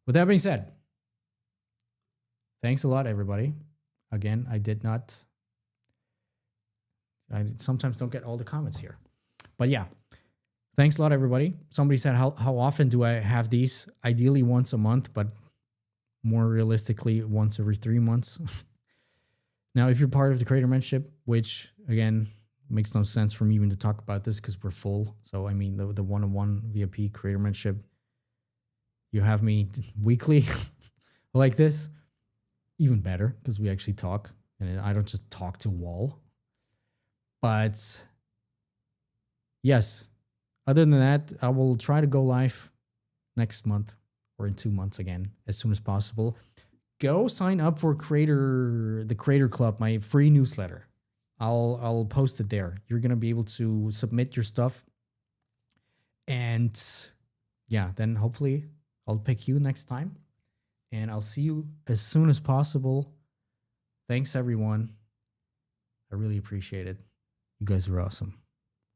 with that being said, thanks a lot, everybody. Again, I sometimes don't get all the comments here. But yeah, thanks a lot, everybody. Somebody said, how often do I have these? Ideally once a month, but more realistically, once every 3 months. Now, if you're part of the Creator Mentorship, which, again, makes no sense for me even to talk about this because we're full. So, I mean, the one-on-one VIP Creator Mentorship, you have me weekly like this. Even better because we actually talk and I don't just talk to a wall. But yes, other than that, I will try to go live next month or in 2 months again, as soon as possible. Go sign up for the Creator Club, my free newsletter. I'll post it there. You're going to be able to submit your stuff. And yeah, then hopefully I'll pick you next time. And I'll see you as soon as possible. Thanks, everyone. I really appreciate it. You guys are awesome.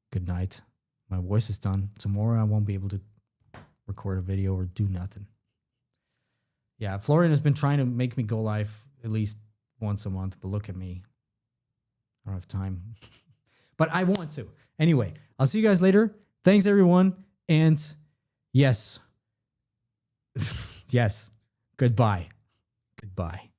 Good night. My voice is done. Tomorrow I won't be able to record a video or do nothing. Yeah, Florian has been trying to make me go live at least once a month, but look at me. I don't have time. But I want to. Anyway, I'll see you guys later. Thanks, everyone. And yes. Yes. Goodbye. Goodbye.